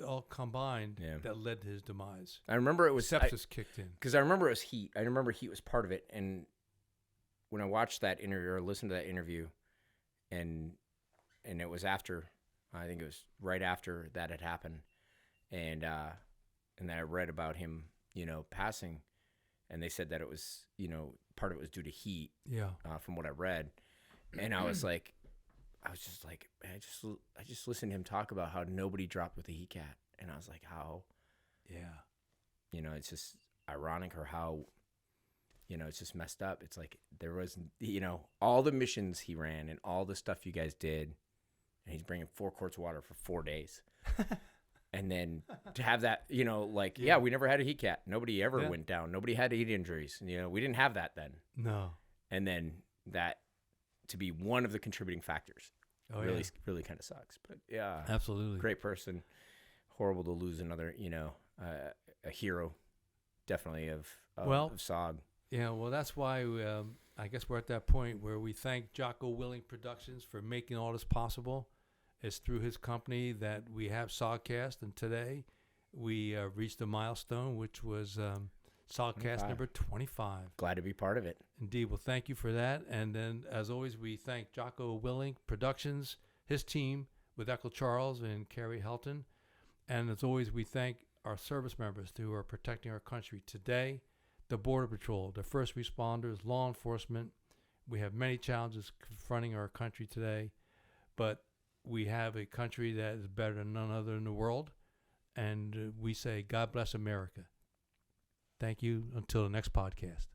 Speaker 1: all combined
Speaker 3: Yeah.
Speaker 1: that led to his demise.
Speaker 3: I remember it was
Speaker 1: Sepsis kicked in.
Speaker 3: because I remember it was heat. I remember heat was part of it, and when I watched that interview or listened to that interview, and it was after, I think it was right after that had happened, and then I read about him, passing, and they said that it was, part of it was due to heat.
Speaker 1: Yeah.
Speaker 3: From what I read, and I was just like, man, I just listened to him talk about how nobody dropped with the heat cat, and I was like, how,
Speaker 1: Yeah.
Speaker 3: it's just ironic, or how, it's just messed up. It's like there was, all the missions he ran and all the stuff you guys did, and he's bringing 4 quarts of water for 4 days. And then to have that, we never had a heat cat. Nobody ever went down. Nobody had heat injuries. We didn't have that then.
Speaker 1: No.
Speaker 3: And then that to be one of the contributing factors really kind of sucks. But yeah,
Speaker 1: Absolutely.
Speaker 3: great person. Horrible to lose another, a hero, definitely of SOG.
Speaker 1: Yeah, well, that's why I guess we're at that point where we thank Jocko Willing Productions for making all this possible. It's through his company that we have SOGCast, and today we reached a milestone, which was SOGCast number 25.
Speaker 3: Glad to be part of it.
Speaker 1: Indeed. Well, thank you for that. And then, as always, we thank Jocko Willing Productions, his team with Echo Charles and Carrie Helton. And as always, we thank our service members who are protecting our country today, the Border Patrol, the first responders, law enforcement. We have many challenges confronting our country today, but we have a country that is better than none other in the world. And we say, God bless America. Thank you. Until the next podcast.